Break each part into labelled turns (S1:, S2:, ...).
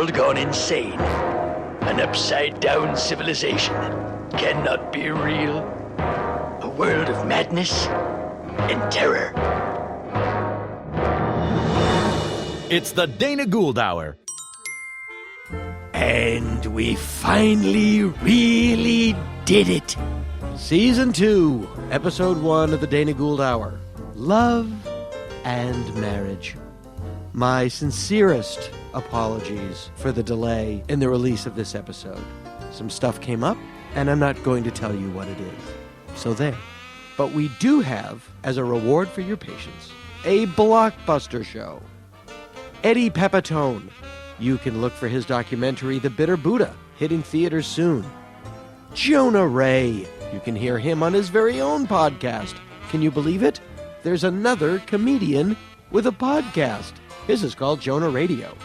S1: world gone insane. An upside-down civilization that cannot be real. A world of madness and terror.
S2: It's the Dana Gould Hour.
S1: And we finally really did it.
S3: Season 2, Episode 1 of the Dana Gould Hour. Love and Marriage. My sincerest apologies for the delay in the release of this episode. Some stuff came up, and I'm not going to tell you what it is. So there. But we do have, as a reward for your patience, a blockbuster show. Eddie Pepitone. You can look for his documentary, The Bitter Buddha, hitting theaters soon. Jonah Ray. You can hear him on his very own podcast. Can you believe it? There's another comedian with a podcast. His is called Jonah Radio.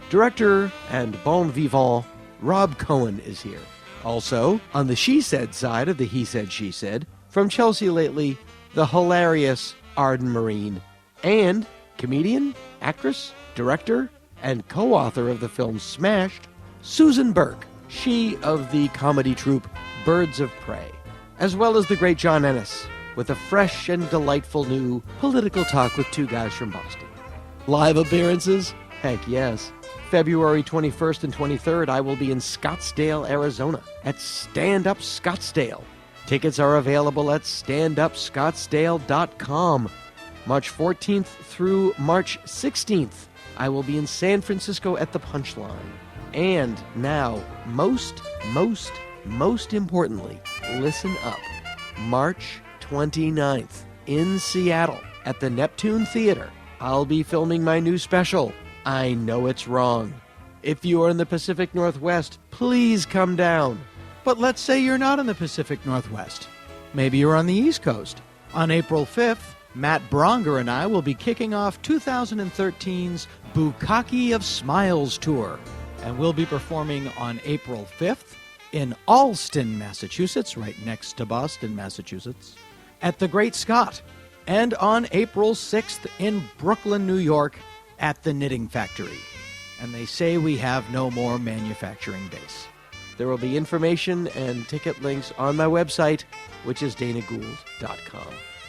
S3: Director and bon vivant Rob Cohen is here. Also, on the She Said side of the He Said, She Said, from Chelsea lately, the hilarious Arden Myrin, and comedian, actress, director, and co-author of the film Smashed, Susan Burke, she of the comedy troupe Birds of Prey, as well as the great John Ennis, with a fresh and delightful new political talk with two guys from Boston. Live appearances? Heck yes. February 21st and 23rd, I will be in Scottsdale, Arizona, at Stand Up Scottsdale. Tickets are available at standupscottsdale.com. March 14th through March 16th, I will be in San Francisco at the Punchline. And now, most importantly, listen up. March 29th in Seattle at the Neptune Theater. I'll be filming my new special, I Know It's Wrong. If you are in the Pacific Northwest, please come down. But let's say you're not in the Pacific Northwest. Maybe you're on the East Coast. On April 5th, Matt Bronger and I will be kicking off 2013's Bukkake of Smiles Tour. And we'll be performing on April 5th in Allston, Massachusetts, right next to Boston, Massachusetts, at the Great Scott. And on April 6th in Brooklyn, New York, at the Knitting Factory. And they say we have no more manufacturing base. There will be information and ticket links on my website, which is danagould.com,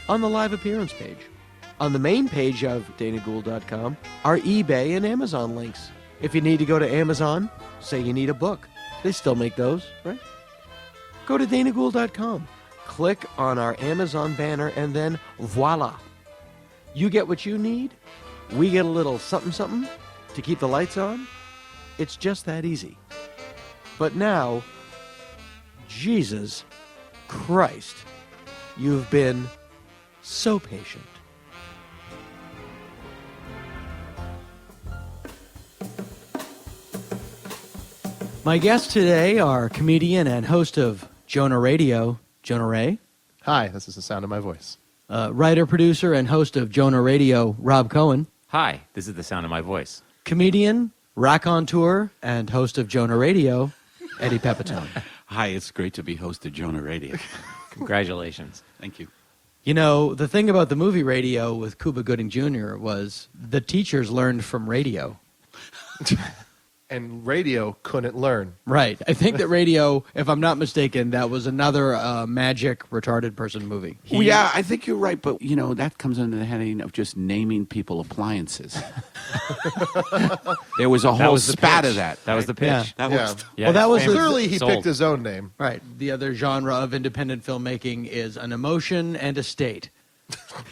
S3: on the live appearance page. On the main page of danagould.com are eBay and Amazon links. If you need to go to Amazon, say you need a book. They still make those, right? Go to danagould.com. Click on our Amazon banner, and then voila. You get what you need. We get a little something to keep the lights on. It's just that easy. But now, Jesus Christ, you've been so patient. My guests today are comedian and host of Jonah Radio, Jonah Ray.
S4: Hi, this is the sound of my voice.
S3: Writer, producer, and host of Jonah Radio, Rob Cohen.
S5: Hi, this is the sound of my voice.
S3: Comedian, raconteur, and host of Jonah Radio, Eddie Pepitone.
S6: Hi, it's great to be host of Jonah Radio.
S5: Congratulations.
S6: Thank you.
S3: You know, the thing about the movie Radio with Cuba Gooding Jr. was the teachers learned from radio.
S4: And radio couldn't learn.
S3: Right. I think that Radio, if I'm not mistaken, that was another magic retarded person movie.
S6: Well, yeah, I think you're right, but, you know, that comes under the heading of just naming people appliances. There was a whole spat of that.
S5: That was the pitch.
S3: Yeah.
S6: That
S4: Yeah.
S6: was...
S5: Yeah,
S3: Well, that was
S4: Clearly, he
S5: Sold.
S4: picked his own name.
S3: Right. The other genre of independent filmmaking is an emotion and a state.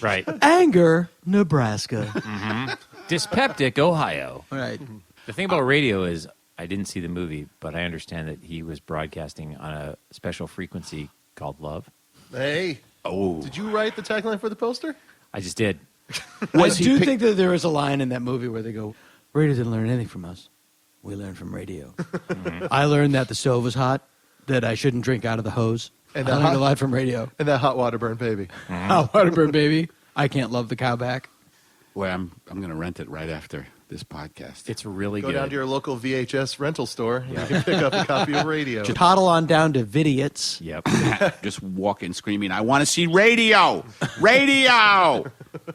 S5: Right.
S3: Anger, Nebraska.
S5: Dyspeptic, Ohio.
S3: Right.
S5: The thing about radio is, I didn't see the movie, but I understand that he was broadcasting on a special frequency called Love.
S4: Hey.
S6: Oh.
S4: Did you write the tagline for the poster?
S5: I just did.
S3: I do think that there is a line in that movie where they go, radio didn't learn anything from us. We learned from radio. I learned that the stove was hot, that I shouldn't drink out of the hose.
S4: And
S3: I learned a lot from radio.
S4: And that hot water burn baby.
S3: Hot water burn, baby. I can't love the cow back.
S6: Well, I'm going to rent it right after this podcast.
S5: It's really
S4: Go
S5: good.
S4: down to your local VHS rental store and you can pick up a copy of Radio.
S3: Just toddle on down to Vidiots.
S5: Yep.
S6: Just walk in screaming, I want to see radio! Radio!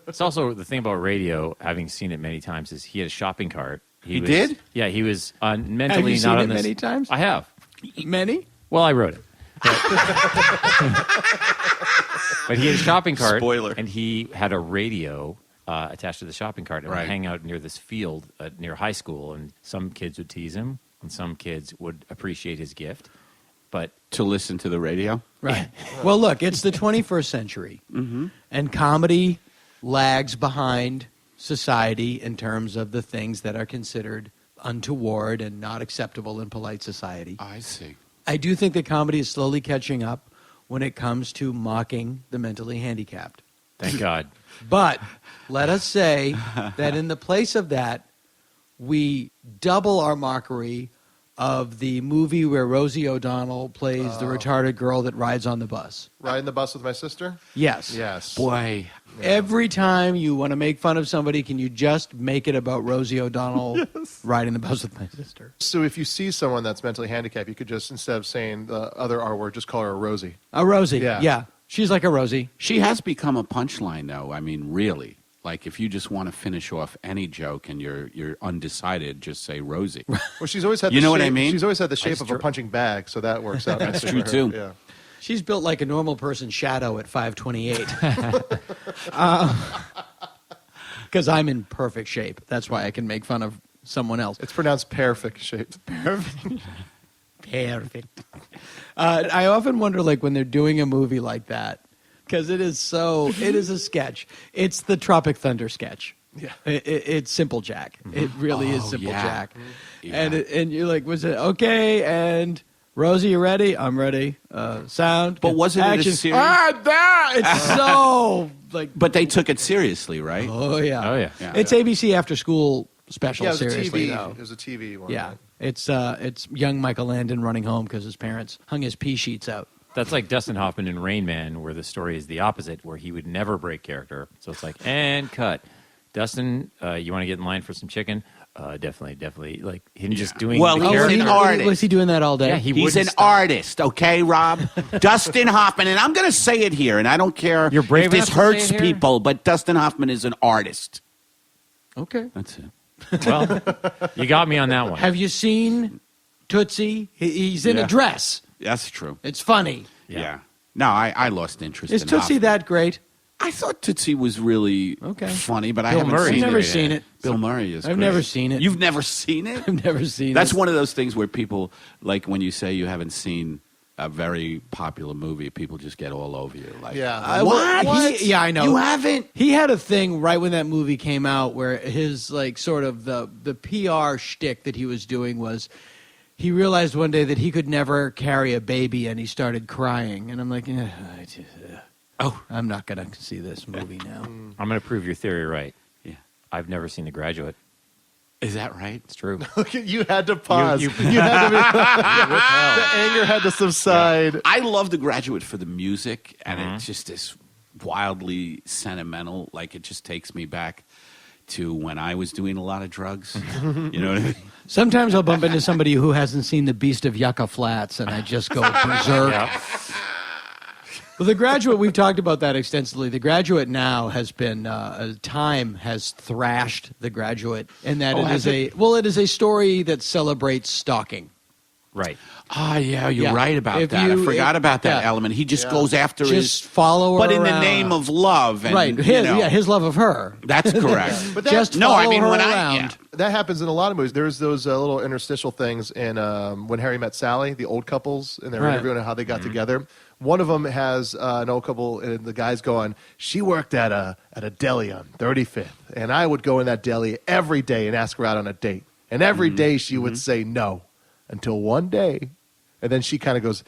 S5: It's also the thing about radio, having seen it many times, is he had a shopping cart
S6: He did?
S5: Yeah, he was mentally
S3: Have you
S5: not
S3: seen
S5: on
S3: it
S5: this.
S3: many times?
S5: I have.
S3: Many?
S5: Well, I wrote it. But he had a shopping cart.
S6: Spoiler.
S5: And he had a radio attached to the shopping cart. And
S6: Right.
S5: would hang out near this field near high school. And some kids would tease him, and some kids would appreciate his gift. But
S6: To listen to the radio?
S3: Right. Well, look, it's the 21st century, and comedy lags behind society in terms of the things that are considered untoward and not acceptable in polite society.
S6: I see.
S3: I do think that comedy is slowly catching up when it comes to mocking the mentally handicapped.
S5: thank God.
S3: But let us say that in the place of that, we double our mockery of the movie where Rosie O'Donnell plays the retarded girl that rides on the bus.
S4: Riding the bus with my sister?
S3: Yes.
S4: Yes.
S6: Boy,
S3: Every time you want to make fun of somebody, can you just make it about Rosie O'Donnell riding the bus with my sister?
S4: So if you see someone that's mentally handicapped, you could just, instead of saying the other R word, just call her a Rosie.
S3: A Rosie.
S4: Yeah.
S3: Yeah. She's like a Rosie.
S6: she has become a punchline, though. I mean, really. Like, if you just want to finish off any joke and you're undecided, just say Rosie.
S4: Well, she's always had
S6: You
S4: the
S6: know what
S4: shape,
S6: I mean?
S4: She's always had the shape
S6: That's
S4: of
S6: true.
S4: a punching bag, so that works out.
S6: That's
S4: nicely
S6: true,
S4: for her.
S6: too.
S4: Yeah.
S3: She's built like a normal person's shadow at 528. Because I'm in perfect shape. That's why I can make fun of someone else.
S4: It's pronounced perfect shape.
S3: Perfect. I often wonder, like, when they're doing a movie like that, because it is a sketch. It's the Tropic Thunder sketch.
S4: Yeah.
S3: It's Simple Jack. It really is Simple
S6: yeah.
S3: Jack.
S6: Yeah.
S3: And you're like, was it okay? And Rosie, you ready? I'm ready. Sound.
S6: But wasn't it a
S3: action.
S6: serious-
S3: It's so like.
S6: But they took it seriously, right?
S3: Oh yeah.
S5: Oh, yeah.
S6: Yeah.
S3: It's ABC after school special.
S4: Yeah, it was
S3: seriously
S4: a TV.
S3: though.
S4: It was a TV one.
S3: Yeah. It's young Michael Landon running home because his parents hung his pea sheets out.
S5: That's like Dustin Hoffman in Rain Man, where the story is the opposite, where he would never break character. So it's like, and cut. Dustin, you want to get in line for some chicken? Definitely. Like him just doing
S6: Well,
S5: the
S6: he's
S5: character.
S6: an artist.
S3: Was he doing that all day?
S5: Yeah, he
S6: He's
S5: wouldn't
S6: an
S5: stop.
S6: artist, okay, Rob? Dustin Hoffman, and I'm going to say it here, and I don't care
S5: You're brave
S6: if this
S5: enough to say
S6: hurts
S5: it here?
S6: people, but Dustin Hoffman is an artist.
S3: Okay.
S6: That's it.
S5: Well, you got me on that one.
S3: Have you seen Tootsie? He's in
S6: Yeah.
S3: a dress.
S6: That's true.
S3: It's funny.
S6: Yeah. No, I lost interest
S3: Is
S6: in
S3: Tootsie
S6: Hoffman.
S3: that great?
S6: I thought Tootsie was really
S3: Okay.
S6: funny, but I
S5: Bill
S6: haven't
S5: Murray.
S6: seen
S3: I've never
S6: it.
S3: seen it.
S6: Bill Murray is
S3: I've
S6: great.
S3: never seen it.
S6: You've never seen it?
S3: I've never seen
S6: That's
S3: it.
S6: one of those things where people, like when you say you haven't seen a very popular movie, people just get all over you. Like,
S4: Yeah.
S6: What?
S3: Yeah, I know.
S6: You haven't?
S3: He had a thing right when that movie came out where his, like, sort of the PR shtick that he was doing was he realized one day that he could never carry a baby and he started crying. And I'm like, I'm not going to see this movie now.
S5: I'm going to prove your theory right.
S6: Yeah.
S5: I've never seen The Graduate.
S6: Is that right?
S5: It's true.
S4: You had to pause.
S5: You-
S4: You had to be, the anger had to subside.
S6: I love The Graduate for the music, and it's just this wildly sentimental. Like, it just takes me back to when I was doing a lot of drugs. You know what I mean?
S3: Sometimes I'll bump into somebody who hasn't seen The Beast of Yucca Flats, and I just go berserk.
S5: Yeah.
S3: Well, The Graduate, we've talked about that extensively. The Graduate now has been, Time has thrashed The Graduate, in that it is it is a story that celebrates stalking.
S5: Right.
S6: Ah, yeah, you're
S3: Yeah.
S6: right about
S3: If
S6: that.
S3: you-
S6: I forgot about that
S3: yeah.
S6: element. He just goes after
S3: Just
S6: his...
S3: follow her
S6: But in the
S3: around.
S6: name of love. And,
S3: right,
S6: you know,
S3: his love of her.
S6: That's correct.
S4: But that,
S3: Just
S6: No,
S3: follow
S6: I mean,
S3: her
S6: when
S3: around.
S4: that happens in a lot of movies. There's those little interstitial things in When Harry Met Sally, the old couples, and they're
S3: Right.
S4: interviewing how they got together. One of them has an old couple, and the guy's going, she worked at a deli on 35th, and I would go in that deli every day and ask her out on a date. And every day she would say no, until one day. And then she kind of goes,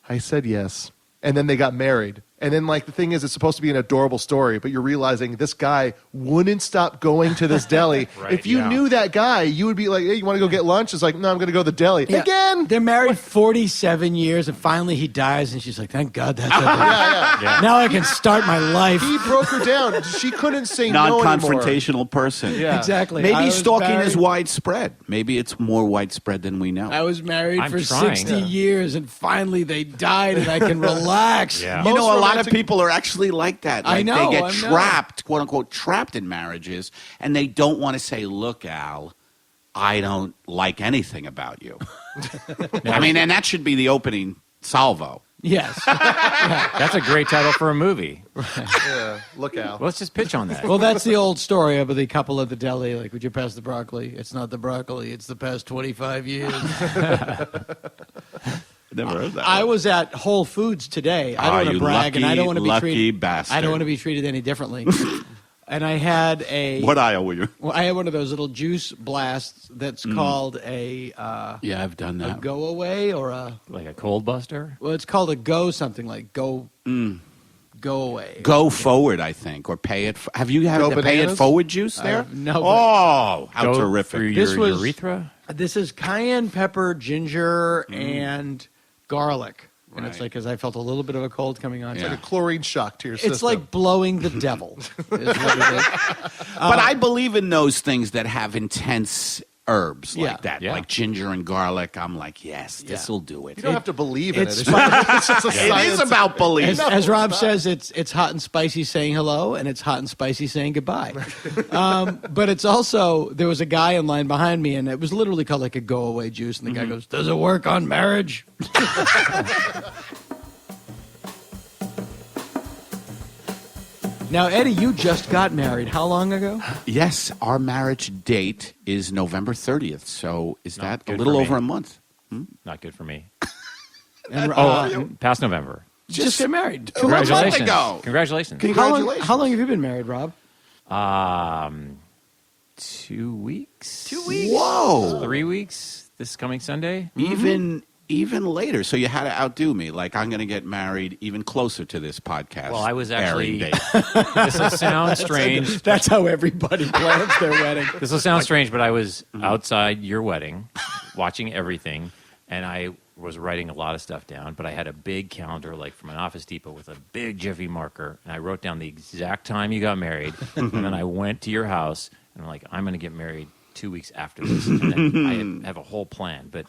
S4: I said yes. And then they got married. And then, like, the thing is, it's supposed to be an adorable story, but you're realizing this guy wouldn't stop going to this deli.
S5: Right,
S4: if you
S6: yeah.
S4: knew that guy, you would be like, hey, you want to go get lunch? It's like, no, I'm going to go to the deli.
S3: Yeah.
S4: Again!
S3: They're married 47 years, and finally he dies, and she's like, thank God that's over.
S5: Yeah.
S3: Now I can start my life.
S4: He broke her down. She couldn't say no anymore.
S6: Non-confrontational person.
S4: Yeah.
S3: Exactly. I
S6: Maybe
S3: was
S6: stalking is
S3: married-
S6: widespread. Maybe it's more widespread than we know.
S3: I was married
S5: I'm
S3: for
S5: trying.
S3: 60 years, and finally they died, and I can relax.
S5: Yeah.
S6: You know, a lot of
S4: romantic-
S6: people are actually like that.
S3: I
S6: Like,
S3: know,
S6: They get
S3: I know.
S6: trapped, quote unquote, trapped in marriages, and they don't want to say, look, Al, I don't like anything about you. I mean, and that should be the opening salvo.
S3: Yes.
S5: That's a great title for a movie.
S4: Yeah, look out.
S5: Let's just pitch on that.
S3: Well, that's the old story of the couple at the deli. Like, would you pass the broccoli? It's not the broccoli. It's the past 25 years.
S6: Never heard that.
S3: I was at Whole Foods today. I don't want to
S6: you
S3: brag, and I don't want to be
S6: lucky
S3: treated.
S6: bastard.
S3: I don't want to be treated any differently. And I had
S6: What aisle were you?
S3: Well, I had one of those little juice blasts that's called a
S6: Yeah, I've done
S3: a
S6: that.
S3: go away or a
S5: Like a cold buster?
S3: well, it's called a go something like go away.
S6: Go forward, I think, or pay it. Have you had
S4: Go
S6: the pay it
S4: bananas?
S6: forward juice there?
S3: no, but-
S6: Oh, how
S5: Go
S6: terrific!
S5: through
S3: This
S5: your
S3: was-
S5: urethra?
S3: This is cayenne pepper, ginger, and garlic. And it's
S6: Right.
S3: like because I felt a little bit of a cold coming on.
S6: Yeah.
S4: Like a chlorine shock to your system.
S3: It's like blowing the devil. Is what it is.
S6: But I believe in those things that have intense herbs
S3: Yeah.
S6: like that,
S5: Yeah.
S6: like ginger and garlic. I'm like, yes, this will do it.
S4: you don't have to believe in it.
S3: it's
S4: It's just a
S6: It
S4: science.
S6: is about belief.
S3: As Rob says, it's hot and spicy saying hello, and it's hot and spicy saying goodbye. But it's also, there was a guy in line behind me, and it was literally called like a go-away juice, and the guy goes, does it work on marriage? Now, Eddie, you just got married. How long ago?
S6: Yes, our marriage date is November 30th, so is
S5: Not
S6: that a
S5: good
S6: little
S5: for me.
S6: over a month?
S5: Not good for me.
S3: And,
S5: Past November.
S3: just get married.
S5: Congratulations.
S6: ago.
S5: Congratulations.
S4: Congratulations.
S3: How long have you been married, Rob?
S5: 2 weeks?
S3: 2 weeks.
S6: Whoa!
S5: 3 weeks this coming Sunday?
S6: Even later, so you had to outdo me. Like I'm going to get married even closer to this podcast.
S5: Well, I was
S6: airing
S5: actually-
S6: date.
S5: This will sound strange.
S3: That's how everybody plans their wedding.
S5: This will sound strange, but I was outside your wedding, watching everything, and I was writing a lot of stuff down. But I had a big calendar, like from an Office Depot, with a big Jiffy marker, and I wrote down the exact time you got married. And then I went to your house, and I'm like, I'm going to get married 2 weeks after this. And then I have a whole plan. But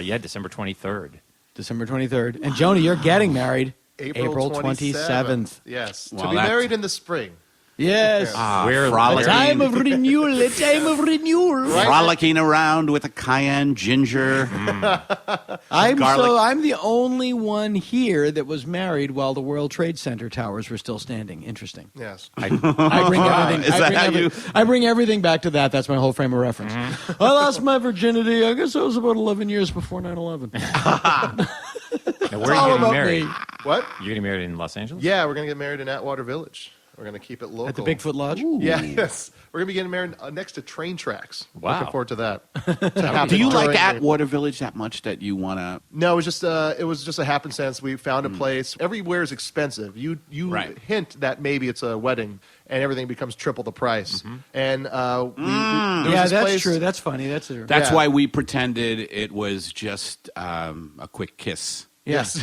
S5: yeah, December 23rd.
S3: December 23rd. And Jonah, you're getting married
S4: April
S3: 27th.
S4: Yes.
S6: Well,
S4: to be
S6: that-
S4: married in the spring.
S3: Yes.
S5: We're
S3: A
S6: frolicking,
S3: time of renewal. A time of renewal.
S6: frolicking around with a cayenne ginger.
S3: I'm the only one here that was married while the World Trade Center towers were still standing. Interesting.
S4: Yes.
S3: I bring everything.
S6: Is that how you-
S3: I bring everything back to that. That's my whole frame of reference. I lost my virginity. I guess it was about 11 years before 9/11.
S5: Now, where
S3: all
S5: are you
S3: about
S5: getting married?
S3: me.
S4: What?
S5: You're getting married in Los Angeles?
S4: Yeah, we're going to get married in Atwater Village. We're going to keep it local.
S3: At the Bigfoot Lodge.
S4: Yeah, yes. We're going to be getting married next to train tracks.
S5: Wow.
S4: Looking forward to that. To happen
S6: Do you like
S4: during
S6: Atwater Village that much that you want to?
S4: No, it was just a happenstance. We found a place. Everywhere is expensive. You
S6: Right.
S4: hint that maybe it's a wedding, and everything becomes triple the price. And there was
S3: Yeah,
S4: this
S3: that's
S4: place-
S3: true. That's funny. That's
S6: That's
S4: Yeah.
S6: why we pretended it was just a quick kiss.
S3: yes.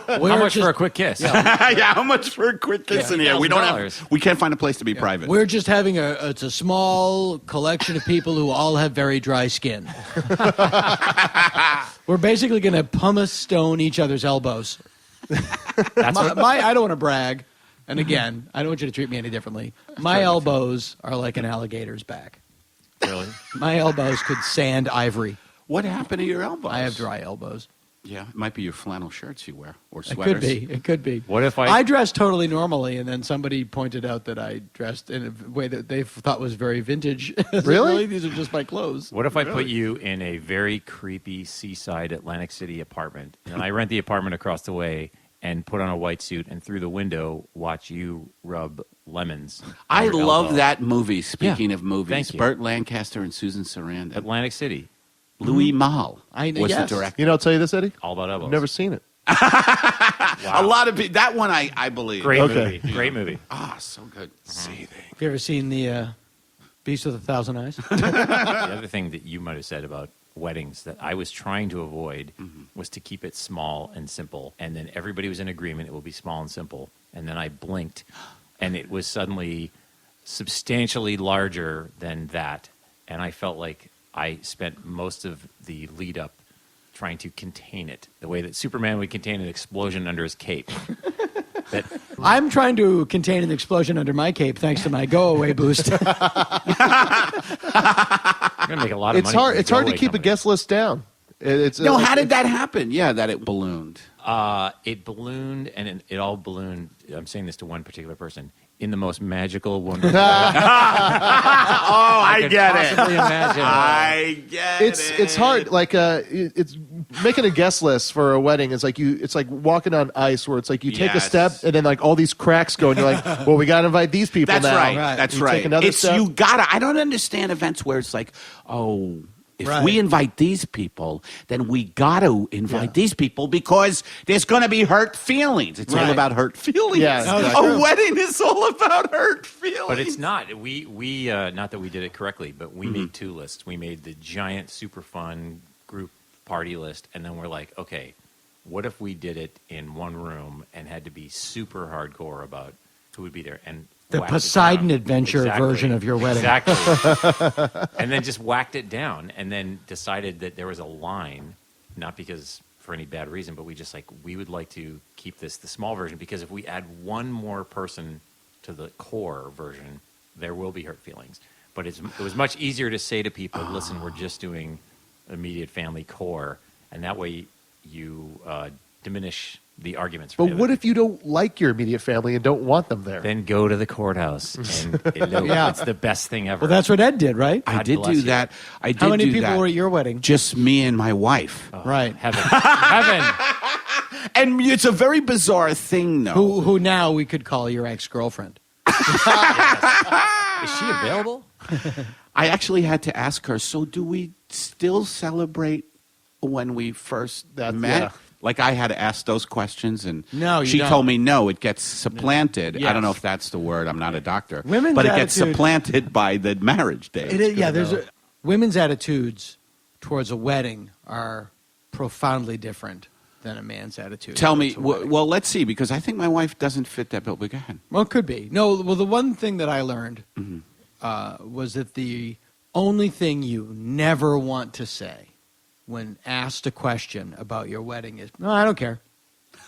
S5: How much for a quick kiss?
S6: Yeah, how much for a quick kiss in here? We don't
S5: $1,000.
S6: have. We can't find a place to be private.
S3: We're just having it's a small collection of people who all have very dry skin. We're basically going to pumice stone each other's elbows. I don't want to brag, and again, I don't want you to treat me any differently. My elbows are like an alligator's back.
S5: Really?
S3: My elbows could sand ivory.
S6: What happened to your elbows?
S3: I have dry elbows.
S6: Yeah, it might be your flannel shirts you wear or
S3: It
S6: sweaters.
S3: could be. It could be.
S5: What if
S3: I dressed totally normally, and then somebody pointed out that I dressed in a way that they thought was very vintage.
S4: Really?
S3: These are just my clothes.
S5: What if I put you in a very creepy seaside Atlantic City apartment, and I rent the apartment across the way and put on a white suit and through the window watch you rub lemons? on
S6: I
S5: your
S6: love
S5: elbow?
S6: that movie. Speaking
S5: Yeah.
S6: of movies,
S5: Thank you.
S6: Burt Lancaster and Susan Sarandon.
S5: Atlantic City.
S6: Louis Malle
S3: I know,
S6: was
S3: yes.
S6: the director.
S4: You know, I'll tell you this, Eddie.
S5: All about elbows.
S4: I've never seen it.
S6: A lot of that one I believe.
S5: Great
S4: Okay.
S5: movie. Great movie.
S6: Ah, so good. Seething.
S3: Have you ever seen the Beast with a Thousand Eyes?
S5: The other thing that you might have said about weddings that I was trying to avoid was to keep it small and simple. And then everybody was in agreement it will be small and simple. And then I blinked, and it was suddenly substantially larger than that. And I felt like I spent most of the lead up trying to contain it the way that Superman would contain an explosion under his cape.
S7: I'm trying to contain an explosion under my cape thanks to my go-away boost.
S5: You're going to make a lot of
S4: It's
S5: money.
S4: hard.
S5: from
S4: It's
S5: the
S4: hard to
S5: giveaway
S4: keep a
S5: company.
S4: guest list down.
S6: No, how did that happen? Yeah, that it ballooned.
S5: It ballooned, and it all ballooned. I'm saying this to one particular person in the most magical, wonderful.
S6: I get
S5: possibly imagine.
S6: I get it.
S4: It's hard. Like it's making a guest list for a wedding. It's like walking on ice, where it's like you take a
S6: Yes.
S4: step and then like all these cracks go, and you're like, well, we got to invite these people
S6: That's
S4: now.
S6: right.
S7: Right.
S6: That's
S4: You
S6: right.
S4: take another
S6: It's
S4: step.
S6: you gotta. I don't understand events where it's like, oh, if
S7: Right.
S6: we invite these people, then we gotta invite these people because there's gonna be hurt feelings. It's all
S7: Right.
S6: about hurt feelings.
S4: Yeah, exactly.
S6: A wedding is all about hurt feelings.
S5: But it's not. We not that we did it correctly, but we made two lists. We made the giant, super fun group party list, and then we're like, okay, what if we did it in one room and had to be super hardcore about who would be there? And
S7: The
S5: whacked it
S7: Poseidon
S5: down.
S7: Adventure
S5: Exactly.
S7: version of your wedding.
S5: Exactly. And then just whacked it down, and then decided that there was a line, not because for any bad reason, but we would like to keep this the small version, because if we add one more person to the core version, there will be hurt feelings. But it was much easier to say to people, listen, we're just doing immediate family core, and that way you diminish the arguments.
S4: But what if you don't like your immediate family and don't want them there?
S5: Then go to the courthouse and elope.
S7: Yeah.
S5: It's the best thing ever.
S7: Well, that's what Ed did, right?
S6: I
S5: God
S6: did
S5: bless
S6: do
S5: you.
S6: that. I did
S7: How many
S6: do
S7: people
S6: that.
S7: were at your wedding?
S6: Just me and my wife.
S7: Right.
S5: Heaven. Heaven.
S6: And it's a very bizarre thing, though.
S7: Who now we could call your ex-girlfriend.
S5: Is she available?
S6: I actually had to ask her, so do we still celebrate when we first met?
S4: yeah.
S6: Like, I had to ask those questions, and
S7: No, you
S6: she
S7: don't.
S6: told me, no, it gets supplanted. I
S7: Yes.
S6: don't know if that's the word. I'm not a doctor.
S7: Women's
S6: but it gets
S7: attitude-
S6: supplanted by the marriage day.
S7: It is, yeah, women's attitudes towards a wedding are profoundly different than a man's attitude.
S6: Tell me,
S7: towards a wedding.
S6: well, let's see, because I think my wife doesn't fit that bill. But go ahead.
S7: Well, it could be. No, well, the one thing that I learned was that the only thing you never want to say when asked a question about your wedding is, no, I don't care.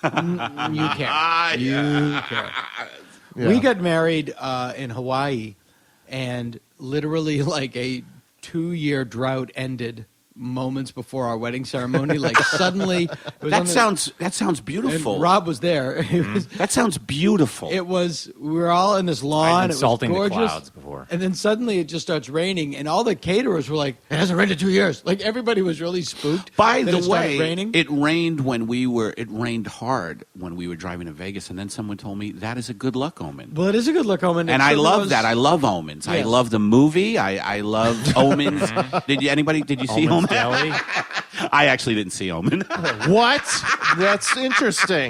S7: You care. You care.
S4: Yeah.
S7: We got married in Hawaii, and literally like a 2-year drought ended moments before our wedding ceremony. Like suddenly, it was on
S6: That sounds beautiful.
S7: and Rob was there.
S6: That sounds beautiful.
S7: We were all in this lawn.
S5: I've
S7: It
S5: been salting
S7: was
S5: the
S7: gorgeous.
S5: clouds before.
S7: And then suddenly it just starts raining, and all the caterers were like, "It hasn't rained in 2 years." Like everybody was really spooked.
S6: By
S7: that
S6: the
S7: it started
S6: way,
S7: raining.
S6: it rained hard when we were driving to Vegas, and then someone told me that is a good luck omen.
S7: Well, it is a good look, Omen.
S6: And I love that. I love Omens. I
S7: Yes.
S6: love the movie. I love Omens. Did you see
S5: Almonds
S6: Omen?
S5: Deli.
S6: I actually didn't see Omen.
S4: What? That's interesting.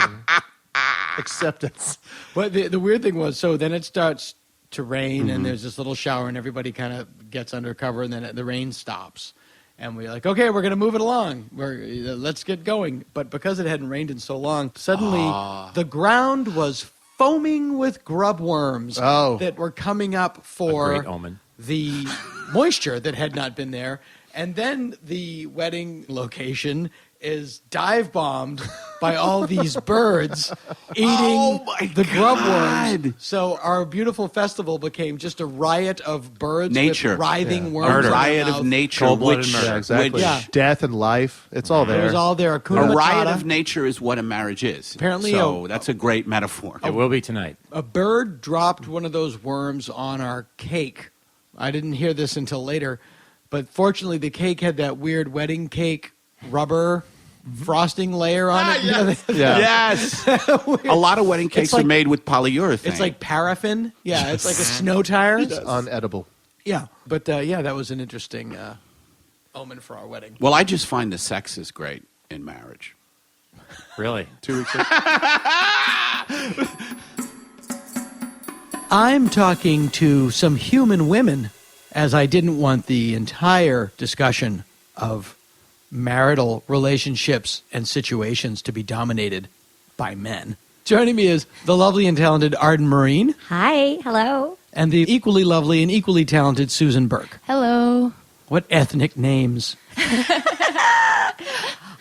S4: Acceptance.
S7: But the weird thing was, so then it starts to rain, and there's this little shower, and everybody kind of gets under cover, and then the rain stops. And we're like, okay, we're going to move it along. Let's get going. But because it hadn't rained in so long, suddenly the ground was foaming with grub worms that were coming up for
S5: great omen.
S7: the moisture that had not been there. And then the wedding location is dive bombed by all these birds eating the grub worms. So our beautiful festival became just a riot of birds
S6: Nature.
S7: with writhing worms.
S6: A
S7: in their
S6: riot
S7: mouth.
S6: of nature.
S5: Cold-blooded
S6: Which,
S5: murder.
S4: Yeah, exactly.
S6: which-
S7: Yeah.
S4: Death and life. It's all
S7: It
S4: there.
S7: was all there.
S6: a
S7: Hakuna
S6: riot
S7: Matata.
S6: of nature is what a marriage is.
S7: Apparently,
S6: So that's a great metaphor.
S5: It will be tonight.
S7: A bird dropped one of those worms on our cake. I didn't hear this until later, but fortunately the cake had that weird wedding cake rubber frosting layer on it. You know,
S4: Yeah.
S6: Yes. A lot of wedding cakes
S7: like-
S6: are made with polyurethane.
S7: it's like paraffin. Yeah, it's like a snow tire.
S4: It's unedible.
S7: Yeah, but yeah, that was an interesting omen for our wedding.
S6: Well, I just find the sex is great in marriage.
S5: Really?
S4: 2 weeks ago.
S7: I'm talking to some human women, as I didn't want the entire discussion of marital relationships and situations to be dominated by men. Joining me is the lovely and talented Arden Myrin
S8: Hi, hello.
S7: and the equally lovely and equally talented Susan Burke.
S8: Hello.
S7: What ethnic names?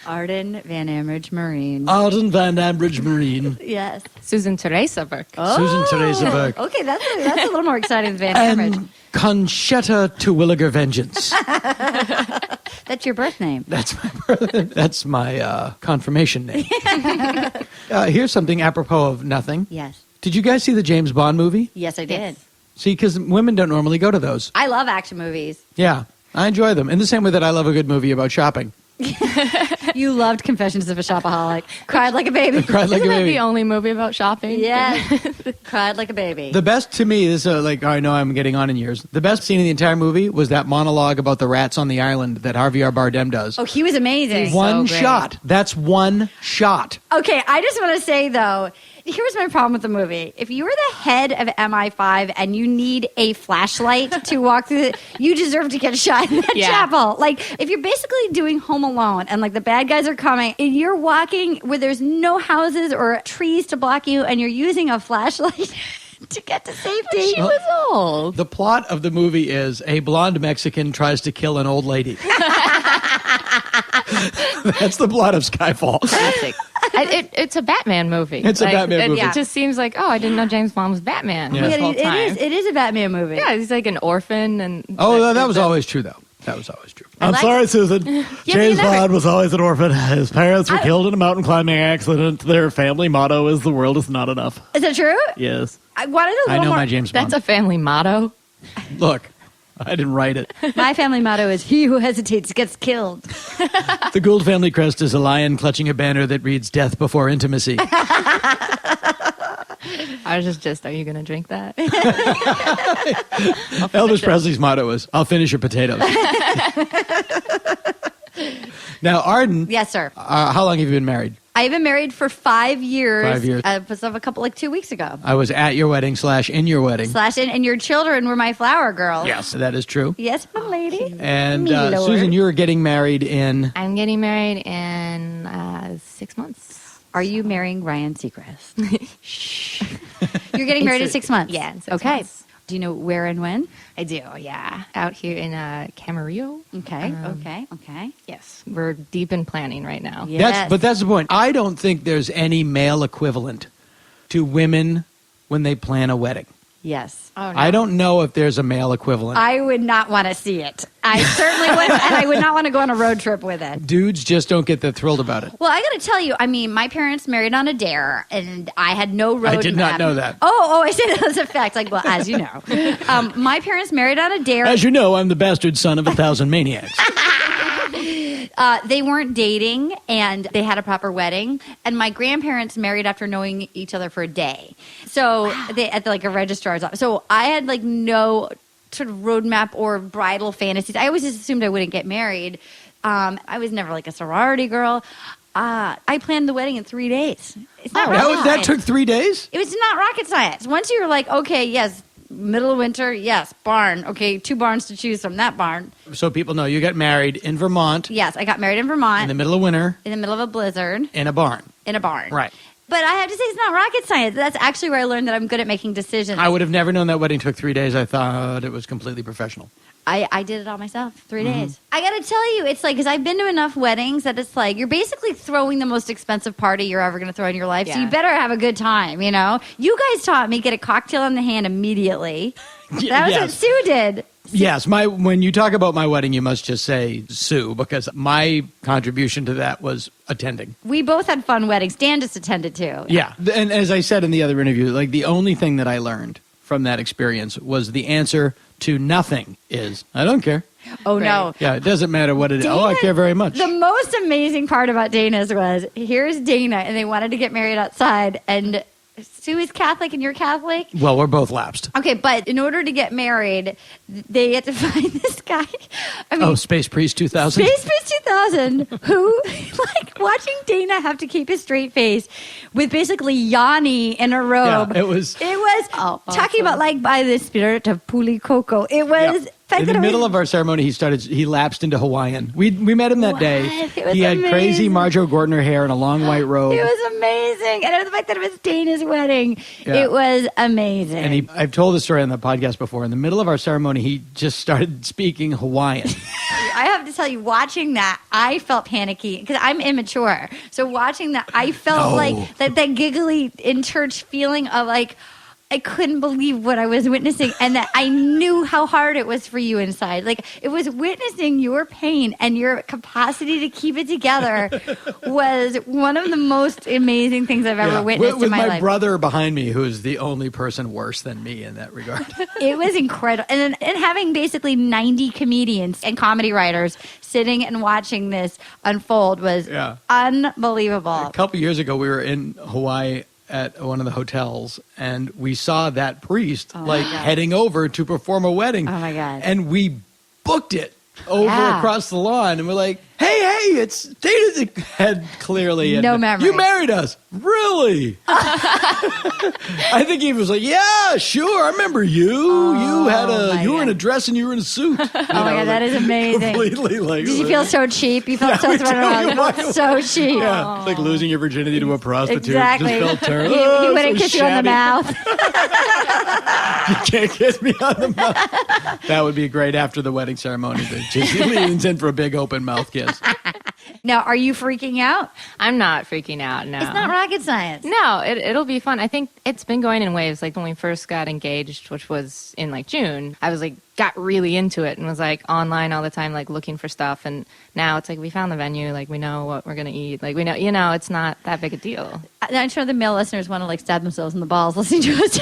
S8: Arden Van Amridge Myrin.
S7: Arden Van Amridge Myrin.
S8: Yes.
S9: Susan Teresa Burke.
S7: Susan Teresa Burke.
S8: Okay, that's a little more exciting than Van Amridge.
S7: And Conchetta Terwilliger Vengeance.
S8: That's your birth name.
S7: That's my confirmation name. Here's something apropos of nothing.
S8: Yes.
S7: Did you guys see the James Bond movie?
S8: Yes, I did.
S9: Yes.
S7: See, because women don't normally go to those.
S8: I love action movies.
S7: Yeah, I enjoy them. In the same way that I love a good movie about shopping.
S8: You loved Confessions of a Shopaholic. Cried like a baby.
S7: Cried like
S9: Isn't
S7: a
S9: that
S7: baby.
S9: the only movie about shopping?
S8: Yes. Cried like a baby.
S7: The best to me, this is I know I'm getting on in years. The best scene in the entire movie was that monologue about the rats on the island that Javier Bardem does.
S8: Oh, he was amazing.
S7: One
S9: so great.
S7: shot. That's one shot.
S8: Okay, I just want to say, though, here's my problem with the movie. If you're the head of MI5 and you need a flashlight to walk through you deserve to get shot in that chapel. Like, if you're basically doing Home Alone and, like, the bad guys are coming and you're walking where there's no houses or trees to block you and you're using a flashlight to get to safety.
S9: She was old.
S7: The plot of the movie is a blonde Mexican tries to kill an old lady. That's the plot of Skyfall.
S9: Classic. It's a Batman movie.
S7: It's a Batman movie.
S9: It just seems like, oh, I didn't know James Bond was Batman.
S7: Yeah.
S9: This whole
S8: It
S9: time.
S8: is a Batman movie.
S9: Yeah, he's like an orphan. And
S7: Oh, that was always true, though. That was always true.
S8: I'm sorry,
S7: Susan.
S8: James Bond
S7: was always an orphan. His parents were killed in a mountain climbing accident. Their family motto is "The world is not enough."
S8: Is that true?
S7: Yes.
S8: I wanted a
S7: I
S8: little
S7: know
S8: more.
S7: my James Bond.
S9: That's a family motto.
S7: Look, I didn't write it.
S8: My family motto is "He who hesitates gets killed."
S7: The Gould family crest is a lion clutching a banner that reads "Death before intimacy."
S9: I was just, are you going to drink that?
S7: Elvis Presley's motto is, "I'll finish your potatoes." Now, Arden,
S8: Yes, sir.
S7: how long have you been married?
S8: I've been married for 5 years.
S7: 5 years.
S8: Was of a couple, like 2 weeks ago.
S7: I was at your wedding / in your wedding.
S8: And your children were my flower girls.
S7: Yes, that is true.
S8: Yes, my lady.
S7: And
S8: Me lord.
S7: Susan, you were getting married in...
S9: I'm getting married in 6 months.
S8: Are you marrying Ryan Seacrest? You're getting married in 6 months.
S9: Yeah, in 6
S8: okay.
S9: months.
S8: Do you know where and when?
S9: I do, yeah. Out here in Camarillo.
S8: Okay. Okay.
S9: Yes, we're deep in planning right now.
S8: Yes.
S7: That's the point. I don't think there's any male equivalent to women when they plan a wedding.
S8: Yes.
S9: Oh, no.
S7: I don't know if there's a male equivalent.
S8: I would not want to see it. I certainly would, and I would not want to go on a road trip with it.
S7: Dudes just don't get that thrilled about it.
S8: Well, I got to tell you, I mean, my parents married on a dare, and I had no road
S7: I did not
S8: map.
S7: know that.
S8: Oh, I say that as a fact. Like, well, as you know, my parents married on a dare.
S7: As you know, I'm the bastard son of 1,000 maniacs.
S8: They weren't dating, and they had a proper wedding. And my grandparents married after knowing each other for a day. So they at like a registrar's office. So I had like no sort of roadmap or bridal fantasies. I always just assumed I wouldn't get married. I was never like a sorority girl. I planned the wedding in 3 days. It's not rocket
S7: That
S8: science.
S7: took 3 days?
S8: It was not rocket science. Once you're like, okay, yes, middle of winter, yes, barn. Okay, 2 barns to choose from, that barn.
S7: So people know you got married in Vermont
S8: Yes, I got married in Vermont
S7: in the middle of winter
S8: in the middle of a blizzard
S7: in a barn.
S8: in a barn.
S7: Right.
S8: But I have to say, it's not rocket science. That's actually where I learned that I'm good at making decisions.
S7: I would have never known that wedding took 3 days. I thought it was completely professional.
S8: I did it all myself, 3 days. I got to tell you, it's like, because I've been to enough weddings that it's like, you're basically throwing the most expensive party you're ever going to throw in your life. So
S9: Yeah.
S8: you better have a good time, you know? You guys taught me get a cocktail in the hand immediately. That was what Sue did.
S7: Yes, when you talk about my wedding, you must just say Sue, because my contribution to that was attending.
S8: We both had fun weddings. Dan just attended too.
S7: Yeah, and as I said in the other interview, like the only thing that I learned from that experience was the answer to nothing is, I don't care.
S8: Oh, no.
S7: Yeah, it doesn't matter what it is. Oh, I
S8: Dana-
S7: care very much.
S8: The most amazing part about Dana's was, here's Dana, and they wanted to get married outside, and Sue is Catholic and you're Catholic.
S7: Well, we're both lapsed.
S8: Okay, but in order to get married, they had to find this guy. I mean,
S7: Space Priest 2000?
S8: Space Priest 2000, who, like, watching Dana have to keep a straight face with basically Yanni in a robe.
S7: Yeah, it was
S8: talking about, like, by the spirit of Puli Coco. It was...
S7: in the middle of our ceremony, he lapsed into Hawaiian. We met him that day.
S8: It was
S7: He had crazy
S8: amazing.
S7: Marjo Gortner hair and a long white robe.
S8: It was amazing. And the fact that it was Dana's wedding,
S7: Yeah.
S8: it was amazing.
S7: And I've told the story on the podcast before. In the middle of our ceremony, he just started speaking Hawaiian.
S8: I have to tell you, watching that, I felt panicky because I'm immature. So watching that, I felt like that giggly in church feeling of like, I couldn't believe what I was witnessing, and that I knew how hard it was for you inside. Like, it was witnessing your pain, and your capacity to keep it together was one of the most amazing things I've ever witnessed
S7: with
S8: in my
S7: my
S8: life.
S7: brother behind me, who is the only person worse than me in that regard.
S8: It was incredible. And having basically 90 comedians and comedy writers sitting and watching this unfold was unbelievable.
S7: A couple years ago, we were in Hawaii at one of the hotels, and we saw that priest heading over to perform a wedding.
S8: Oh my God.
S7: And we booked it over across the lawn, and we're like, hey, it's Dana. Had clearly
S8: no memory.
S7: You married us, really? I think he was like, yeah, sure, I remember you. You were in a dress and you were in a suit.
S8: Oh my God, that is amazing.
S7: Completely
S8: Did you feel so cheap? You felt so thrown around. You felt so cheap.
S7: Yeah, it's like losing your virginity to a prostitute.
S8: Exactly.
S7: Just felt terrible.
S8: He wouldn't kiss you on the mouth.
S7: You can't kiss me on the mouth. That would be great after the wedding ceremony. He leans in for a big open mouth kiss.
S8: Now, are you freaking out?
S9: I'm not freaking out, no.
S8: It's not rocket science.
S9: No, it'll be fun. I think it's been going in waves. Like when we first got engaged, which was in like June, I was like, got really into it and was like online all the time, like looking for stuff. And now it's like we found the venue, like we know what we're going to eat. Like we know, it's not that big a deal.
S8: I'm sure the male listeners want to like stab themselves in the balls listening to us.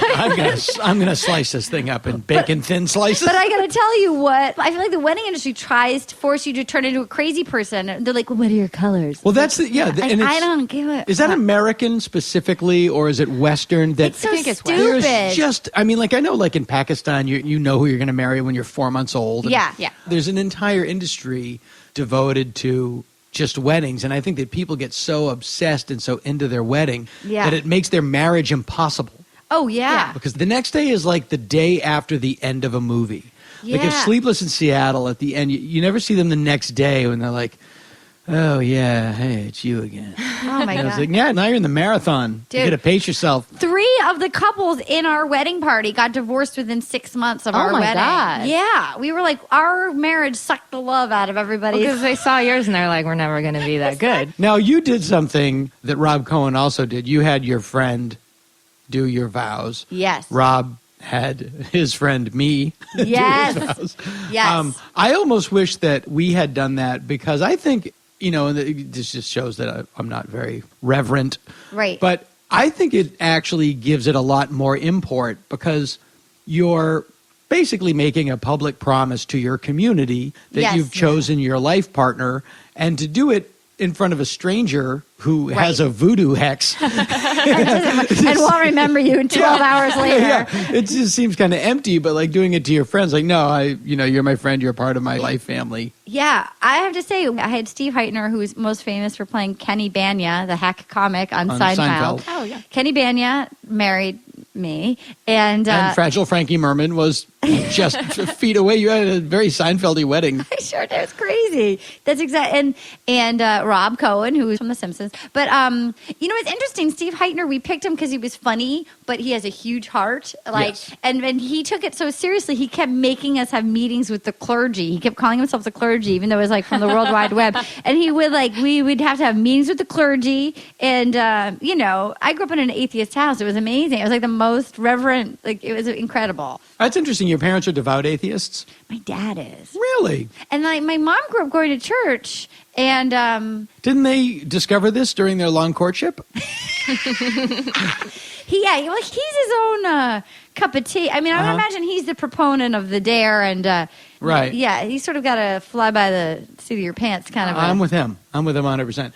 S7: I'm gonna slice this thing up in bacon thin slices.
S8: But I got to tell you what, I feel like the wedding industry tries to force you to turn into a crazy person. They're like, well, what are your colors?
S7: Well, that's and
S8: I don't give it.
S7: Is that American specifically, or is it Western? That
S8: It's so
S9: I think it's
S8: stupid.
S7: there's just, I mean, like I know, like in Pakistan, you know who you're going to marry when you're 4 months old. And
S8: Yeah.
S7: There's an entire industry devoted to just weddings, and I think that people get so obsessed and so into their wedding that it makes their marriage impossible.
S8: Oh, yeah.
S7: Because the next day is like the day after the end of a movie. Like if
S8: Yeah.
S7: Sleepless in Seattle at the end, you never see them the next day when they're like, oh, yeah, hey, it's you again.
S8: Oh, my
S7: I was
S8: God.
S7: like, yeah, now you're in the marathon.
S8: Dude.
S7: You got to pace yourself.
S8: 3 of the couples in our wedding party got divorced within 6 months of our
S9: my
S8: wedding.
S9: God.
S8: Yeah. We were like, our marriage sucked the love out of everybody.
S9: Because they saw yours and they're like, we're never going to be that good.
S7: Now, you did something that Rob Cohen also did. You had your friend do your vows.
S8: Yes.
S7: Rob had his friend, me,
S8: Yes.
S7: do his vows.
S8: Yes.
S7: I almost wish that we had done that because I think, and this just shows that I'm not very reverent.
S8: Right.
S7: But I think it actually gives it a lot more import because you're basically making a public promise to your community that you've chosen your life partner, and to do it in front of a stranger who has a voodoo hex
S8: and won't remember you in 12 hours later.
S7: it just seems kind of empty. But like doing it to your friends, like, no, you're my friend, you're part of my life family.
S8: Yeah, I have to say, I had Steve Heitner, who's most famous for playing Kenny Banya, the hack comic on Seinfeld.
S9: Oh, yeah.
S8: Kenny Banya married me, and
S7: Fragile Frankie Merman was just feet away. You had a very Seinfeldy wedding.
S8: I sure did. It's crazy. That's exactly. And Rob Cohen, who was from The Simpsons. But it's interesting. Steve Heitner, we picked him because he was funny, but he has a huge heart. And he took it so seriously. He kept making us have meetings with the clergy. He kept calling himself the clergy, even though it was like from the World Wide Web. And he would we'd have to have meetings with the clergy. And I grew up in an atheist house. It was amazing. It was like the most reverent. Like it was incredible.
S7: That's interesting. Your parents are devout atheists?
S8: My dad is.
S7: Really?
S8: And my mom grew up going to church, and
S7: didn't they discover this during their long courtship?
S8: he's his own cup of tea. I mean, I would imagine he's the proponent of the dare, and
S7: right.
S8: Yeah, he's sort of got a fly by the seat of your pants kind of.
S7: I'm with him 100%.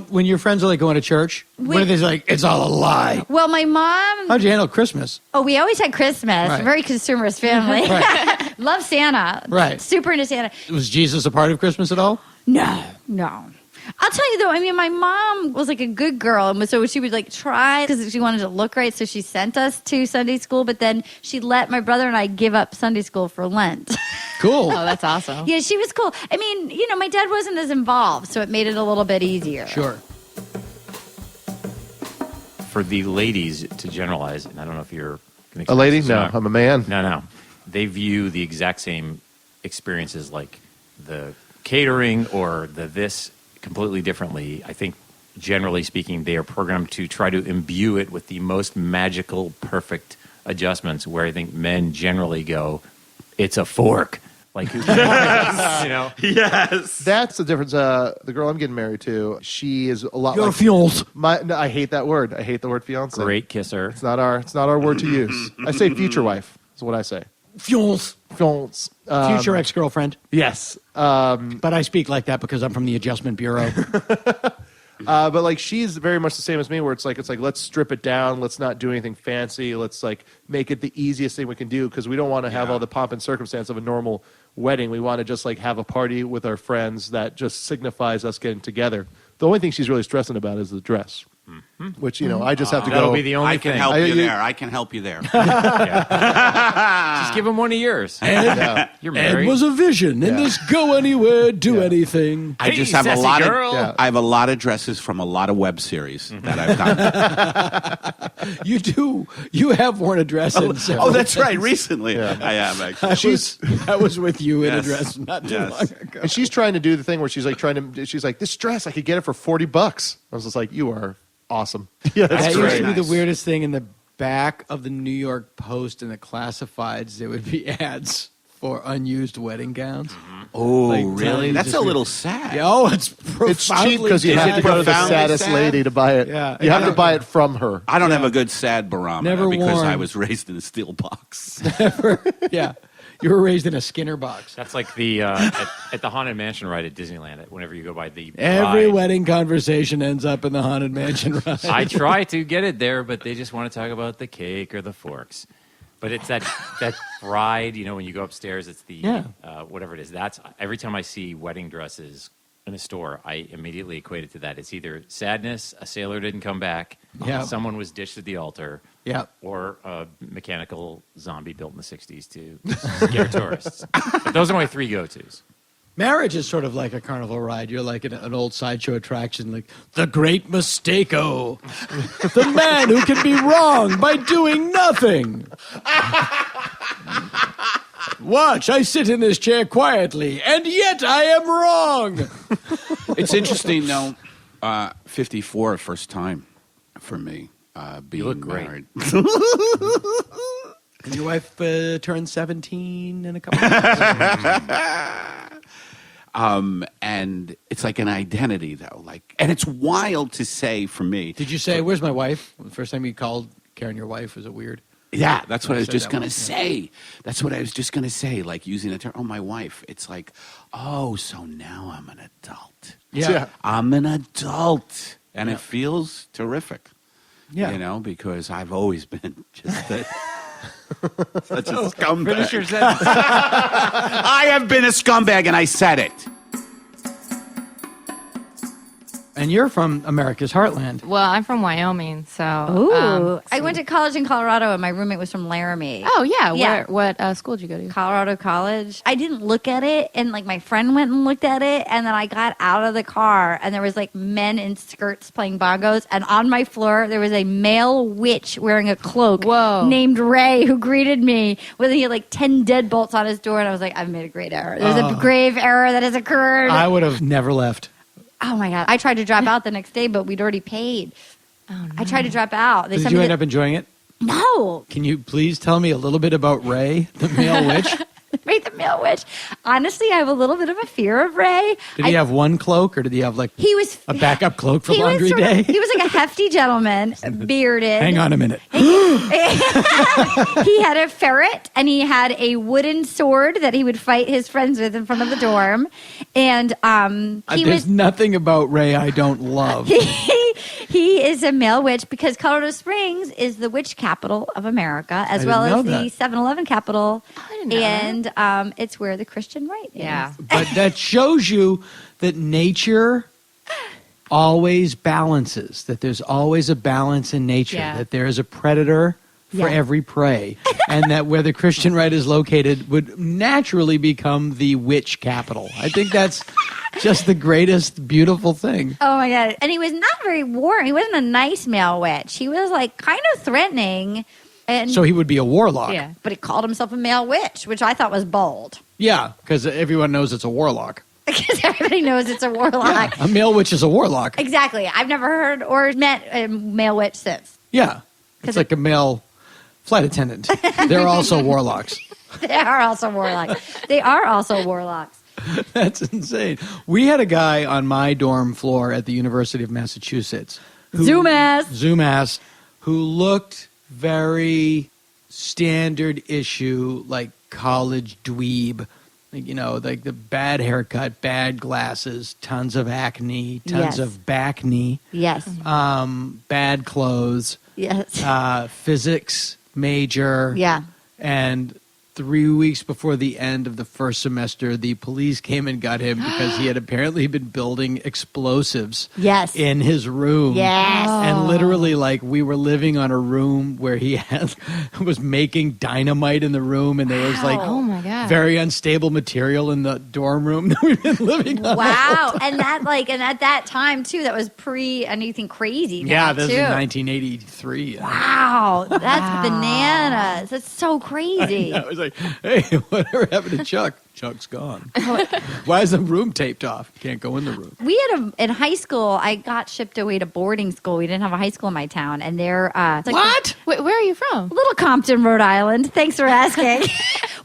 S7: When your friends are like going to church, what are they like? It's all a lie.
S8: Well, my mom.
S7: How'd you handle Christmas?
S8: Oh, we always had Christmas.
S7: Right.
S8: Very consumerist family.
S7: Right.
S8: Love Santa.
S7: Right.
S8: Super into Santa.
S7: Was Jesus a part of Christmas at all?
S8: No. I'll tell you though, I mean, my mom was like a good girl, and so she would like try because she wanted to look right, so she sent us to Sunday school, but then she let my brother and I give up Sunday school for Lent.
S7: Cool.
S9: Oh, that's awesome.
S8: Yeah, she was cool. I mean, my dad wasn't as involved, so it made it a little bit easier.
S7: Sure.
S5: For the ladies to generalize, and I don't know if you're going to
S4: A lady? No, I'm a man.
S5: No. They view the exact same experiences like the catering or the this completely differently. I think, generally speaking, they are programmed to try to imbue it with the most magical, perfect adjustments, where I think men generally go, it's a fork. Like, who cares? You know?
S6: Yes.
S4: That's the difference. The girl I'm getting married to, she is a lot
S7: Your
S4: like
S7: fiance.
S4: No, I hate that word. I hate the word fiance.
S5: Great kisser.
S4: It's not our word to use. I say future wife. Is what I say.
S7: Fiance.
S4: Fiance.
S7: Future ex-girlfriend.
S4: Yes.
S7: But I speak like that because I'm from the Adjustment Bureau.
S4: But like she's very much the same as me, where it's like let's strip it down, let's not do anything fancy, let's like make it the easiest thing we can do, because we don't want to have all the pomp and circumstance of a normal wedding. We want to just like have a party with our friends that just signifies us getting together. The only thing she's really stressing about is the dress, which I just have to
S5: That'll
S4: go.
S5: be the only
S6: I can
S5: thing.
S6: help you there. I can help you there.
S5: Just give him one of yours. You're married.
S7: Ed was a vision in this go anywhere, do anything.
S6: I just have a lot of I have a lot of dresses from a lot of web series that I've done.
S7: You do. You have worn a dress in several
S6: That's right.
S7: things.
S6: Recently, I am actually.
S7: I was with you in a
S6: Yes.
S7: dress not too
S6: Yes.
S7: long ago.
S4: And she's trying to do the thing where she's like she's like, this dress I could get it for $40. I was just like, you are awesome. Yeah,
S7: That
S4: that's
S7: used
S4: great.
S7: to be
S6: nice.
S7: the weirdest thing. In the back of the New York Post and the classifieds, there would be ads for unused wedding gowns.
S6: Oh,
S7: Like,
S6: really?
S7: just
S6: That's a
S7: re-
S6: little sad.
S7: Yeah, oh, it's profoundly
S4: It's cheap because you have to go to the
S6: profoundly
S4: saddest
S6: sad?
S4: lady to buy it.
S7: Yeah.
S4: You have to buy it from her.
S6: I don't have a good sad barometer
S7: Never
S6: because
S7: worn.
S6: I was raised in a steel box.
S7: Yeah. You were raised in a Skinner box.
S5: That's like the at the Haunted Mansion ride at Disneyland. Whenever you go by the
S7: Every
S5: ride,
S7: wedding conversation ends up in the Haunted Mansion ride.
S5: I try to get it there, but they just want to talk about the cake or the forks. But it's that ride, when you go upstairs, it's the whatever it is. That's every time I see wedding dresses in a store, I immediately equate it to that. It's either sadness, a sailor didn't come back, someone was ditched at the altar, or a mechanical zombie built in the 60s to scare tourists. But those are my three go-tos.
S7: Marriage is sort of like a carnival ride. You're like an old sideshow attraction, like the Great Mistake-O, the man who can be wrong by doing nothing. Watch, I sit in this chair quietly, and yet I am wrong.
S6: It's interesting, though. 54, first time for me being
S5: look great.
S6: married.
S7: And your wife turns 17 in a couple of months.
S6: And it's like an identity, though. And it's wild to say for me.
S7: Did you say, where's my wife? The first time you called Karen your wife, was it weird?
S6: Yeah, that's what I was
S7: said
S6: just
S7: that
S6: going to
S7: once,
S6: say. That's what I was just going to say, like using the term, oh, my wife. It's like, oh, so now I'm an adult.
S7: Yeah.
S6: I'm an adult. And it feels terrific.
S7: Yeah.
S6: Because I've always been just such a scumbag.
S5: Finish your sentence.
S6: I have been a scumbag, and I said it.
S7: And you're from America's Heartland.
S9: Well, I'm from Wyoming, so.
S8: Ooh. I went to college in Colorado, and my roommate was from Laramie.
S9: Oh, yeah.
S8: Yeah.
S9: What school did you go to?
S8: Colorado College. I didn't look at it, and my friend went and looked at it, and then I got out of the car, and there was men in skirts playing bongos, and on my floor there was a male witch wearing a cloak named Ray, who greeted me with 10 deadbolts on his door, and I was like, I've made a great error. There's a grave error that has occurred.
S7: I would have never left.
S8: Oh my God. I tried to drop out the next day, but we'd already paid.
S9: Oh, no.
S8: I tried to drop out.
S7: Did you end up enjoying it?
S8: No.
S7: Can you please tell me a little bit about Ray, the male witch?
S8: Ray the male witch. Honestly, I have a little bit of a fear of Ray.
S7: Did he have one cloak, or did he have
S8: he was
S7: a backup cloak for
S8: he was
S7: laundry
S8: sort of-
S7: day?
S8: he was like a hefty gentleman, bearded.
S7: Hang on a minute.
S8: He had a ferret, and he had a wooden sword that he would fight his friends with in front of the dorm. And
S7: There's nothing about Ray I don't love.
S8: he is a male witch because Colorado Springs is the witch capital of America, as well as the 7-Eleven capital.
S9: I didn't know
S8: And it's where the Christian right is.
S9: Yeah.
S7: But that shows you that nature always balances, that there's always a balance in nature, that there is a predator for every prey, and that where the Christian right is located would naturally become the witch capital. I think that's just the greatest, beautiful thing.
S8: Oh my God. And he was not very warm. He wasn't a nice male witch. He was kind of threatening. And
S7: So he would be a warlock.
S9: Yeah.
S8: but he called himself a male witch, which I thought was bold.
S7: Yeah, because everyone knows it's a warlock.
S8: Because everybody knows it's a warlock.
S7: A male witch is a warlock.
S8: Exactly. I've never heard or met a male witch since.
S7: Yeah. It's like a male flight attendant. They're also warlocks.
S8: They are also warlocks. They are also warlocks.
S7: That's insane. We had a guy on my dorm floor at the University of Massachusetts. Zoomass, who looked very standard issue, like college dweeb. Like, you know, like the bad haircut, bad glasses, tons of acne, tons
S8: Yes.
S7: of back knee,
S8: Yes.
S7: bad clothes,
S8: Yes.
S7: physics major.
S8: Yeah.
S7: And 3 weeks before the end of the first semester, the police came and got him because he had apparently been building explosives
S8: Yes.
S7: in his room.
S8: Yes.
S7: And literally, like, we were living on a room where he was making dynamite in the room, and there was, like,
S9: Oh my God.
S7: very unstable material in the dorm room that we've been living on.
S8: Wow. And at that time, too, that was pre anything crazy.
S7: Yeah,
S8: now,
S7: this
S8: too.
S7: is 1983.
S8: Wow. That's bananas. That's so crazy.
S7: I was like, hey, whatever happened to Chuck? Chuck's gone. Why is the room taped off? Can't go in the room.
S8: We had in high school, I got shipped away to boarding school. We didn't have a high school in my town. And there, it's like
S7: What?
S9: Where are you from?
S8: Little Compton, Rhode Island. Thanks for asking.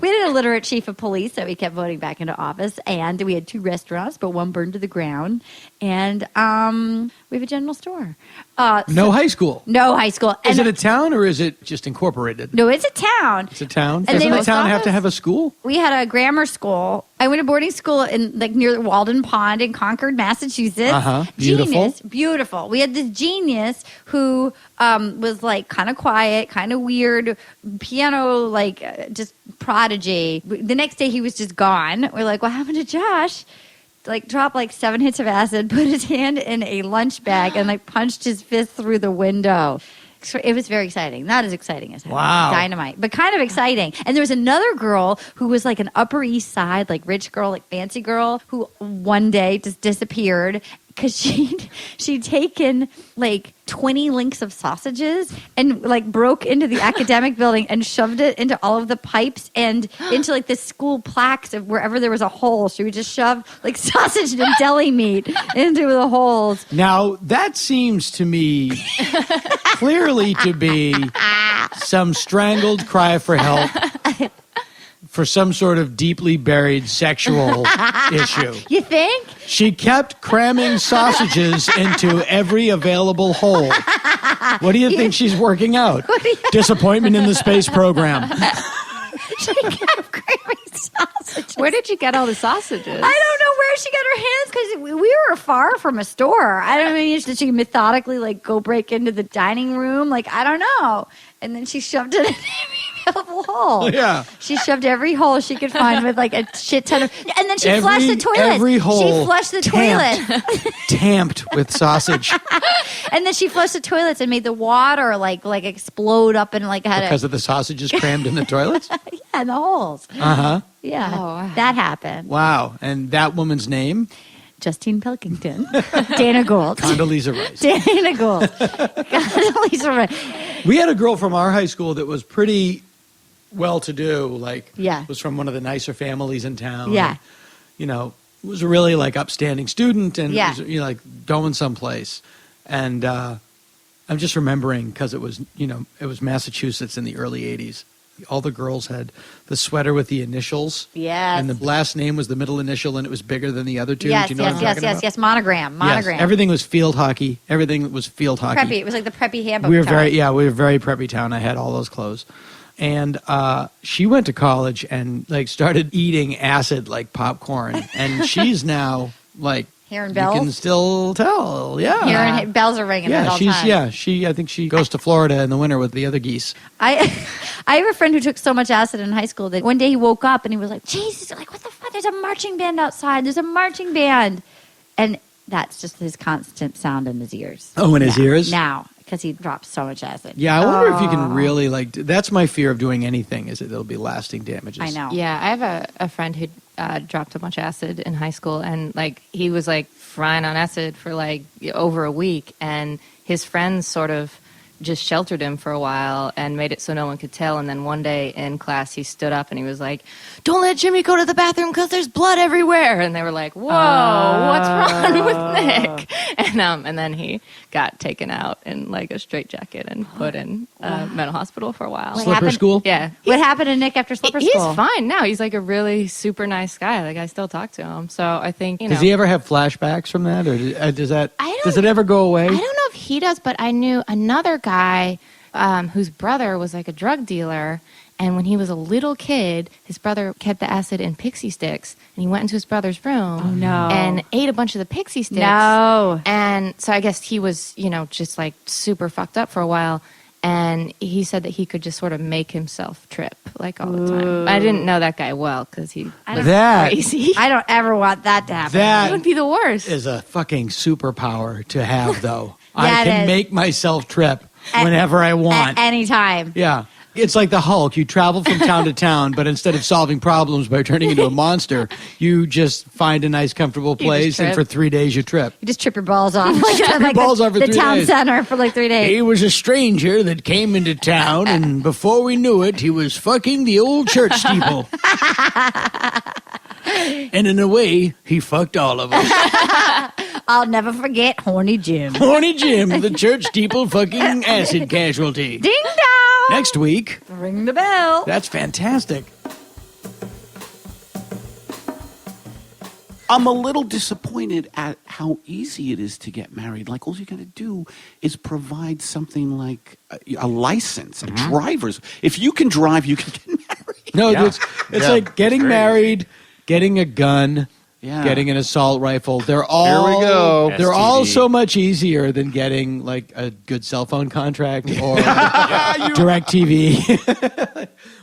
S8: We had an illiterate chief of police that we kept voting back into office. And we had 2 restaurants, but one burned to the ground. And we have a general store.
S7: No high school.
S8: No high school.
S7: Is
S8: And-
S7: it a town or is it just incorporated?
S8: No, it's a town.
S7: It's a town.
S8: And
S7: Doesn't
S8: they-
S7: a town have to have a school?
S8: We had a grammar school. I went to boarding school in like near Walden Pond in Concord, Massachusetts.
S7: Beautiful.
S8: Genius, beautiful. We had this genius who was like kind of quiet, kind of weird, piano like just prodigy. The next day he was just gone. We're like, what happened to Josh? Like dropped like 7 hits of acid, put his hand in a lunch bag, and like punched his fist through the window. So it was very exciting. Not as exciting as
S7: Wow.
S8: Dynamite, but kind of exciting. And there was another girl who was like an Upper East Side, like rich girl, like fancy girl, who one day just disappeared because she'd taken like 20 links of sausages and like broke into the academic building and shoved it into all of the pipes and into like the school plaques of wherever there was a hole. She would just shove like sausage and deli meat into the holes.
S7: Now, that seems to me clearly to be some strangled cry for help for some sort of deeply buried sexual issue.
S8: You think?
S7: She kept cramming sausages into every available hole. What do you think she's working out? Disappointment in the space program.
S8: She kept cramming sausages.
S9: Where did you get all the sausages?
S8: I don't know where she got her hands because we were far from a store. I don't mean, did she methodically like go break into the dining room? Like, I don't know. And then she shoved it in every available hole.
S7: Yeah.
S8: She shoved every hole she could find with like a shit ton of. And then she flushed the toilet.
S7: Every hole.
S8: She flushed the toilet.
S7: Tamped with sausage
S8: And then she flushed the toilets and made the water like explode up and like had
S7: because of the sausages crammed in the toilets?
S8: yeah, in the holes.
S7: Uh-huh.
S8: Yeah.
S9: Oh, wow.
S8: That happened.
S7: Wow. And that woman's name?
S8: Justine Pilkington. Dana Gould.
S7: Condoleezza Rice.
S8: Dana Gould. Condoleezza Rice.
S7: We had a girl from our high school that was pretty well-to-do, like
S8: Yeah.
S7: was from one of the nicer families in town.
S8: Yeah.
S7: You know, was a really like upstanding student and
S8: Yeah.
S7: was, you know, like going someplace. And I'm just remembering because it was, you know, it was Massachusetts in the early 80s. All the girls had the sweater with the initials.
S8: Yes.
S7: And the last name was the middle initial and it was bigger than the other two.
S8: Yes,
S7: Do you know what I'm talking about?
S8: yes. Monogram. Monogram.
S7: Yes. Everything was field hockey. Everything was field hockey.
S8: Preppy. It was like the preppy handbook.
S7: We were
S8: time.
S7: we were very preppy town. I had all those clothes. And she went to college and like started eating acid like popcorn. And she's now like
S8: Hearing
S7: you
S8: bells?
S7: can still tell. Yeah.
S8: Hearing bells are ringing at
S7: Yeah,
S8: all
S7: she's
S8: times.
S7: I think she goes to Florida in the winter with the other geese.
S8: I have a friend who took so much acid in high school that one day he woke up and he was like, Jesus, like, what the fuck? There's a marching band outside. There's a marching band. And that's just his constant sound in his ears.
S7: Oh, in his ears?
S8: Now, because he dropped so much acid.
S7: Yeah, I wonder if you can really like. That's my fear of doing anything. Is that there'll be lasting damages.
S8: I know.
S9: Yeah, I have a friend who dropped a bunch of acid in high school, and like he was like frying on acid for like over a week, and his friends sort of just sheltered him for a while and made it so no one could tell. And then one day in class, he stood up and he was like, "Don't let Jimmy go to the bathroom because there's blood everywhere." And they were like, "Whoa, what's wrong with Nick?" And then he got taken out in like a straitjacket and put in a mental hospital for a while.
S7: Slipper school?
S9: Yeah.
S8: What happened to Nick after Slipper
S9: He's
S8: School?
S9: fine now. He's like a really super nice guy. Like I still talk to him. So I think,
S7: Does he ever have flashbacks from that, or does it ever go away?
S9: I don't know if he does, but I knew another guy whose brother was like a drug dealer. And when he was a little kid, his brother kept the acid in pixie sticks, and he went into his brother's room and ate a bunch of the pixie sticks.
S8: No.
S9: And so I guess he was, just like super fucked up for a while. And he said that he could just sort of make himself trip like all the time. I didn't know that guy well because he was crazy.
S8: I don't ever want that to happen.
S9: That would be the worst.
S7: Is a fucking superpower to have, though.
S8: Yeah,
S7: I
S8: it
S7: can
S8: is.
S7: make myself trip whenever I want.
S8: At any time.
S7: Yeah. It's like the Hulk. You travel from town to town, but instead of solving problems by turning into a monster, you just find a nice, comfortable place, and for 3 days you trip.
S8: You just trip your balls off.
S7: The
S8: town center for like 3 days.
S7: He was a stranger that came into town, and before we knew it, he was fucking the old church steeple. And in a way, he fucked all of us.
S8: I'll never forget Horny Jim.
S7: Horny Jim, the church steeple fucking acid casualty.
S8: Ding dong!
S7: Next week.
S8: Ring the bell.
S7: That's fantastic.
S6: I'm a little disappointed at how easy it is to get married. Like, all you got to do is provide something like a license, a driver's. If you can drive, you can get married.
S7: No, it's like getting married, getting a gun,
S6: Yeah.
S7: getting an assault rifle. They're all
S4: Here we go.
S7: They're all
S5: STD.
S7: so much easier than getting like a good cell phone contract or direct TV.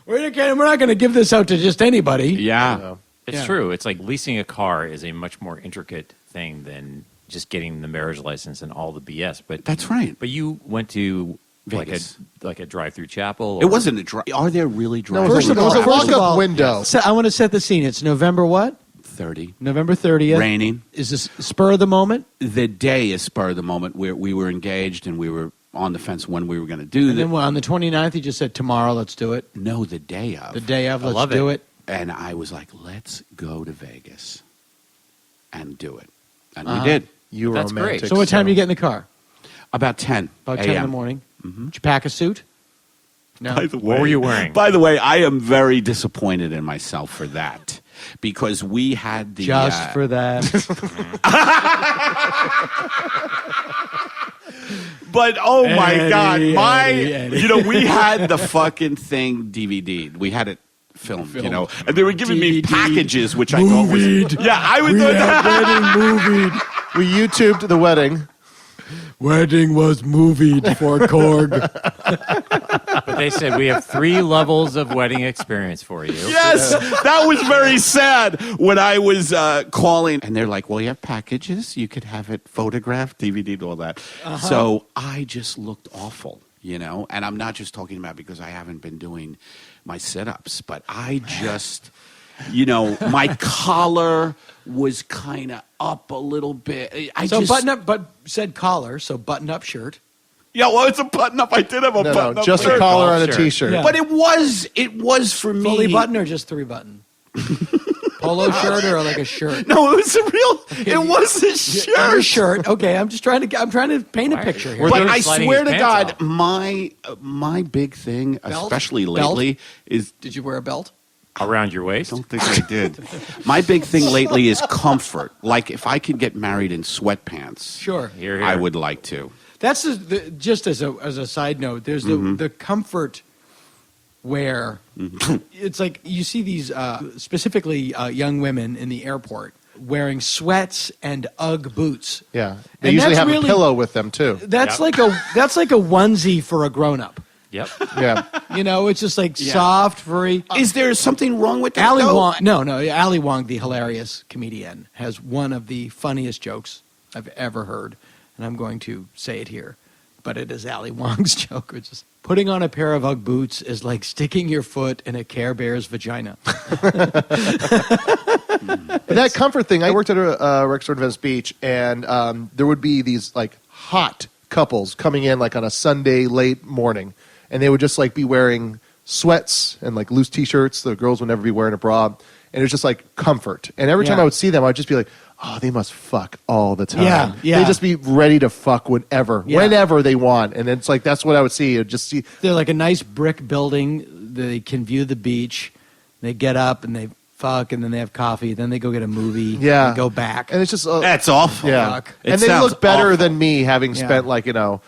S7: We're not going to give this out to just anybody.
S6: Yeah.
S5: It's
S7: Yeah.
S5: true. It's like leasing a car is a much more intricate thing than just getting the marriage license and all the BS. But
S6: That's right.
S5: But you went to
S6: Vegas.
S5: like a drive-through chapel.
S6: It wasn't a drive. Are there really
S4: No,
S6: drive?
S7: First of all,
S4: it was a
S7: first of
S4: walk-up
S7: all,
S4: window.
S7: So I want to set the scene. It's November what?
S6: 30.
S7: November 30th.
S6: Raining.
S7: Is this spur of the moment?
S6: The day is spur of the moment where we were engaged and we were on the fence when we were going to do
S7: And
S6: the
S7: then on the 29th, you just said, tomorrow, let's do it.
S6: No, the day of.
S7: The day of,
S5: I
S7: let's
S5: love
S7: do
S5: it.
S7: it.
S6: And I was like, let's go to Vegas and do it. And we did.
S4: You
S5: That's
S4: romantic.
S5: great.
S7: So what time do you get in the car?
S6: About 10
S7: About 10 in the
S6: a.m.
S7: morning. Did you pack a suit? No.
S6: By the
S5: What were you wearing?
S6: By the way, I am very disappointed in myself for that because we had the
S7: Just for that.
S6: But oh my God,
S7: Eddie.
S6: we had the fucking thing DVD'd. We had it filmed, and they were giving me
S7: DVD.
S6: packages, which I thought was I was doing that.
S4: We YouTubed the wedding.
S7: Wedding was movied for Korg.
S5: But they said we have 3 levels of wedding experience for you.
S6: Yes, that was very sad when I was calling, and they're like, "Well, you have packages. You could have it photographed, DVD'd, all that." So I just looked awful, And I'm not just talking about because I haven't been doing my sit-ups, but I just, my collar was kind of up a little bit.
S7: Button up, but said collar, so button up shirt.
S6: Yeah, well, it's a button-up. I did have a button-up
S4: just
S6: shirt.
S4: a collar on a
S5: Shirt.
S4: T-shirt.
S7: Yeah.
S6: But it was for me.
S7: Fully button or just 3 button? Polo shirt or like a shirt?
S6: No, it was a real. It was a shirt.
S7: A shirt. Okay, I'm trying to paint a picture here.
S6: But
S5: They're
S6: I
S5: sliding
S6: swear
S5: his
S6: to
S5: pants
S6: God, my big thing, especially lately, is
S7: Did you wear a belt?
S5: Around your waist?
S6: don't think I did. My big thing lately is comfort. Like if I could get married in sweatpants,
S7: Sure.
S5: Here, here.
S6: I would like to.
S7: That's just as a side note. There's the comfort wear. It's like you see these specifically young women in the airport wearing sweats and UGG boots.
S4: Yeah, they
S7: And
S4: usually
S7: that's
S4: have
S7: really-
S4: a pillow with them too.
S7: That's
S5: Yep.
S7: like a onesie for a grown up.
S5: Yep.
S4: Yeah,
S7: It's just like soft, furry.
S6: Is there something wrong with that?
S7: Ali
S6: though?
S7: Wong, no, Ali Wong, the hilarious comedian, has one of the funniest jokes I've ever heard, and I'm going to say it here, but it is Ali Wong's joke, which is putting on a pair of UGG boots is like sticking your foot in a Care Bear's vagina.
S4: but that comfort thing. I worked at a rec store in Venice Beach, and there would be these like hot couples coming in like on a Sunday late morning, and they would just like be wearing sweats and like loose T-shirts. The girls would never be wearing a bra, and it was just like comfort. And every time I would see them, I'd just be like, oh, they must fuck all the time.
S7: Yeah.
S4: They just be ready to fuck whenever they want. And it's like, that's what I would see. I'd just see.
S7: They're like a nice brick building. They can view the beach. They get up and they fuck, and then they have coffee. Then they go get a movie.
S4: Yeah.
S7: And go back.
S4: And it's just.
S6: That's awful.
S4: Yeah.
S7: Fuck.
S4: And
S6: It
S4: they
S6: sounds
S4: look better
S6: awful.
S4: than me having spent like, 20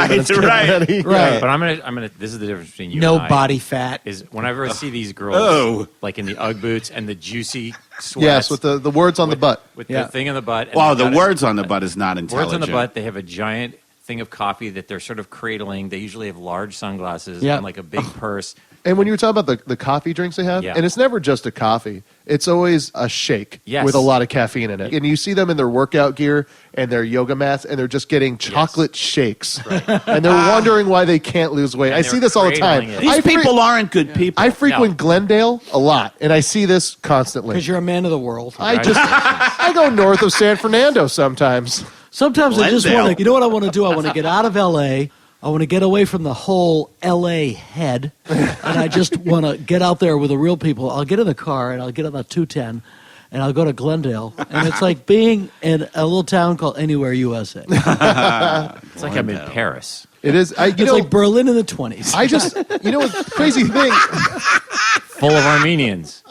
S4: minutes getting ready.
S7: Right.
S5: But I'm gonna. This is the difference between you.
S7: No
S5: and I,
S7: body fat.
S5: is whenever I see these girls, like in the UGG boots and the juicy sweats.
S4: Yes, with the words on the butt.
S5: with the thing on the butt. And
S6: Wow,
S5: they've
S6: the
S5: got
S6: words on the butt is not intelligent.
S5: Words on the butt. They have a giant thing of coffee that they're sort of cradling. They usually have large sunglasses and like a big purse.
S4: And when you were talking about the coffee drinks they have, and it's never just a coffee. It's always a shake with a lot of caffeine in it. And you see them in their workout gear and their yoga mats, and they're just getting chocolate shakes. And they're wondering why they can't lose weight. I see this all the time.
S6: These people aren't good people.
S4: I frequent Glendale a lot, and I see this constantly.
S7: Because you're a man of the world.
S4: I go north of San Fernando sometimes.
S7: Sometimes I just
S6: Glendale.
S7: want to, you know what I want to do? I want to get out of L.A., I want to get away from the whole L.A. head, and I just want to get out there with the real people. I'll get in the car, and I'll get on the 210, and I'll go to Glendale, and it's like being in a little town called Anywhere, USA.
S5: It's like I'm in Paris.
S4: It is.
S7: It's like Berlin in the 20s.
S4: I just, what crazy thing.
S5: Full of Armenians.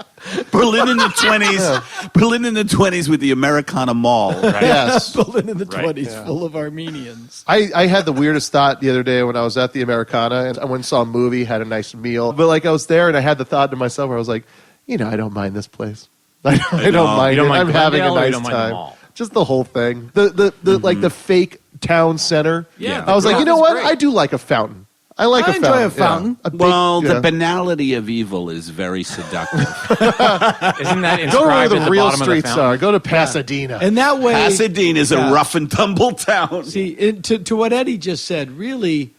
S6: Berlin in the 20s. Berlin in the 20s with the Americana Mall.
S5: Right?
S4: Yes.
S7: Berlin in the 20s, full of Armenians.
S4: I had the weirdest thought the other day when I was at the Americana, and I went and saw a movie, had a nice meal. But like I was there, and I had the thought to myself where I was like, I don't mind this place. I don't mind
S5: You don't
S4: it.
S5: mind
S4: I'm having a
S5: Glendale, or you
S4: nice
S5: don't mind the
S4: time.
S5: mall?
S4: Just the whole thing. The like the fake town center.
S5: Yeah,
S4: I was like, you know
S5: is
S4: what?
S5: great.
S4: I do like a fountain. I like
S7: I
S4: a
S7: enjoy
S4: fountain.
S7: a fountain.
S4: Yeah. A big,
S6: Well,
S4: yeah.
S6: the banality of evil is very seductive.
S5: Isn't that
S4: Go where
S5: inscribed
S4: the
S5: at the
S4: real
S5: bottom of the
S4: streets
S5: fountain?
S4: are. Go to Pasadena.
S7: And that way,
S6: Pasadena is a rough and tumble town.
S7: see, to what Eddie just said, really,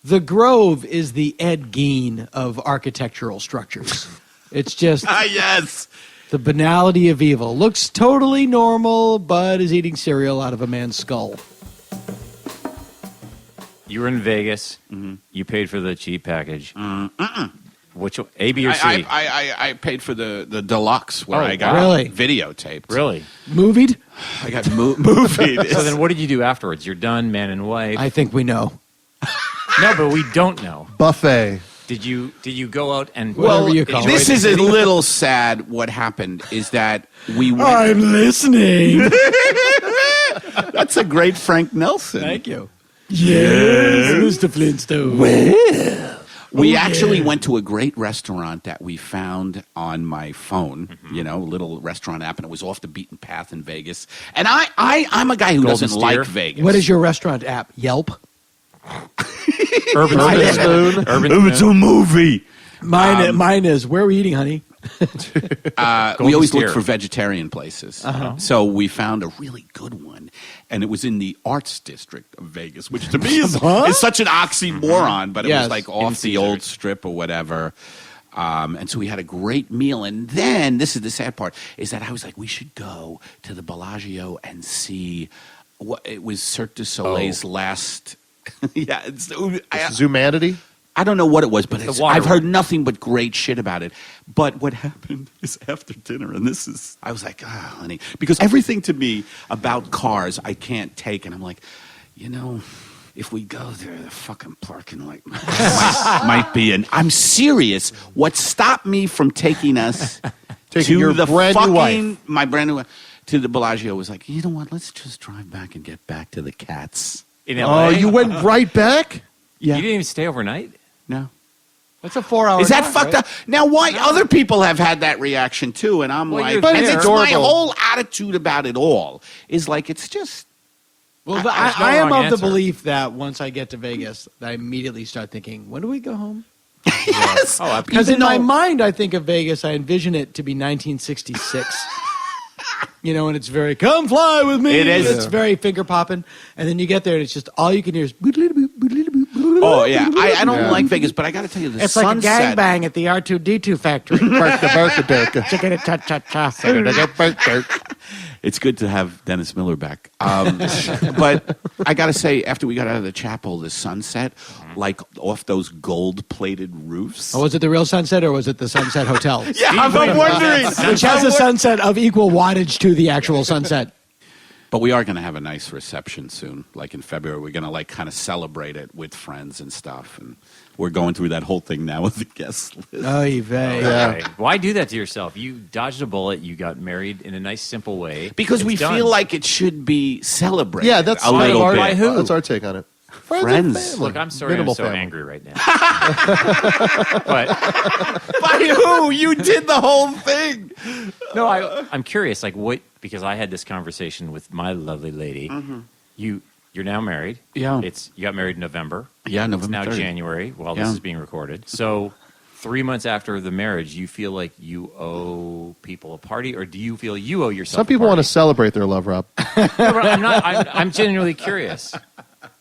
S7: the Grove is the Ed Gein of architectural structures. It's just
S6: Yes.
S7: the banality of evil. Looks totally normal, but is eating cereal out of a man's skull.
S5: You were in Vegas. You paid for the cheap package. Which A, B, or C?
S6: I paid for the deluxe where I got
S7: Really?
S6: videotaped.
S5: Really?
S7: Movied?
S6: I got movied.
S5: So then, what did you do afterwards? You're done, man and wife.
S7: I think we know.
S5: No, but we don't know.
S4: Buffet.
S5: Did you go out and
S7: Whatever you call
S6: This
S5: enjoy
S6: is
S5: the
S6: a
S5: city?
S6: little sad. What happened is that we went.
S7: I'm listening.
S6: That's a great Frank Nelson.
S7: Thank you. Yes, Mr. Flintstone.
S6: We actually went to a great restaurant that we found on my phone, a little restaurant app, and it was off the beaten path in Vegas. And I'm a guy who
S5: Golden
S6: doesn't
S5: Steer?
S6: like Vegas.
S7: What is your restaurant app? Yelp?
S5: Urban Spoon? Urban
S6: It's a
S5: Spoon?
S6: movie.
S7: Mine is, where are we eating, honey?
S6: We always
S5: Steer.
S6: look for vegetarian places. So we found a really good one, and it was in the Arts District of Vegas, which to me is such an oxymoron, but it
S7: Yes.
S6: was like off the old strip or whatever. And so we had a great meal. And then, this is the sad part, is that I was like, we should go to the Bellagio and see what it was Cirque du Soleil's last... yeah,
S4: Zumanity?
S6: I don't know what it was, but
S5: The water
S6: I've heard
S5: one.
S6: nothing but great shit about it. But what happened is after dinner, and I was like, honey, because everything to me about cars I can't take, and I'm like, if we go there, the fucking parking lot might be in. I'm serious. What stopped me from taking us
S4: Taking
S6: to
S4: your
S6: the
S4: brand new
S6: fucking
S4: wife.
S6: my brand new wife to the Bellagio was like, you know what? Let's just drive back and get back to the cats.
S5: In LA?
S4: Oh, you went right back?
S6: Yeah.
S5: You didn't even stay overnight?
S6: No.
S7: That's a 4-hour
S6: Is that
S7: drive,
S6: fucked
S7: right?
S6: up? Now, why other people have had that reaction too, and I'm
S5: Well,
S6: like,
S5: you're
S4: But
S6: and
S4: it's
S6: it's my
S4: adorable.
S6: whole attitude about it all is like it's just.
S7: Well,
S5: There's no
S7: I am
S5: wrong
S7: of the
S5: answer.
S7: belief that once I get to Vegas, I immediately start thinking, when do we go home?
S6: Yes.
S5: Oh,
S7: Because
S6: Even
S7: in my
S6: though-
S7: mind, I think of Vegas, I envision it to be 1966. And it's very, come fly with me.
S6: It is.
S7: It's very finger popping. And then you get there and it's just, all you can hear is.
S6: Oh yeah, I don't like Vegas, but I got to tell you, the
S7: It's like a
S6: sunset.
S7: gangbang at the R2D2 factory.
S6: It's good to have Dennis Miller back. But I got to say, after we got out of the chapel, the sunset, like off those gold-plated roofs.
S7: Oh, was it the real sunset or was it the Sunset Hotel?
S6: Yeah, I'm wondering.
S7: Which has a sunset of equal wattage to the actual sunset.
S6: But we are going to have a nice reception soon, like in February. We're going to like kind of celebrate it with friends and stuff. And we're going through that whole thing now with the guest list.
S7: Oy vey.
S5: Okay. Why do that to yourself? You dodged a bullet. You got married in a nice, simple way.
S6: Because
S5: It's
S6: we
S5: done.
S6: feel like it should be celebrated.
S4: Yeah, that's
S6: a
S4: kind of
S6: little
S4: our,
S6: bit.
S5: By who?
S4: That's our take on it.
S6: Friends.
S4: and family.
S5: Look, I'm sorry
S4: Minimal
S5: I'm so
S4: family.
S5: angry right now. But
S6: By who? You did the whole thing.
S5: no, I'm curious. Like, what? Because I had this conversation with my lovely lady.
S6: Mm-hmm.
S5: You're now married.
S6: Yeah.
S5: You got married in November.
S6: Yeah,
S5: It's
S6: November
S5: now
S6: 30th.
S5: January while
S6: Yeah.
S5: this is being recorded. So 3 months after the marriage, you feel like you owe people a party, or do you feel you owe yourself?
S4: Some people
S5: a
S4: want to
S5: party?
S4: celebrate their love, Rob.
S5: No, but I'm not. I'm genuinely curious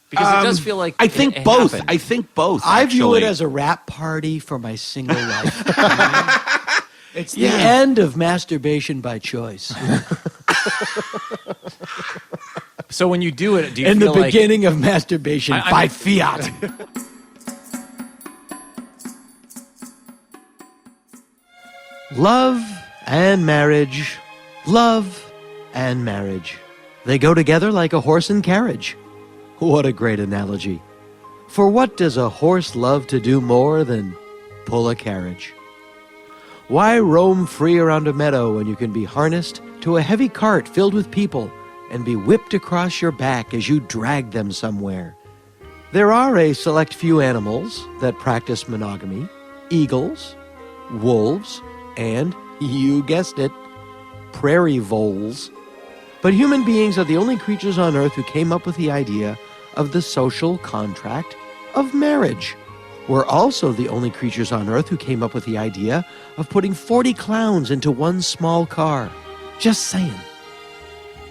S5: because it does feel like
S6: I think
S5: it
S6: both.
S5: happened.
S6: I think both.
S7: I view it
S6: actually.
S7: as a rap party for my single life. It's the end of masturbation by choice.
S5: So when you do it, do you
S7: And
S5: feel
S7: the
S5: like
S7: beginning of masturbation
S5: I-
S7: by fiat. Love and marriage. Love and marriage. They go together like a horse and carriage. What a great analogy. For what does a horse love to do more than pull a carriage? Why roam free around a meadow when you can be harnessed to a heavy cart filled with people and be whipped across your back as you drag them somewhere? There are a select few animals that practice monogamy: eagles, wolves, and, you guessed it, prairie voles. But human beings are the only creatures on earth who came up with the idea of the social contract of marriage. We're also the only creatures on earth who came up with the idea of putting 40 clowns into one small car. Just saying.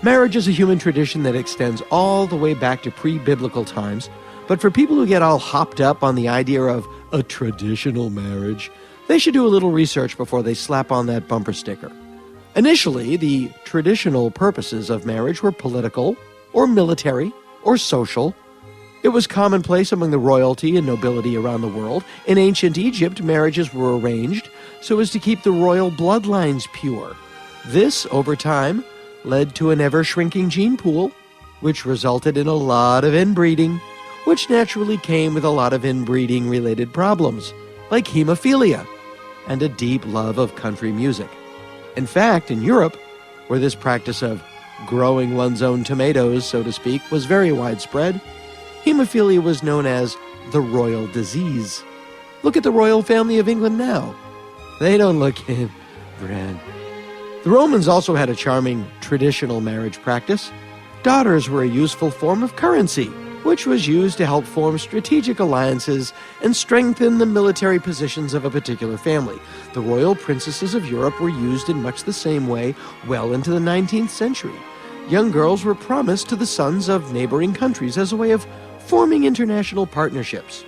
S7: Marriage is a human tradition that extends all the way back to pre-biblical times, but for people who get all hopped up on the idea of a traditional marriage, they should do a little research before they slap on that bumper sticker. Initially, the traditional purposes of marriage were political, or military, or social. It was commonplace among the royalty and nobility around the world. In ancient Egypt, marriages were arranged so as to keep the royal bloodlines pure. This, over time, led to an ever-shrinking gene pool, which resulted in a lot of inbreeding, which naturally came with a lot of inbreeding-related problems, like hemophilia and a deep love of country music. In fact, in Europe, where this practice of growing one's own tomatoes, so to speak, was very widespread, hemophilia was known as the royal disease. Look at the royal family of England now. They don't look in bread. The Romans also had a charming traditional marriage practice. Daughters were a useful form of currency, which was used to help form strategic alliances and strengthen the military positions of a particular family. The royal princesses of Europe were used in much the same way well into the 19th century. Young girls were promised to the sons of neighboring countries as a way of forming international partnerships,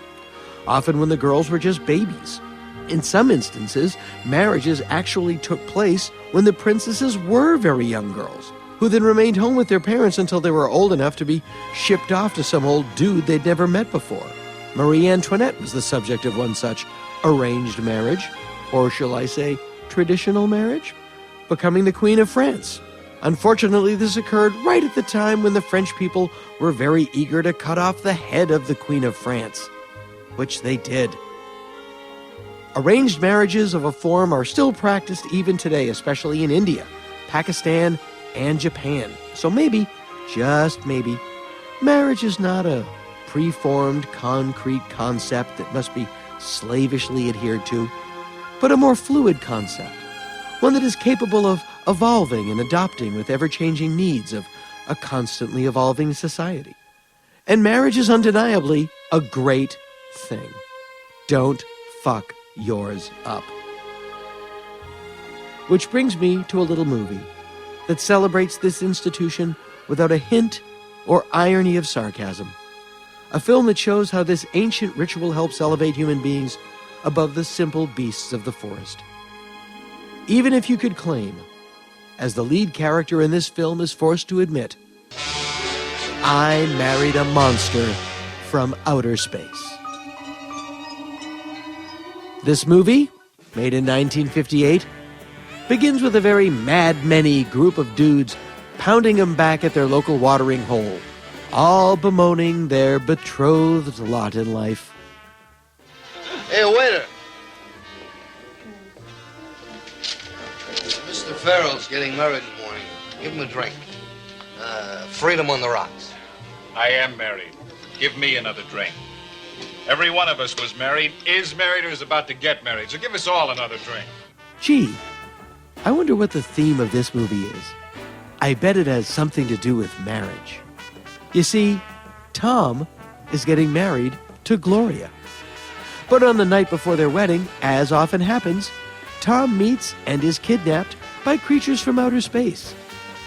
S7: often when the girls were just babies. In some instances, marriages actually took place when the princesses were very young girls, who then remained home with their parents until they were old enough to be shipped off to some old dude they'd never met before. Marie Antoinette was the subject of one such arranged marriage, or shall I say, traditional marriage, becoming the Queen of France. Unfortunately, this occurred right at the time when the French people were very eager to cut off the head of the Queen of France, which they did. Arranged marriages of a form are still practiced even today, especially in India, Pakistan, and Japan. So maybe, just maybe, marriage is not a preformed, concrete concept that must be slavishly adhered to, but a more fluid concept, one that is capable of evolving and adopting with ever-changing needs of a constantly evolving society. And marriage is undeniably a great thing. Don't fuck yours up. Which brings me to a little movie that celebrates this institution without a hint or irony of sarcasm. A film that shows how this ancient ritual helps elevate human beings above the simple beasts of the forest. Even if you could claim,
S3: as the lead character in this film is forced to admit, I married a monster from outer space. This movie, made in 1958, begins with a very Mad Men-y group of dudes pounding them back at their local watering hole, all bemoaning their betrothed lot in life.
S10: Hey, waiter. Mr. Farrell's getting married in the morning. Give him a drink. Freedom on the rocks.
S11: I am married. Give me another drink. Every one of us was married, is married, or is about to get married. So give us all another drink.
S3: Gee, I wonder what the theme of this movie is. I bet it has something to do with marriage. You see, Tom is getting married to Gloria. But on the night before their wedding, as often happens, Tom meets and is kidnapped by creatures from outer space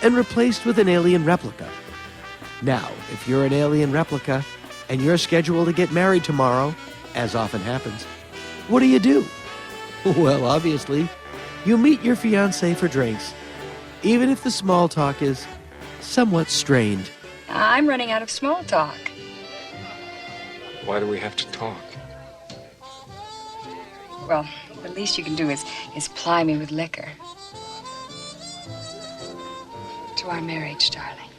S3: and replaced with an alien replica. Now, if you're an alien replica and you're scheduled to get married tomorrow, as often happens, what do? Well, obviously, you meet your fiancé for drinks, even if the small talk is somewhat strained.
S12: I'm running out of small talk.
S13: Why do we have to talk?
S12: Well, the least you can do is ply me with liquor. To our marriage, darling.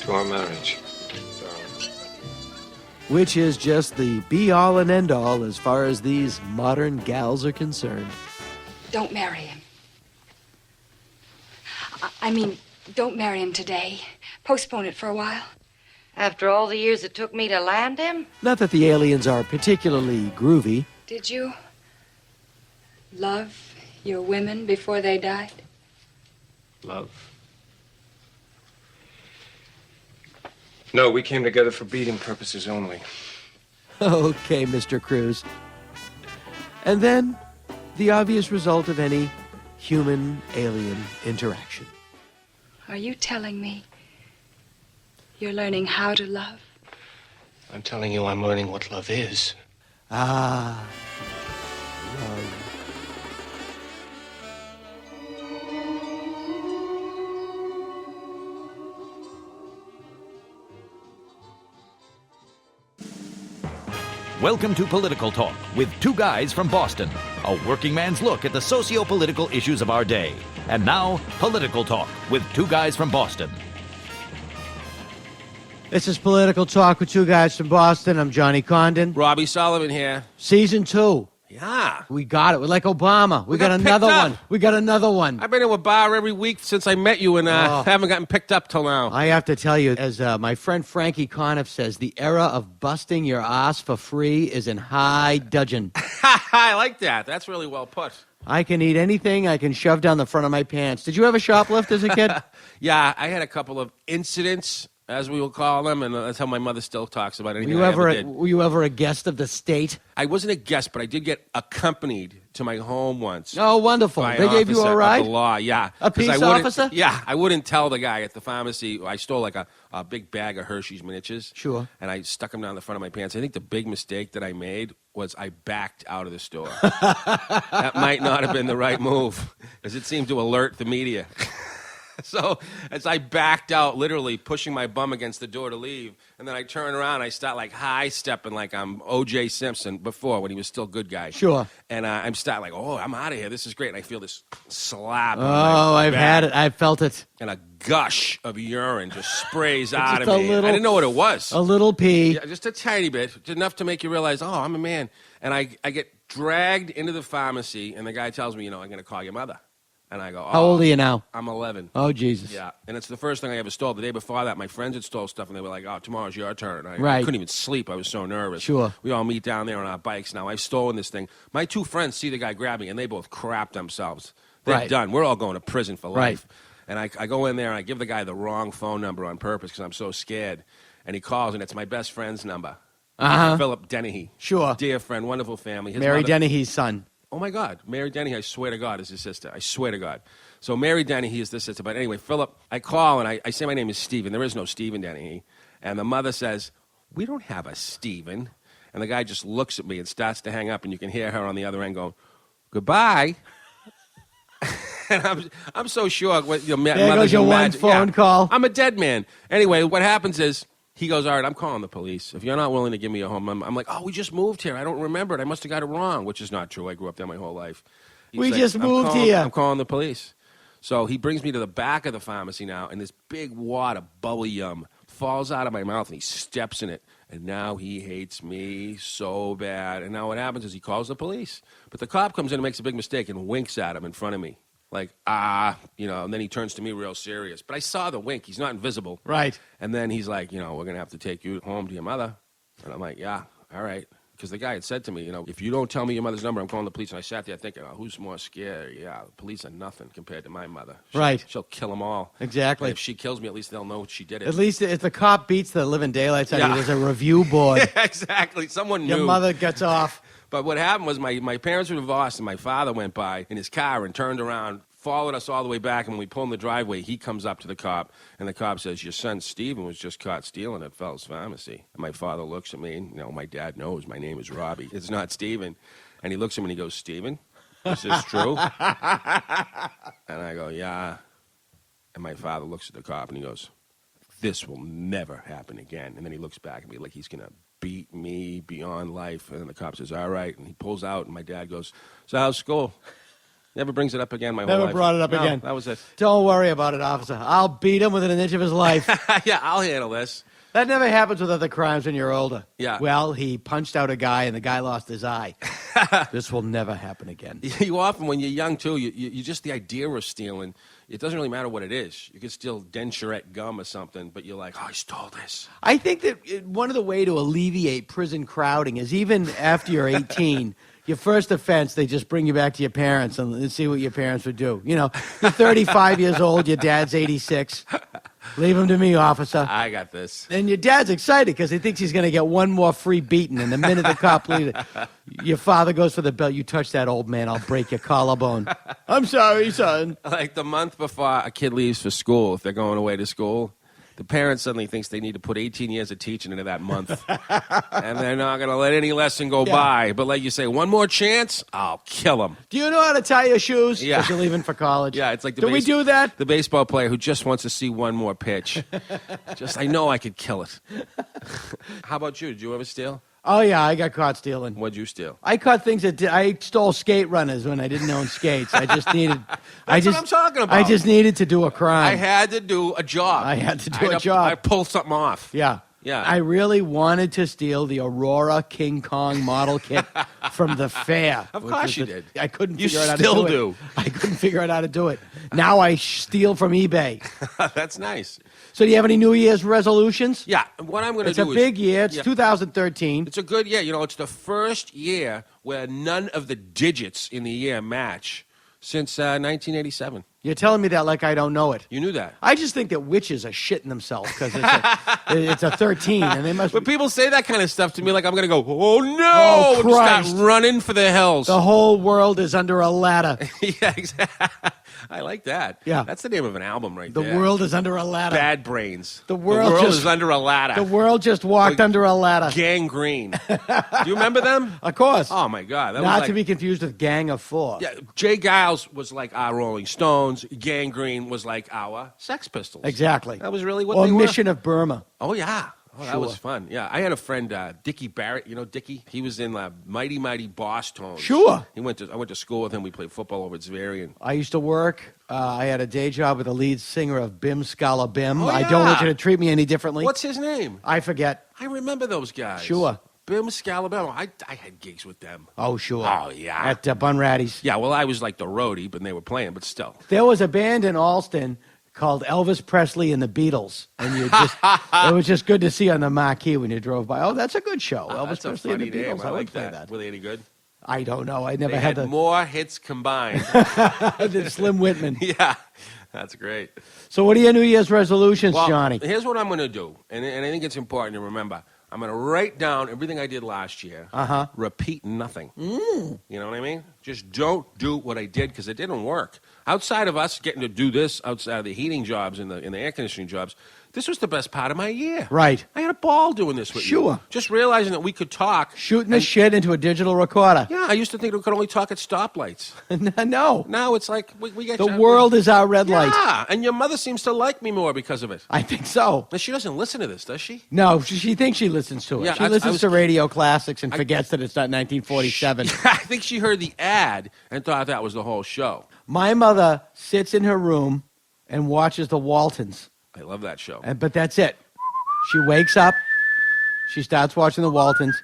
S13: To our marriage.
S3: Which is just the be-all and end-all as far as these modern gals are concerned.
S12: Don't marry him. I mean, don't marry him today. Postpone it for a while.
S14: After all the years it took me to land him?
S3: Not that the aliens are particularly groovy.
S12: Did you love your women before they died?
S13: Love? No, we came together for beating purposes only.
S3: Okay, Mr. Cruz. And then, the obvious result of any human-alien interaction.
S12: Are you telling me you're learning how to love?
S13: I'm telling you I'm learning what love is.
S3: Ah, love.
S2: Welcome to Political Talk with two guys from Boston, a working man's look at the socio-political issues of our day. And now, Political Talk with two guys from Boston.
S7: This is Political Talk with two guys from Boston. I'm Johnny Condon.
S15: Robbie Sullivan here.
S7: Season 2.
S15: Yeah.
S7: We got it. We're like Obama. We got another one. We got another one.
S15: I've been to a bar every week since I met you and haven't gotten picked up till now.
S7: I have to tell you, as my friend Frankie Conniff says, the era of busting your ass for free is in high dudgeon.
S15: I like that. That's really well put.
S7: I can eat anything I can shove down the front of my pants. Did you ever shoplift as a kid?
S15: Yeah, I had a couple of incidents, as we will call them, and that's how my mother still talks about anything
S7: Were you ever a guest of the state?
S15: I wasn't a guest, but I did get accompanied to my home once.
S7: Oh, wonderful. They gave you a ride?
S15: Of the law, yeah.
S7: A peace officer?
S15: Yeah, I wouldn't tell the guy at the pharmacy. I stole like a big bag of Hershey's miniatures.
S7: Sure.
S15: And I stuck them down the front of my pants. I think the big mistake that I made was I backed out of the store. That might not have been the right move, because it seemed to alert the media. So as I backed out, literally pushing my bum against the door to leave, and then I turn around, I start like high-stepping like I'm O.J. Simpson before when he was still good guy.
S7: Sure.
S15: And I'm starting like, oh, I'm out of here. This is great. And I feel this slap.
S7: Oh, I've had it. I've felt it.
S15: And a gush of urine just sprays out of
S7: Just
S15: me.
S7: a little-
S15: I didn't know what it was.
S7: A little pee.
S15: Yeah, just a tiny bit, just enough to make you realize, oh, I'm a man. And I get dragged into the pharmacy, and the guy tells me, I'm going to call your mother. And I go, oh,
S7: How old are you now?
S15: I'm 11.
S7: Oh, Jesus.
S15: Yeah, and it's the first thing I ever stole. The day before that, my friends had stole stuff, and they were like, oh, tomorrow's your turn. I
S7: Right.
S15: couldn't even sleep. I was so nervous.
S7: Sure.
S15: We all meet down there on our bikes now. I've stolen this thing. My two friends see the guy grabbing, and they both crap themselves. They're
S7: Right.
S15: done. We're all going to prison for
S7: Right.
S15: life. And I go in there, and I give the guy the wrong phone number on purpose because I'm so scared. And he calls, and it's my best friend's number.
S7: Uh-huh.
S15: Philip Dennehy.
S7: Sure.
S15: Dear friend, wonderful family. His
S7: Mary
S15: mother-
S7: Dennehy's son.
S15: Oh, my God. Mary Dennehy, I swear to God, is his sister. I swear to God. So Mary Dennehy is the sister. But anyway, Philip, I call, and I say my name is Stephen. There is no Stephen Dennehy. And the mother says, we don't have a Stephen. And the guy just looks at me and starts to hang up, and you can hear her on the other end going, goodbye. And I'm so shocked.
S7: There goes your one phone call.
S15: I'm a dead man. Anyway, what happens is he goes, all right, I'm calling the police. If you're not willing to give me a home, I'm like, oh, we just moved here. I don't remember it. I must have got it wrong, which is not true. I grew up there my whole life.
S7: We just moved here.
S15: I'm calling the police. So he brings me to the back of the pharmacy now, and this big wad of bubble yum falls out of my mouth, and he steps in it. And now he hates me so bad. And now what happens is he calls the police. But the cop comes in and makes a big mistake and winks at him in front of me. Like, and then he turns to me real serious. But I saw the wink. He's not invisible.
S7: Right.
S15: And then he's like, we're going to have to take you home to your mother. And I'm like, yeah, all right. Because the guy had said to me, if you don't tell me your mother's number, I'm calling the police. And I sat there thinking, who's more scared? Yeah, the police are nothing compared to my mother. She'll kill them all.
S7: Exactly.
S15: But if she kills me, at least they'll know she did it.
S7: At least if the cop beats the living daylights out of you, there's a review board.
S15: Yeah, exactly. Someone knew.
S7: Your mother gets off.
S15: But what happened was my parents were divorced, and my father went by in his car and turned around, followed us all the way back, and when we pull in the driveway, he comes up to the cop, and the cop says, your son Stephen was just caught stealing at Fell's Pharmacy. And my father looks at me, and my dad knows my name is Robbie. It's not Stephen. And he looks at me and he goes, Stephen, is this true? And I go, yeah. And my father looks at the cop and he goes, this will never happen again. And then he looks back at me like he's going to beat me beyond life. And then the cop says, all right. And he pulls out, and my dad goes, so how's school? Never brings it up again my whole life.
S7: Never brought it up again.
S15: That was it.
S7: Don't worry about it, officer. I'll beat him within an inch of his life.
S15: Yeah, I'll handle this.
S7: That never happens with other crimes when you're older.
S15: Yeah.
S7: Well, he punched out a guy, and the guy lost his eye. This will never happen again.
S15: You often, when you're young, too, you just the idea of stealing, it doesn't really matter what it is. You could steal denturette gum or something, but you're like, I stole this.
S7: I think that one of the way to alleviate prison crowding is even after you're 18, your first offense, they just bring you back to your parents and see what your parents would do. You're 35 years old, your dad's 86. Leave him to me, officer.
S15: I got this.
S7: And your dad's excited because he thinks he's going to get one more free beating. And the minute the cop leaves it, your father goes for the belt. You touch that old man, I'll break your collarbone. I'm sorry, son.
S15: Like the month before a kid leaves for school, if they're going away to school, the parent suddenly thinks they need to put 18 years of teaching into that month. And they're not going to let any lesson go by. But like you say, one more chance, I'll kill them.
S7: Do you know how to tie your shoes?
S15: Yeah.
S7: Because you're leaving for college.
S15: Yeah, it's like
S7: we do that?
S15: The baseball player who just wants to see one more pitch. I know I could kill it. How about you? Did you ever steal?
S7: Oh, yeah, I got caught stealing.
S15: What'd you steal?
S7: I caught things I stole skate runners when I didn't own skates. I just needed...
S15: That's what I'm talking about.
S7: I just needed to do a crime.
S15: I had to do a job.
S7: I had to do a job.
S15: I pulled something off.
S7: Yeah.
S15: Yeah.
S7: I really wanted to steal the Aurora King Kong model kit from the fair.
S15: Of course you did.
S7: I couldn't
S15: You
S7: figure out how to do it.
S15: still do.
S7: I couldn't figure out how to do it. Now I steal from eBay.
S15: That's nice.
S7: So do you have any New Year's resolutions?
S15: Yeah. What I'm going to
S7: It's
S15: do
S7: a big year. It's
S15: Yeah.
S7: 2013.
S15: It's a good year. It's the first year where none of the digits in the year match since 1987.
S7: You're telling me that like I don't know it.
S15: You knew that.
S7: I just think that witches are shitting themselves because it's a 13 and they must.
S15: But people say that kind of stuff to me like I'm going to go, oh no,
S7: Oh,
S15: and just
S7: Christ.
S15: start running for the hills.
S7: The whole world is under a ladder.
S15: Yeah, exactly. I like that.
S7: Yeah.
S15: That's the name of an album right
S7: The
S15: there.
S7: world is under a ladder.
S15: Bad Brains.
S7: The world just-
S15: is under a ladder.
S7: The world just walked under a ladder.
S15: Gangrene. Do you remember them?
S7: Of course.
S15: Oh, my God. That
S7: Not
S15: was
S7: to be confused with Gang of Four.
S15: Yeah, Jay Giles was like our Rolling Stones. Gangrene was like our Sex Pistols.
S7: Exactly.
S15: That was really what
S7: or
S15: they were.
S7: Mission of Burma.
S15: Oh, yeah. Oh, that
S7: Sure.
S15: was fun. Yeah, I had a friend, Dickie Barrett. You know Dickie? He was in Mighty Mighty Boss Tones.
S7: Sure.
S15: I went to school with him. We played football over at Zverian.
S7: I used to work. I had a day job with the lead singer of Bim Scala Bim.
S15: Oh,
S7: I
S15: yeah.
S7: don't want you to treat me any differently.
S15: What's his name?
S7: I forget.
S15: I remember those guys.
S7: Sure.
S15: Bim Scalabama. I had gigs with them.
S7: Oh, sure.
S15: Oh, yeah.
S7: At Bunratty's.
S15: Yeah, well, I was like the roadie, but they were playing, but still.
S7: There was a band in Alston called Elvis Presley and the Beatles, and it was just good to see on the marquee when you drove by. Oh, that's a good show, Elvis
S15: That's a
S7: Presley and
S15: funny
S7: the Beatles.
S15: name. I
S7: would
S15: like
S7: play
S15: that. Were they any good?
S7: I don't know. I never
S15: They
S7: had
S15: had more hits combined.
S7: than Slim Whitman.
S15: Yeah, that's great.
S7: So, what are your New Year's resolutions,
S15: Well,
S7: Johnny?
S15: here's what I'm going to do, and I think it's important to remember. I'm going to write down everything I did last year.
S7: Uh-huh.
S15: Repeat nothing. You know what I mean? Just don't do what I did because it didn't work. Outside of us getting to do this, outside of the heating jobs and the air conditioning jobs, This was the best part of my year.
S7: Right.
S15: I had a ball doing this with you.
S7: Sure.
S15: Just realizing that we could talk.
S7: Shooting the shit into a digital recorder.
S15: Yeah, I used to think we could only talk at stoplights.
S7: No.
S15: Now it's like we get...
S7: The world is our red light.
S15: Yeah, and your mother seems to like me more because of it.
S7: I think so.
S15: But she doesn't listen to this, does she?
S7: No, she thinks she listens to it.
S15: Yeah,
S7: She listens to radio classics and
S15: I-
S7: forgets that it's not 1947.
S15: I think she heard the ad and thought that was the whole show.
S7: My mother sits in her room and watches the Waltons.
S15: I love that show.
S7: But that's it. She wakes up, she starts watching the Waltons,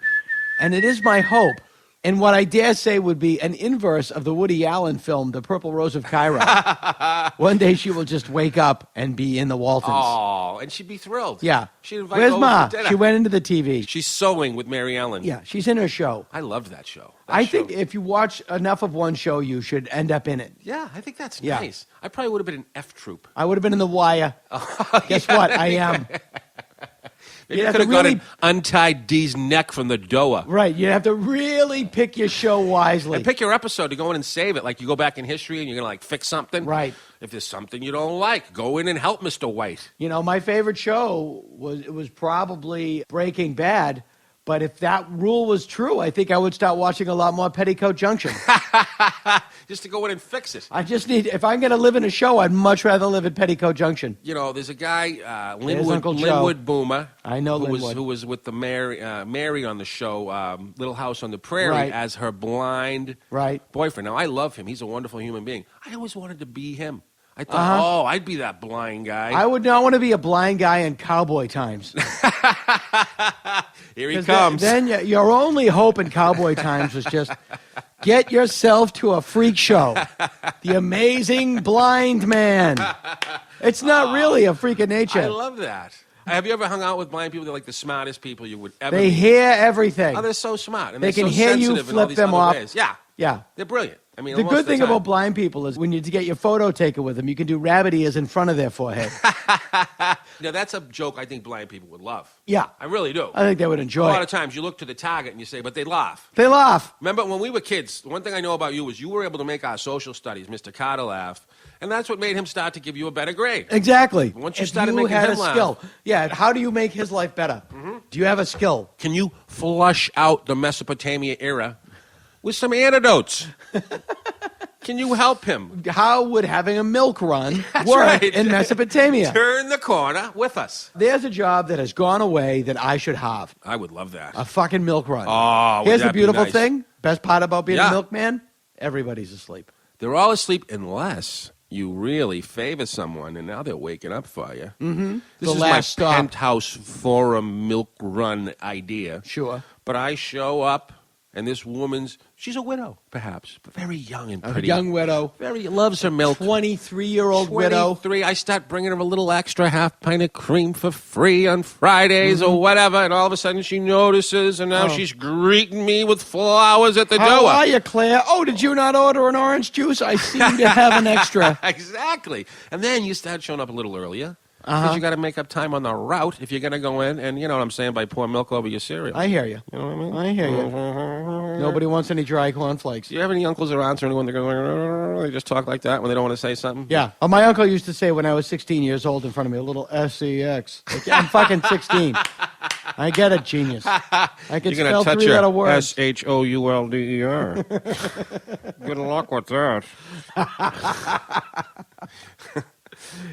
S7: and it is my hope, and what I dare say would be an inverse of the Woody Allen film, The Purple Rose of Cairo. One day she will just wake up and be in the Waltons.
S15: Oh, and she'd be thrilled.
S7: Yeah.
S15: She'd invite
S7: Where's
S15: over
S7: Ma?
S15: for dinner.
S7: She went into the TV.
S15: She's sewing with Mary Ellen.
S7: Yeah, she's in her show.
S15: I loved that show.
S7: I think if you watch enough of one show, you should end up in it.
S15: Yeah, I think that's
S7: Yeah.
S15: nice. I probably would have been an F troop.
S7: I would have been in The Wire. Guess what? I am.
S15: Maybe
S7: You'd
S15: you
S7: have
S15: could have
S7: to
S15: got
S7: really-
S15: an untied D's neck from the DOA.
S7: Right, you have to really pick your show wisely.
S15: And pick your episode to go in and save it. Like you go back in history and you're going to like fix something.
S7: Right.
S15: If there's something you don't like, go in and help Mr. White.
S7: You know, my favorite show was probably Breaking Bad. But if that rule was true, I think I would start watching a lot more Petticoat Junction.
S15: Just to go in and fix it.
S7: I just need, if I'm going to live in a show, I'd much rather live at Petticoat Junction.
S15: You know, there's a guy,
S7: There's Uncle Joe.
S15: Linwood Boomer.
S7: I know
S15: who
S7: Linwood.
S15: who was with the Mary on the show, Little House on the Prairie,
S7: Right.
S15: as her blind
S7: Right.
S15: boyfriend. Now, I love him. He's a wonderful human being. I always wanted to be him. I thought,
S7: Uh-huh.
S15: I'd be that blind guy.
S7: I would not want to be a blind guy in cowboy times.
S15: Here he
S7: 'Cause
S15: comes.
S7: Then your only hope in cowboy times was just get yourself to a freak show. The Amazing Blind Man. It's not really a freak of nature.
S15: I love that. Have you ever hung out with blind people? They're like the smartest people you would ever
S7: They
S15: meet.
S7: hear everything.
S15: Oh, they're so smart. And
S7: They
S15: they're
S7: can
S15: so
S7: hear you
S15: sensitive in all
S7: flip
S15: these
S7: them
S15: other
S7: off.
S15: ways. Yeah.
S7: Yeah.
S15: They're brilliant. I mean,
S7: The
S15: most
S7: good
S15: of the
S7: thing
S15: time.
S7: about blind people is when you get your photo taken with them, you can do rabbit ears in front of their forehead.
S15: Now, that's a joke I think blind people would love.
S7: Yeah.
S15: I really do.
S7: I think they would enjoy
S15: A lot
S7: it.
S15: of times you look to the target and you say, but they laugh.
S7: They laugh.
S15: Remember when we were kids, the one thing I know about you was you were able to make our social studies, Mr. Carter, laugh. And that's what made him start to give you a better grade.
S7: Exactly.
S15: Once you
S7: If
S15: started
S7: you
S15: making
S7: had
S15: him
S7: a
S15: laugh.
S7: skill. Yeah. How do you make his life better? Do you have a skill?
S15: Can you flush out the Mesopotamia era with some antidotes? Can you help him?
S7: How would having a milk run
S15: That's
S7: work
S15: right.
S7: in Mesopotamia?
S15: Turn the corner with us.
S7: There's a job that has gone away that I should have.
S15: I would love that.
S7: A fucking milk run.
S15: Oh, would
S7: Here's
S15: that
S7: the
S15: be
S7: beautiful
S15: nice?
S7: thing. Best part about being
S15: Yeah.
S7: a milkman? Everybody's asleep.
S15: They're all asleep unless you really favor someone, and now they're waking up for you.
S7: Mm-hmm.
S15: This
S7: The
S15: is
S7: last
S15: my
S7: stop.
S15: penthouse forum milk run idea.
S7: Sure.
S15: But I show up, and this woman's, she's a widow, perhaps, but very young and
S7: A
S15: pretty.
S7: young widow.
S15: Very loves her milk.
S7: 23-year-old widow.
S15: 23. I start bringing her a little extra half pint of cream for free on Fridays or whatever, and all of a sudden she notices, and now
S7: Oh.
S15: she's greeting me with flowers at the
S7: How
S15: door.
S7: are you, Claire? Oh, did you not order an orange juice? I seem to have an extra.
S15: Exactly. And then you start showing up a little earlier. Because
S7: Uh-huh.
S15: you got to make up time on the route if you're going to go in, and you know what I'm saying, by pour milk over your cereal.
S7: I hear you.
S15: You know what I mean?
S7: I hear you. Nobody wants any dry cornflakes.
S15: Do you have any uncles or aunts or anyone that go, they just talk like that when they don't want to say something?
S7: Yeah. Oh, my uncle used to say when I was 16 years old in front of me, a little SEX. Like, I'm fucking 16. I get it, genius. I can
S15: You're
S7: spell
S15: going to touch
S7: three-letter
S15: your
S7: words.
S15: SHOULDER. Good luck with that.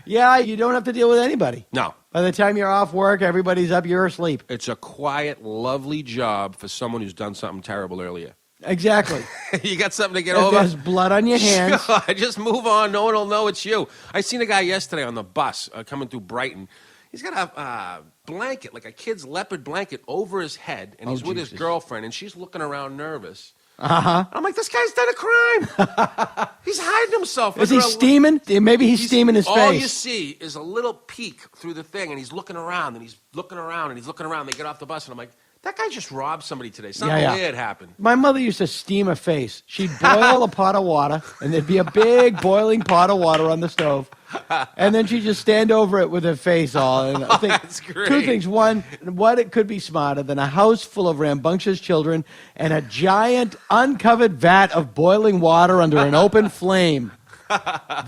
S7: Yeah, you don't have to deal with anybody.
S15: No.
S7: By the time you're off work, everybody's up, you're asleep.
S15: It's a quiet, lovely job for someone who's done something terrible earlier.
S7: Exactly.
S15: You got something to get
S7: If
S15: over?
S7: there's blood on your hands.
S15: Sure, just move on. No one will know it's you. I seen a guy yesterday on the bus coming through Brighton. He's got a blanket, like a kid's leopard blanket, over his head, and he's with his
S7: Jesus.
S15: girlfriend, and she's looking around nervous.
S7: Uh-huh.
S15: I'm like, this guy's done a crime. He's hiding himself.
S7: Is he
S15: under a-
S7: steaming? Maybe he's steaming his
S15: all
S7: face.
S15: you see is a little peek through the thing, and he's looking around, and he's looking around, and he's looking around. They get off the bus, and I'm like, that guy just robbed somebody today. Something
S7: Yeah.
S15: weird happened.
S7: My mother used to steam her face. She'd boil a pot of water, and there'd be a big boiling pot of water on the stove. And then she'd just stand over it with her face all. And I think
S15: That's great.
S7: two things. One, what it could be smarter than a house full of rambunctious children and a giant uncovered vat of boiling water under an open flame.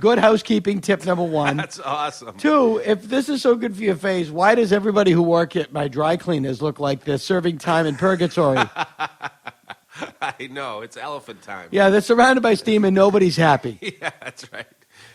S7: Good housekeeping tip number 1.
S15: That's awesome.
S7: 2, if this is so good for your face, why does everybody who work at my dry cleaners look like they're serving time in purgatory?
S15: I know. It's elephant time.
S7: Yeah, they're surrounded by steam and nobody's happy.
S15: Yeah, that's right.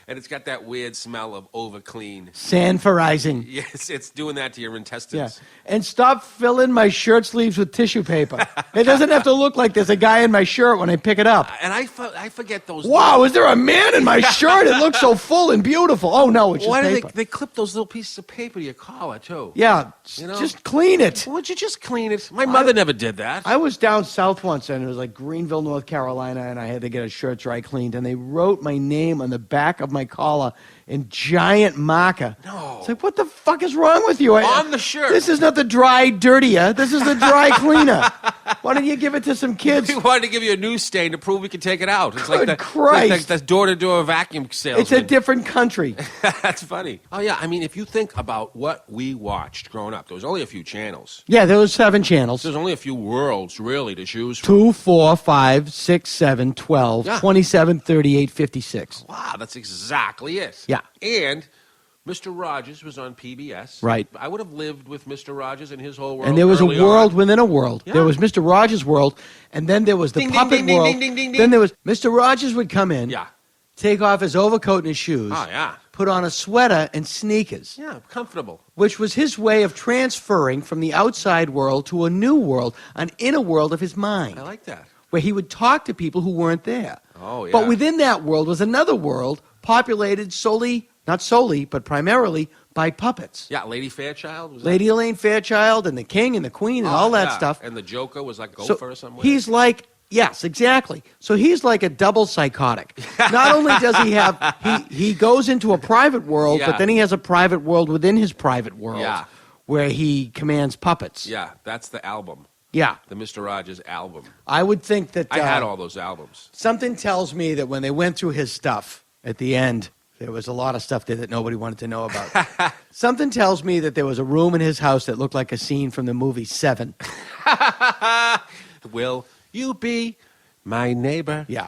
S15: And it's got that weird smell of over-clean.
S7: Sanforizing.
S15: Yes, it's doing that to your intestines.
S7: Yeah. And stop filling my shirt sleeves with tissue paper. It doesn't have to look like there's a guy in my shirt when I pick it up.
S15: And I forget those.
S7: Wow, is there a man in my shirt? It looks so full and beautiful. Oh, no, it's just
S15: Why do
S7: paper.
S15: they clip those little pieces of paper to your collar, too?
S7: Yeah,
S15: You know?
S7: just clean it.
S15: Would you just clean it? My mother never did that.
S7: I was down south once, and it was like Greenville, North Carolina, and I had to get a shirt dry cleaned, and they wrote my name on the back of my collar in giant marker.
S15: No.
S7: It's like, what the fuck is wrong with you?
S15: On the shirt.
S7: This is not the dry dirtier. This is the dry cleaner. Why don't you give it to some kids?
S15: We wanted to give you a news stain to prove we could take it out. It's like
S7: Good Christ.
S15: Like the door-to-door vacuum salesman.
S7: It's a different country.
S15: That's funny. Oh, yeah. I mean, if you think about what we watched growing up, there was only a few channels.
S7: Yeah, there was 7 channels.
S15: There's only a few worlds, really, to choose from.
S7: 2, 4, 5, 6, 7, 12,
S15: Yeah.
S7: 27, 38, 56.
S15: Wow, that's exactly it.
S7: Yeah.
S15: And Mr. Rogers was on PBS.
S7: Right.
S15: I would have lived with Mr. Rogers and his whole world.
S7: And there was a
S15: early
S7: world
S15: on.
S7: within a world.
S15: Yeah.
S7: There was Mr. Rogers' world, and then there was the
S15: Ding, ding,
S7: puppet
S15: ding, ding,
S7: world.
S15: ding, ding, ding, ding.
S7: Then there was Mr. Rogers would come in,
S15: Yeah.
S7: take off his overcoat and his shoes,
S15: Oh, yeah.
S7: put on a sweater and sneakers,
S15: Yeah, comfortable.
S7: which was his way of transferring from the outside world to a new world, an inner world of his mind,
S15: I like that.
S7: where he would talk to people who weren't there.
S15: Oh, yeah.
S7: But within that world was another world populated solely, not solely, but primarily by puppets.
S15: Yeah, Lady Fairchild was
S7: Lady Elaine Fairchild and the King and the Queen and all that
S15: yeah.
S7: stuff.
S15: And the Joker was like
S7: So
S15: Gopher or somewhere.
S7: he's like, yes, exactly. So he's like a double psychotic. Not only does he have, he goes into a private world,
S15: Yeah.
S7: but then he has a private world within his private world
S15: Yeah.
S7: where he commands puppets.
S15: Yeah, that's the album.
S7: Yeah.
S15: The Mr. Rogers album.
S7: I would think that
S15: I had all those albums.
S7: something tells me that when they went through his stuff at the end, there was a lot of stuff there that nobody wanted to know about. Something tells me that there was a room in his house that looked like a scene from the movie Seven.
S15: Will you be my neighbor?
S7: Yeah.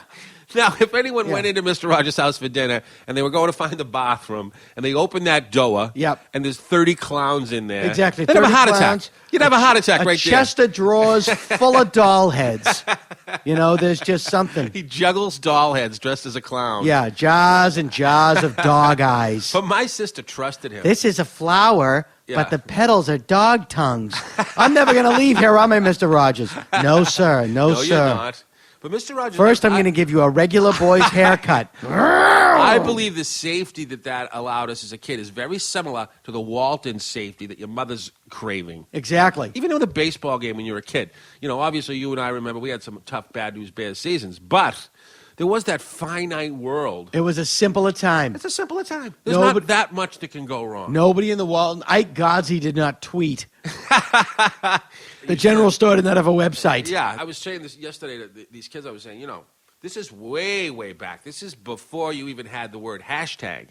S15: Now, if anyone went into Mr. Rogers' house for dinner and they were going to find the bathroom and they opened that door and there's 30 clowns in there.
S7: Exactly.
S15: They'd have a
S7: 30
S15: heart
S7: clowns,
S15: attack. You'd have a heart attack
S7: a
S15: right
S7: chest of drawers full of doll heads. You know, there's just something.
S15: He juggles doll heads dressed as a clown.
S7: Yeah, jars and jars of dog eyes.
S15: But my sister trusted him.
S7: This is a flower,
S15: Yeah.
S7: but the petals are dog tongues. I'm never going to leave here, am I, Mr. Rogers? No, sir. No,
S15: no,
S7: sir.
S15: you're not. But Mr. Rogers...
S7: First, I'm going to give you a regular boy's haircut.
S15: I believe the safety that allowed us as a kid is very similar to the Walton safety that your mother's craving.
S7: Exactly.
S15: Even in the baseball game when you were a kid. You know, obviously you and I remember we had some tough Bad News Bears seasons, but there was that finite world.
S7: It was a simpler time.
S15: It's a simpler time. There's
S7: No,
S15: not
S7: but-
S15: that much that can go wrong.
S7: Nobody in the Walton. Ike Godsey did not tweet. The general store did not have a website.
S15: Yeah, I was saying this yesterday to these kids. I was saying, you know, this is way, way back. This is before you even had the word hashtag.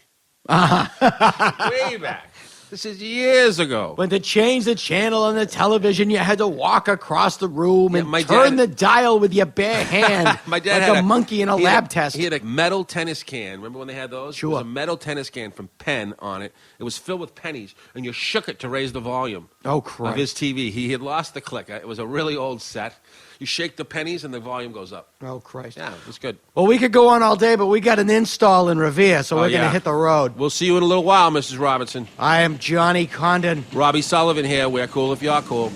S15: Way back. This is years ago.
S7: When to change the channel on the television, you had to walk across the room and
S15: my
S7: turn
S15: dad-
S7: the dial with your bare hand,
S15: My dad
S7: like
S15: had
S7: a monkey in a
S15: he
S7: lab
S15: had
S7: test.
S15: He had a metal tennis can. Remember when they had those?
S7: Sure.
S15: It was a metal tennis can from Penn on it. It was filled with pennies, and you shook it to raise the volume
S7: Oh,
S15: of
S7: Christ.
S15: his TV. He had lost the click. It was a really old set. You shake the pennies, and the volume goes up.
S7: Oh, Christ.
S15: Yeah, it was good.
S7: Well, we could go on all day, but we got an install in Revere, so we're going to hit the road.
S15: We'll see you in a little while, Mrs. Robinson.
S7: I am Johnny Condon.
S15: Robbie Sullivan here. We're cool if you're cool.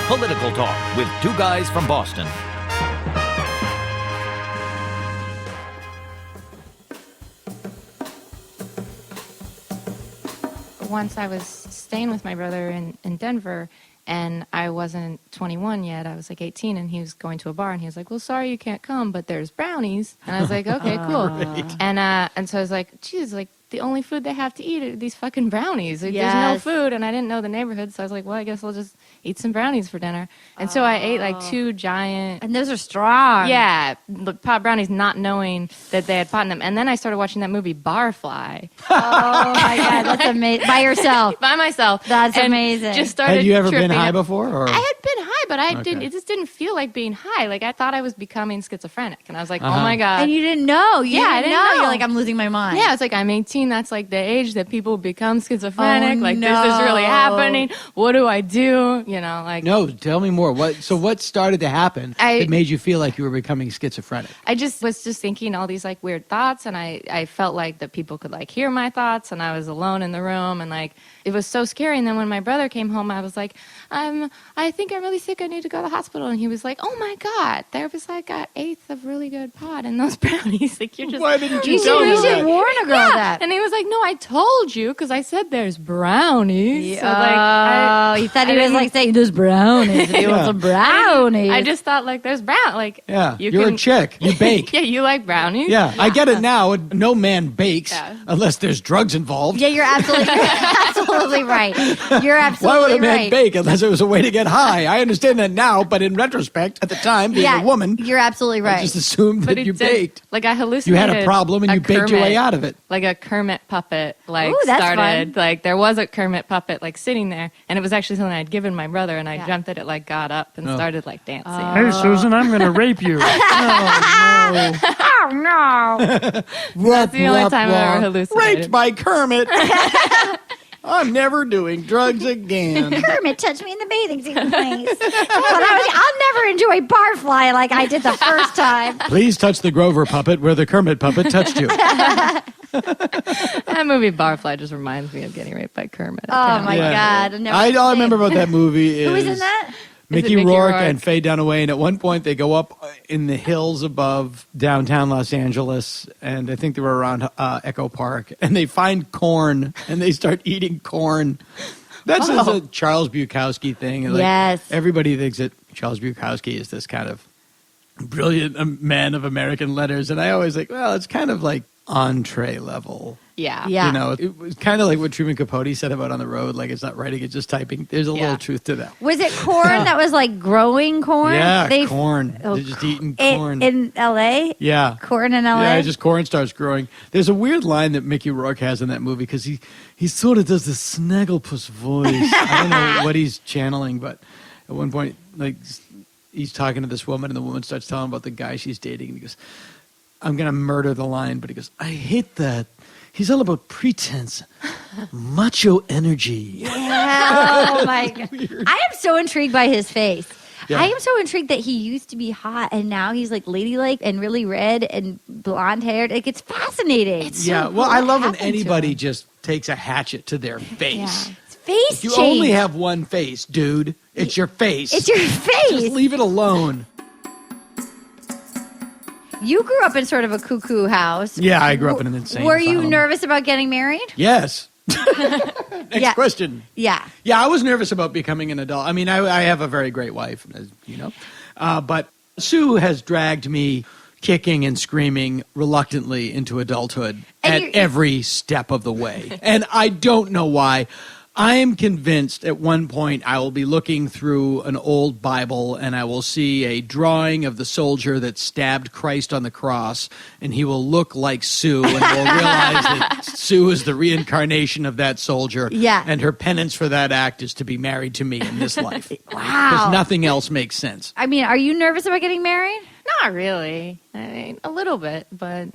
S2: Political Talk with two guys from Boston.
S9: Once I was staying with my brother in Denver, and I wasn't 21 yet. I was like 18, and he was going to a bar, and he was like, well, sorry you can't come, but there's brownies. And I was like, okay, cool. And so I was like, geez, like, the only food they have to eat are these fucking brownies. Like, There's no
S8: Yes.
S9: food, and I didn't know the neighborhood, so I was like, well, I guess I'll just eat some brownies for dinner. And so I ate like 2 giant...
S8: And those are strong.
S9: Yeah, look, pot brownies, not knowing that they had pot in them. And then I started watching that movie Barfly.
S8: Oh my God, that's amazing. By yourself.
S9: By myself.
S8: That's
S9: And
S8: amazing.
S9: Just started
S7: Had you ever been
S9: tripping
S7: high
S9: out.
S7: before? Or?
S9: I had been high, but I
S7: Okay.
S9: didn't. It just didn't feel like being high. Like I thought I was becoming schizophrenic, and I was like, "Oh my god!"
S8: And you didn't know. You
S9: I
S8: didn't
S9: didn't
S8: know.
S9: know.
S8: You're like, I'm losing my mind.
S9: Yeah, it's like I'm 18. That's like the age that people become schizophrenic.
S8: Oh,
S9: like this is really
S8: no.
S9: happening. What do I do? You know, like
S7: No, tell me more. What started to happen that made you feel like you were becoming schizophrenic?
S9: I just was just thinking all these like weird thoughts, and I felt like that people could like hear my thoughts, and I was alone in the room, and like it was so scary. And then when my brother came home, I was like, I think I'm really sick. I need to go to the hospital. And he was like, oh my god, there was like an eighth of really good pot in those brownies. Like you're just
S7: Why didn't you
S8: You
S7: tell me
S8: should
S7: that?
S8: warn a girl that.
S9: And he was like, no, I told you because I said there's brownies. So, like,
S8: He thought he was like saying there's brownies. He wants some brownies.
S9: I just thought like there's brown. Like
S7: Yeah,
S9: you
S7: you're
S9: can-
S7: a chick. You bake.
S9: Yeah, you like brownies.
S7: Yeah, I get it now. No man bakes unless there's drugs involved.
S8: Yeah, you're absolutely right. You're absolutely
S7: Why would a man
S8: right.
S7: bake unless it was a way to get high? I understand that now, but in retrospect, at the time, being a woman,
S8: you're absolutely right.
S7: I just assumed that
S9: But
S7: you
S9: it did-
S7: baked.
S9: Like I
S7: You
S9: hallucinated.
S7: had a problem and you baked your way out of it.
S9: Like a Kermit puppet, like
S8: Ooh, that's
S9: started.
S8: fun.
S9: Like there was a Kermit puppet, like sitting there, and it was actually something I'd given my brother, and I jumped at it, like got up and
S7: Oh.
S9: started like dancing.
S16: Hey, Susan, I'm going to rape you.
S8: Oh no!
S9: That's the only time I ever hallucinated.
S7: Raped by Kermit. I'm never doing drugs again.
S8: Kermit touched me in the bathing suit, please. I'll never enjoy barfly like I did the first time.
S7: Please touch the Grover puppet where the Kermit puppet touched you.
S9: That movie Barfly just reminds me of getting raped by Kermit.
S8: Oh my god! I've never
S7: All I
S8: seen
S7: remember about that movie is
S8: Who was in that?
S7: Mickey
S9: Mickey
S7: Rourke
S9: Rourke?
S7: and Faye Dunaway, and at one point they go up in the hills above downtown Los Angeles, and I think they were around Echo Park, and they find corn, and they start eating corn. That's just a Charles Bukowski thing. Like,
S8: Yes.
S7: everybody thinks that Charles Bukowski is this kind of brilliant man of American letters, and I always think, well, it's kind of like entree level.
S9: Yeah.
S8: Yeah.
S7: You know, it was kind of like what Truman Capote said about On the Road, like it's not writing, it's just typing. There's a little truth to that.
S8: Was it corn that was like growing corn?
S7: Yeah, corn.
S8: Oh,
S7: They're just eating
S8: in-
S7: corn.
S8: in L.A.
S7: Yeah.
S8: Corn in L.A.
S7: Yeah, just corn starts growing. There's a weird line that Mickey Rourke has in that movie because he sort of does the snagglepuss voice. I don't know what he's channeling, but at one point, like, he's talking to this woman, and the woman starts telling him about the guy she's dating, and he goes, I'm going to murder the line, but he goes, I hate that. He's all about pretense, macho energy.
S8: Yeah, oh my god! I am so intrigued by his face.
S7: Yeah.
S8: I am so intrigued that he used to be hot and now he's like ladylike and really red and blonde haired. Like it's fascinating.
S7: Yeah, well, I love when anybody just takes a hatchet to their face.
S8: Yeah. It's face
S7: You
S8: change.
S7: only have one face, dude. It's your face.
S8: It's your face.
S7: Just leave it alone.
S8: You grew up in sort of a cuckoo house.
S7: Yeah, I grew up in an insane
S8: Were you
S7: asylum.
S8: nervous about getting married?
S7: Yes. Next question.
S8: Yeah.
S7: Yeah, I was nervous about becoming an adult. I mean, I have a very great wife, as you know. But Sue has dragged me kicking and screaming reluctantly into adulthood at every step of the way. And I don't know why. I am convinced at one point I will be looking through an old Bible and I will see a drawing of the soldier that stabbed Christ on the cross, and he will look like Sue, and we'll realize that Sue is the reincarnation of that soldier.
S8: Yeah.
S7: And her penance for that act is to be married to me in this life.
S8: Wow.
S7: Because nothing else makes sense.
S8: I mean, are you nervous about getting married?
S9: Not really. I mean, a little bit, but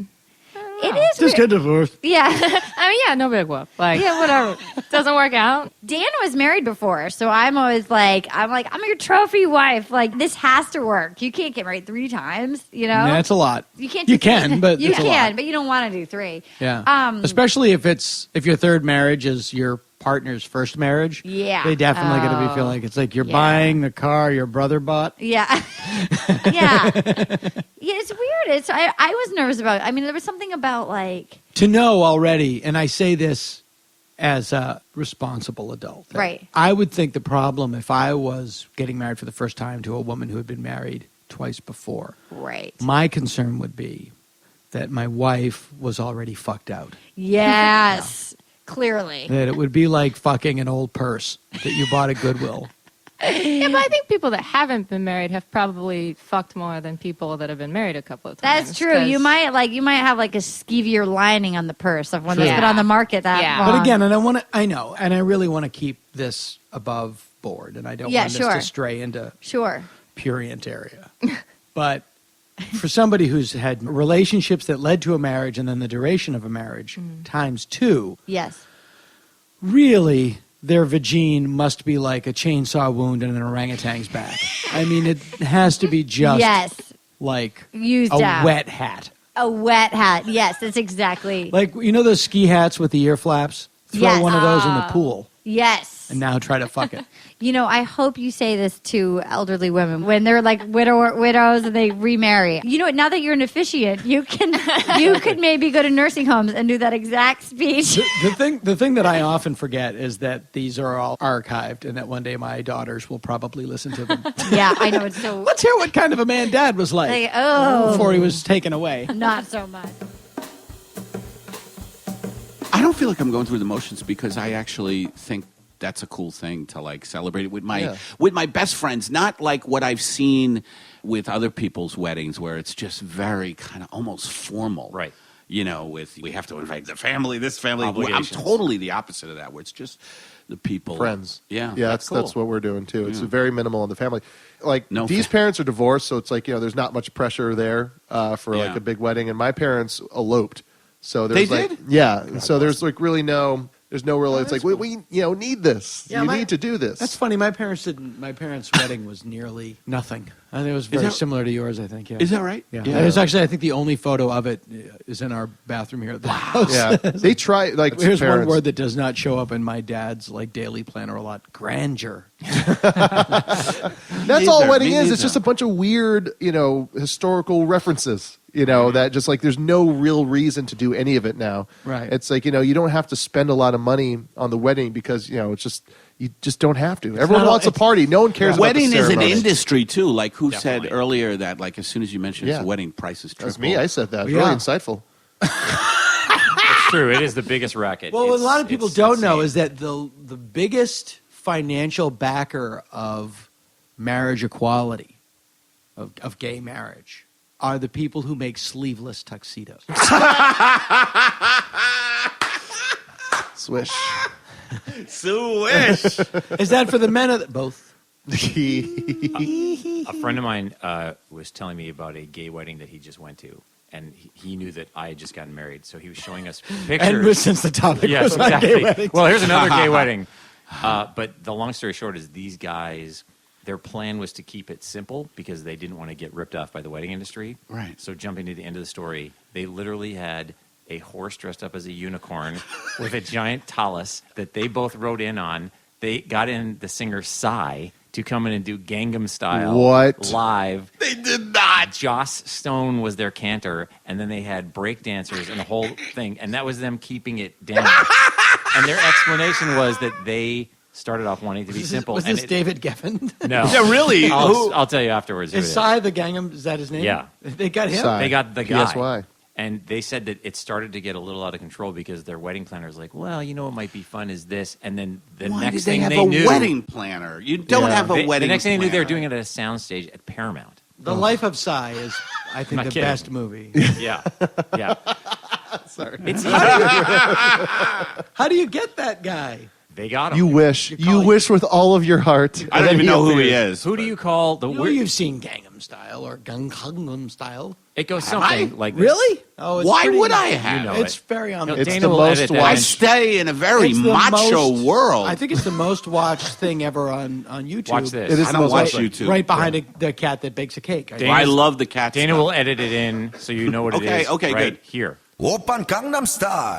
S8: It is.
S7: Just get divorced.
S8: Yeah.
S9: I mean, yeah, no big whoop. Like,
S8: Yeah, whatever.
S9: doesn't work out.
S8: Dan was married before, so I'm always like, I'm your trophy wife. Like, this has to work. You can't get married 3 times, you know?
S7: Yeah, that's a lot.
S8: You can't.
S7: You
S8: just-
S7: can, but
S8: you
S7: it's a
S8: can,
S7: lot.
S8: but you don't want to do 3.
S7: Yeah. Especially if your third marriage is your partner's first marriage.
S8: Yeah.
S7: They definitely going to feel like it's like you're buying the car your brother bought.
S8: Yeah. Yeah. Yeah, it's weird. I was nervous about it. I mean, there was something about like
S7: To know already, and I say this as a responsible adult. that
S8: Right.
S7: I would think the problem if I was getting married for the first time to a woman who had been married twice before.
S8: Right.
S7: My concern would be that my wife was already fucked out.
S8: Yes. Clearly.
S7: That it would be like fucking an old purse that you bought at Goodwill.
S9: Yeah, but I think people that haven't been married have probably fucked more than people that have been married a couple of times.
S8: That's true. You might have like a skeevier lining on the purse of one
S7: True.
S8: that's been on the market that long.
S7: But again, and I know, and I really want to keep this above board, and I don't
S8: Yeah,
S7: want
S8: sure.
S7: this to stray into
S8: Sure.
S7: purient area. But for somebody who's had relationships that led to a marriage and then the duration of a marriage times 2,
S8: Yes.
S7: really their vagine must be like a chainsaw wound in an orangutan's back. I mean, it has to be just
S8: Yes.
S7: like
S8: Used
S7: a
S8: out.
S7: wet hat.
S8: A wet hat. Yes, that's exactly.
S7: Like, you know those ski hats with the ear flaps? Throw
S8: Yes.
S7: one of those in the pool
S8: Yes.
S7: and now try to fuck it.
S8: You know, I hope you say this to elderly women when they're like widows and they remarry. You know what? Now that you're an officiant, you could maybe go to nursing homes and do that exact speech.
S7: The thing that I often forget is that these are all archived and that one day my daughters will probably listen to them.
S8: Yeah, I know it's so.
S7: Let's hear what kind of a man Dad was like before he was taken away.
S8: Not so much.
S6: I don't feel like I'm going through the motions because I actually think that's a cool thing to like celebrate it with my best friends, not like what I've seen with other people's weddings where it's just very kind of almost formal.
S5: Right.
S6: You know, with we have to invite the family, this family. I'm
S5: Obligations.
S6: totally the opposite of that, where it's just the people.
S4: Friends.
S6: Yeah.
S4: Yeah,
S6: that's
S4: that's what we're doing too. It's very minimal in the family. Like these parents are divorced, so it's like, you know, there's not much pressure there for like a big wedding. And my parents eloped. So there's
S6: They
S4: like,
S6: did?
S4: yeah. So there's like really there's no real, it's like, we need this.
S7: Yeah,
S4: you need to do this.
S7: That's funny. My parents' wedding was nearly nothing. I think it was very similar to yours, I think. Yeah.
S6: Is that right?
S7: Yeah.
S6: Yeah.
S7: It was actually, I think the only photo of it is in our bathroom here at the house.
S4: Yeah. They try, like,
S7: Here's one
S4: parents.
S7: word that does not show up in my dad's like daily planner a lot. Grandeur.
S4: That's all a wedding is. It's just a bunch of weird, you know, historical references, you know, that just like there's no real reason to do any of it now.
S7: Right.
S4: It's like, you know, you don't have to spend a lot of money on the wedding because, you know, it's just, you just don't have to. Everyone wants a party. No one cares about
S6: Wedding
S4: the
S6: is an
S4: ceremony.
S6: industry too. Like who said earlier that like as soon as you mention it's
S4: Yeah.
S6: a wedding, prices triple.
S4: That's me. I said that.
S7: Yeah.
S4: Really insightful.
S5: It's true. It is the biggest racket.
S7: Well, what a lot of people
S5: It's
S7: don't know
S5: insane.
S7: is that the biggest financial backer of marriage equality, of gay marriage, are the people who make sleeveless tuxedos.
S4: Swish.
S6: Swish.
S7: Is that for the men or both?
S5: A friend of mine was telling me about a gay wedding that he just went to, and he knew that I had just gotten married, so he was showing us pictures.
S7: And since the topic
S5: yes,
S7: was on
S5: exactly.
S7: gay weddings.
S5: Well, here's another gay wedding. But the long story short is these guys, their plan was to keep it simple because they didn't want to get ripped off by the wedding industry.
S6: Right.
S5: So jumping to the end of the story, they literally had a horse dressed up as a unicorn with a giant talus that they both rode in on. They got in the singer Psy to come in and do Gangnam Style live.
S6: They did not.
S5: Joss Stone was their cantor, and then they had break dancers and the whole thing, and that was them keeping it down. And their explanation was that they started off wanting to be simple.
S7: Was
S5: and
S7: this David Geffen?
S5: No.
S6: Yeah, really?
S5: I'll tell you afterwards. who it
S7: Is Psy the Gangnam? Is that his name?
S5: Yeah.
S7: They got him?
S4: Psy.
S5: They got the guy.
S4: PSY.
S5: And they said that it started to get a little out of control because their wedding planner was like, well, you know what might be fun is this. And then the
S6: Why
S5: next
S6: did they
S5: thing
S6: have
S5: they
S6: a
S5: knew.
S6: wedding planner? You don't have a wedding
S5: The next thing they knew, they were
S6: planner.
S5: doing it at a soundstage at Paramount.
S7: The Life of Psy is, I think,
S5: Not
S7: the
S5: kidding.
S7: best movie.
S5: Yeah. Yeah.
S4: Sorry.
S5: It's easy.
S7: How do you get that guy?
S5: They got him.
S4: You wish. You wish with all of your heart.
S6: I don't even know who he is.
S5: Who do you call the
S7: You know,
S5: weird?
S7: you've seen Gangnam Style or Gangnam Style.
S5: It goes
S6: Have
S5: something
S6: I?
S5: like this.
S7: Really? Oh, it's
S6: Why
S7: pretty-
S6: would I have?
S5: You know
S7: It's
S5: it.
S7: very on.
S5: No,
S4: It's
S5: Dana
S4: the
S5: will
S4: most
S5: edit that
S6: I
S4: watched-
S5: in.
S6: stay in a very
S7: It's the
S6: macho
S7: most-
S6: world.
S7: I think it's the most watched thing ever on YouTube.
S5: Watch this.
S4: It is
S6: I
S4: the
S6: don't
S4: most
S6: watch
S4: watched.
S6: YouTube.
S7: Right behind the cat that bakes a cake.
S5: Dana-
S6: I love the cat
S5: Dana
S6: stuff.
S5: will edit it in so you know what it
S6: Okay,
S5: is.
S6: okay,
S5: right
S6: good.
S5: Here.
S17: 오빤 강남 스타일.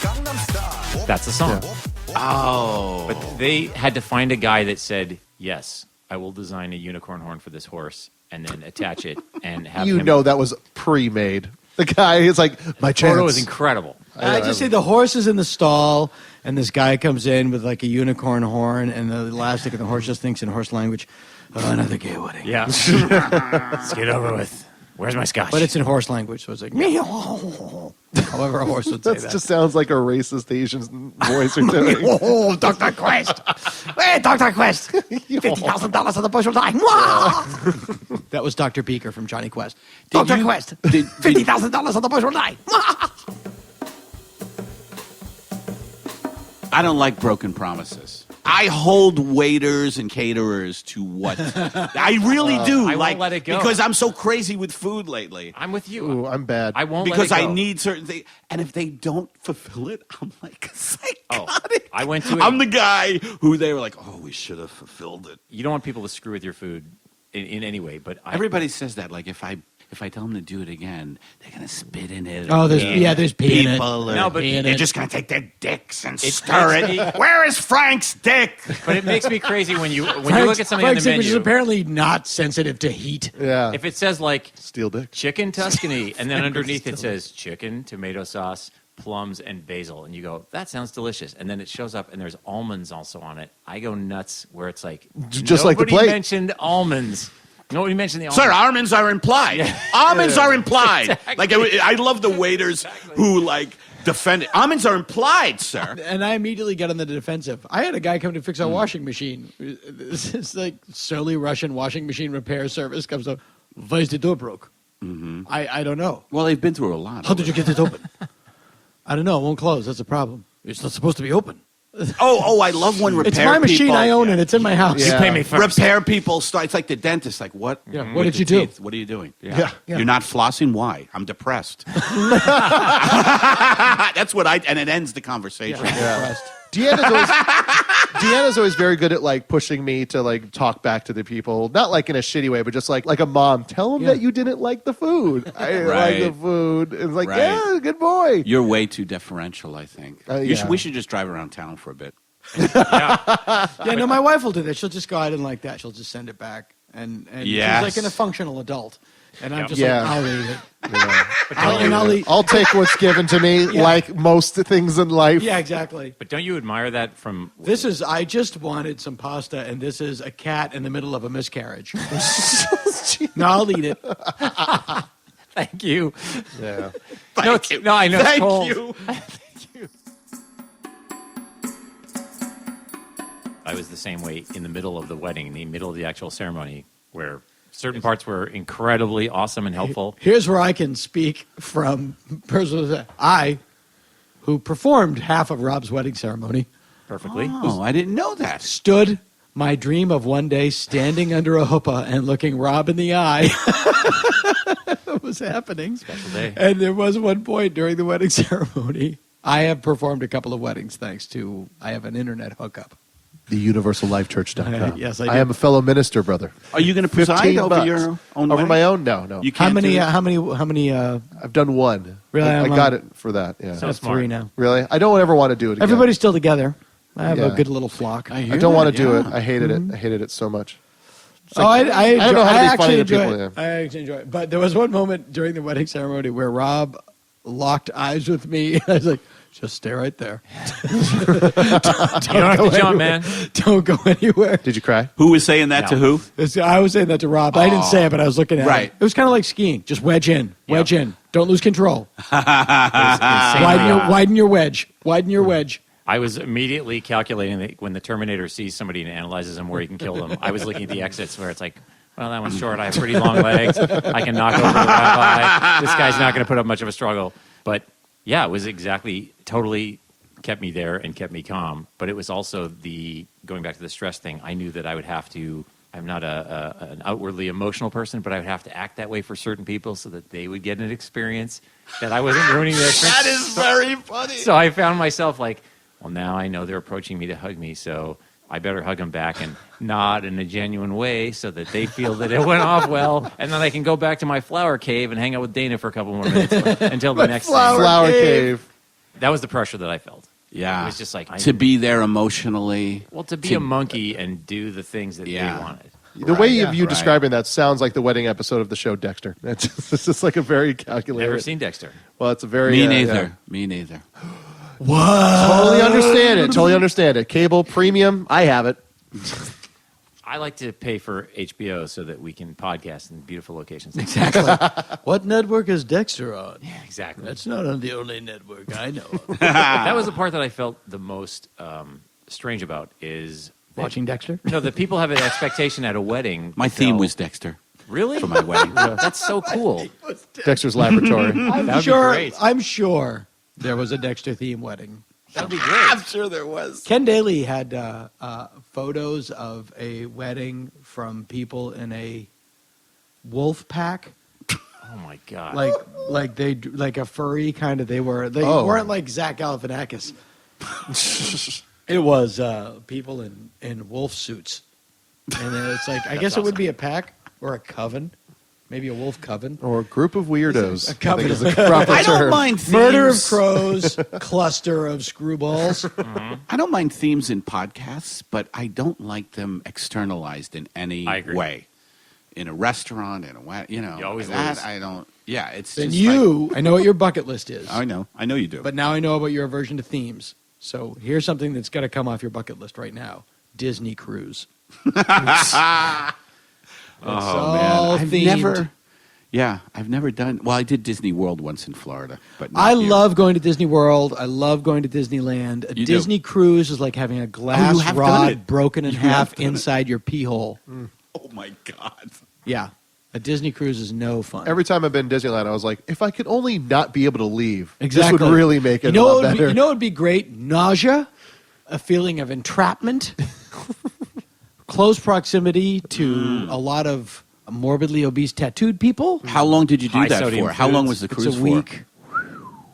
S17: 강남 스타일.
S5: That's the song.
S6: Oh.
S5: But they had to find a guy that said, yes, I will design a unicorn horn for this horse and then attach it and have
S4: You
S5: him.
S4: know that was pre-made. The guy is like, my chance.
S5: photo is incredible.
S7: I just say the horse is in the stall, and this guy comes in with like a unicorn horn and the elastic, and the horse just thinks in horse language, oh, another gay wedding.
S5: Yeah. Let's get over with. Where's my scotch?
S7: But it's in horse language, so it's like, however a horse would say
S4: That
S7: that.
S4: just sounds like a racist Asian voice or doing.
S7: Oh, Dr. Quest. Hey, Dr. Quest. $50,000 on the bushel die. That was Dr. Beaker from Johnny Quest. Dr. Quest. $50,000 on the bushel die.
S6: I don't like broken promises. I hold waiters and caterers to what I really do.
S5: I
S6: like,
S5: won't let it go.
S6: because I'm so crazy with food lately.
S5: I'm with you.
S4: Ooh, I'm bad.
S5: I won't
S6: Because
S5: let it go.
S6: I need certain things, and if they don't fulfill it, I'm like psychotic.
S5: I went to.
S6: I'm the guy who they were like, "Oh, we should have fulfilled it."
S5: You don't want people to screw with your food in any way, but
S6: Everybody says that. Like if I tell them to do it again, they're gonna spit in it.
S7: Oh, there's pee in it.
S6: People are-
S5: No, but
S6: they're just gonna take their dicks and stir it. Where is Frank's dick?
S5: But it makes me crazy when you look at something
S7: Frank's
S5: on the
S7: dick, which is
S5: menu.
S7: apparently not sensitive to heat.
S4: Yeah.
S5: If it says like
S4: Steel dick.
S5: chicken Tuscany, and then underneath it says chicken, tomato sauce, plums, and basil, and you go, that sounds delicious. And then it shows up, and there's almonds also on it. I go nuts where it's like,
S4: Just like the
S5: nobody
S4: plate.
S5: mentioned almonds. Nobody mentioned the almonds.
S6: Sir, almonds are implied. Almonds are implied.
S5: Exactly.
S6: Like I love the waiters who like defend it. Almonds are implied, sir.
S7: And I immediately get on the defensive. I had a guy come to fix our washing machine. This is like surly Russian washing machine repair service comes up. Why is the door broke?
S6: Mm-hmm.
S7: I don't know.
S6: Well, they've been through a lot.
S7: How did you get it open? I don't know. It won't close. That's a problem. It's not supposed to be open.
S6: Oh, I love when repair
S7: It's my machine.
S6: people,
S7: I own it. It's in my house.
S4: Yeah.
S5: You pay me first.
S6: Repair people start. It's like the dentist. Like what?
S7: Yeah,
S6: with
S7: what did
S6: the
S7: you do?
S6: teeth? What are you doing?
S4: Yeah.
S6: You're not flossing. Why? I'm depressed. That's what and it ends the conversation.
S4: Yeah. Deanna's always very good at like pushing me to like talk back to the people, not like in a shitty way, but just like a mom. Tell them that you didn't like the food. I didn't like the food. It's like, yeah, good boy.
S6: You're way too deferential. I think
S4: Yeah.
S6: we should just drive around town for a bit.
S7: Yeah, no, my wife will do that. She'll just go, I didn't like that. She'll just send it back. And
S6: Yes.
S7: she's like a functional adult. And I'm just
S4: Yeah.
S7: like, I'll eat it.
S4: Yeah. I'll take what's given to me, like most things in life.
S7: Yeah, exactly.
S5: But don't you admire that from...
S7: I just wanted some pasta, and this is a cat in the middle of a miscarriage. No, I'll eat it.
S5: Thank you.
S4: Yeah.
S6: Thank you.
S5: No, I know.
S6: Thank
S5: it's cold.
S6: you.
S5: Thank you. I was the same way in the middle of the wedding, in the middle of the actual ceremony, where certain parts were incredibly awesome and helpful.
S7: Here's where I can speak from personal. I, who performed half of Rob's wedding ceremony,
S5: Perfectly.
S6: Oh, I didn't know that.
S7: stood my dream of one day standing under a chuppah and looking Rob in the eye. What was happening?
S5: Special day.
S7: And there was one point during the wedding ceremony. I have performed a couple of weddings thanks to I have an internet hookup.
S4: TheUniversalLifeChurch.com.
S7: Yes, I
S4: I
S7: do.
S4: am a fellow minister, brother.
S6: Are you going to preside over
S4: $15.
S6: your own
S4: Over
S6: wedding?
S4: my own? No.
S6: You
S7: How
S6: can't
S7: many?
S6: do it?
S7: How many?
S4: I've done one.
S7: Really?
S4: I
S7: I'm
S4: got
S7: on-
S4: it for that. Yeah.
S5: So
S7: That's
S5: smart.
S7: 3 now.
S4: Really? I don't ever want to do it again.
S7: Everybody's still together. I have
S4: Yeah.
S7: a good little flock.
S4: I don't want to do it. I hated it. I hated it so much.
S7: Oh, I
S4: don't know how to be
S7: actually
S4: funny to
S7: enjoy
S4: people,
S7: it.
S4: yeah.
S7: I actually enjoy it. But there was one moment during the wedding ceremony where Rob locked eyes with me. I was like, just stay right there.
S5: You don't have to jump, man.
S7: Don't go anywhere.
S4: Did you cry?
S6: Who was saying that to who?
S7: I was saying that to Rob. I didn't say it, but I was looking at
S6: Right.
S7: it. It was kind of like skiing. Just wedge in. Wedge in. Don't lose control.
S5: Insanely
S7: Widen your wedge. Widen your wedge.
S5: I was immediately calculating that when the Terminator sees somebody and analyzes them where he can kill them, I was looking at the exits where it's like, well, that one's short. I have pretty long legs. I can knock over the rabbi. This guy's not going to put up much of a struggle. But yeah, it was totally kept me there and kept me calm. But it was also going back to the stress thing, I knew that I would have to, I'm not an outwardly emotional person, but I would have to act that way for certain people so that they would get an experience that I wasn't ruining their experience.
S6: That is very funny.
S5: So I found myself like, well, now I know they're approaching me to hug me, so I better hug them back and nod in a genuine way so that they feel that it went off well, and then I can go back to my flower cave and hang out with Dana for a couple more minutes until the next
S4: Flower cave.
S5: That was the pressure that I felt.
S6: Yeah.
S5: It was just like
S6: to be there emotionally.
S5: Well, to be a monkey and do the things that they wanted.
S4: The way of you describing that sounds like the wedding episode of the show Dexter. It's just like a very calculated.
S5: Never seen Dexter.
S4: Well, it's a very
S6: Me neither.
S4: yeah.
S6: Me neither.
S7: What?
S4: Totally understand it. Cable premium, I have it.
S5: I like to pay for HBO so that we can podcast in beautiful locations.
S7: Exactly. What network is Dexter on?
S5: Yeah, exactly.
S7: That's not on the only network I know of.
S5: That was the part that I felt the most strange about is
S7: Watching Dexter?
S5: No, that people have an expectation at a wedding.
S6: My theme was Dexter.
S5: Really?
S6: For my wedding.
S5: That's so cool.
S4: Dexter's Laboratory.
S7: I'm sure there was a Dexter theme wedding
S5: That would be great.
S6: I'm sure there was.
S7: Ken Daly had photos of a wedding from people in a wolf pack.
S5: Oh my god!
S7: Like a furry kind of. They weren't like Zach Galifianakis. It was people in wolf suits, and then it's like I guess it would be a pack or a coven, maybe a wolf coven
S4: or a group of weirdos.
S7: A coven.
S4: I think is the proper
S6: I don't
S4: term.
S6: mind themes.
S7: Murder of crows, cluster of screwballs.
S6: I don't mind themes in podcasts, but I don't like them externalized in any way. In a restaurant, in a you
S5: always
S6: that
S5: lose.
S6: I don't. Yeah, it's.
S7: Then
S6: just
S7: I know what your bucket list is.
S6: I know you do.
S7: But now I know about your aversion to themes. So here's something that's got to come off your bucket list right now: Disney cruise.
S6: Oh
S7: all
S6: man,
S7: themed.
S6: I've never done. Well, I did Disney World once in Florida, but
S7: I
S6: not here.
S7: love going to Disney World. I love going to Disneyland. A
S6: You do?
S7: Disney cruise is like having a glass
S6: have done
S7: rod
S6: it.
S7: broken in
S6: You have
S7: half
S6: done it.
S7: inside your pee hole.
S6: Oh my god!
S7: Yeah, a Disney cruise is no fun.
S4: Every time I've been to Disneyland, I was like, if I could only not be able to leave,
S7: Exactly.
S4: this would really make it
S7: You know
S4: a lot
S7: what would be,
S4: better.
S7: you know what would be great? Nausea, a feeling of entrapment, close proximity to a lot of morbidly obese tattooed people.
S6: How long did you do
S5: High
S6: that
S5: sodium
S6: for? How long was
S5: foods.
S6: the cruise
S7: It's a week.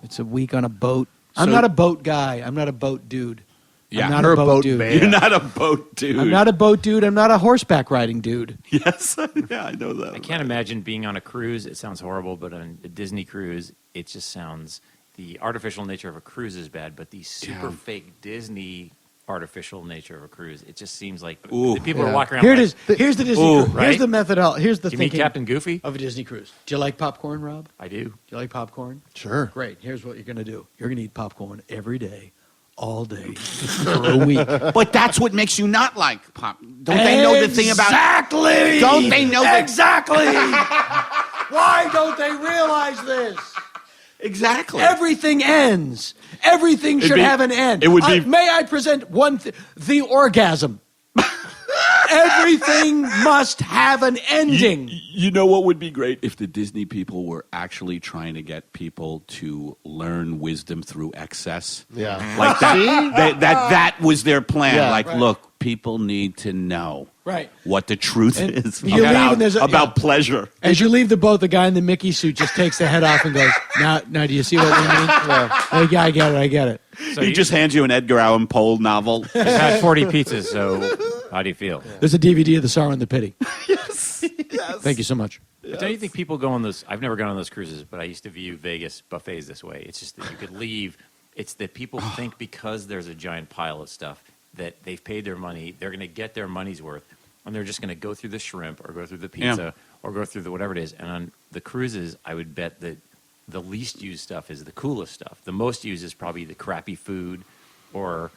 S7: It's a week on a boat. I'm
S6: So-
S7: not a boat guy. I'm not a boat dude.
S6: Yeah.
S7: I'm not
S4: You're
S7: a
S4: a
S7: boat
S4: boat
S7: dude.
S4: man.
S6: You're not a boat dude.
S7: I'm not a boat dude. I'm not a horseback riding dude.
S6: Yes, yeah, I know that.
S5: I can't imagine being on a cruise. It sounds horrible, but on a Disney cruise, it just sounds. The artificial nature of a cruise is bad, but the super fake Disney artificial nature of a cruise, it just seems like the people are walking around.
S7: Here it
S5: like,
S7: is. Here's the Disney
S5: Ooh,
S7: cruise.
S5: right?
S7: Here's the methodology. Here's the
S5: You mean
S7: thinking
S5: Captain Goofy?
S7: of a Disney cruise. Do you like popcorn, Rob?
S5: I do.
S7: Do you like popcorn?
S4: Sure.
S7: Great. Here's what you're going to do. You're going to eat popcorn every day, all day, for a week.
S6: But that's what makes you not like pop. Don't they know the thing about?
S7: Exactly.
S6: Don't they know that?
S7: Exactly. Why don't they realize this?
S6: Exactly.
S7: Everything ends. Everything should
S6: be-
S7: have an end.
S6: it would be-
S7: May I present one the orgasm. Everything must have an ending.
S6: You know what would be great if the Disney people were actually trying to get people to learn wisdom through excess.
S4: Yeah.
S6: Like that. That was their plan.
S4: Yeah.
S6: Like,
S7: Right.
S6: look, people need to know
S7: Right.
S6: what the truth
S7: And
S6: is
S7: you leave and there's
S6: about
S7: a-
S6: pleasure.
S7: As you leave the boat, the guy in the Mickey suit just takes the head off and goes, now do you see what we mean? Yeah, I get it.
S5: So
S6: He just hands you an Edgar Allan Poe novel.
S5: I've had 40 pizzas, so how do you feel?
S7: There's a DVD of The Sorrow and the Pity.
S6: Yes.
S7: Thank you so much.
S5: But don't you think people go on those? I've never gone on those cruises, but I used to view Vegas buffets this way. It's just that you could leave. It's that people think because there's a giant pile of stuff that they've paid their money, they're going to get their money's worth, and they're just going to go through the shrimp or go through the pizza or go through the whatever it is. And on the cruises, I would bet that the least used stuff is the coolest stuff. The most used is probably the crappy food or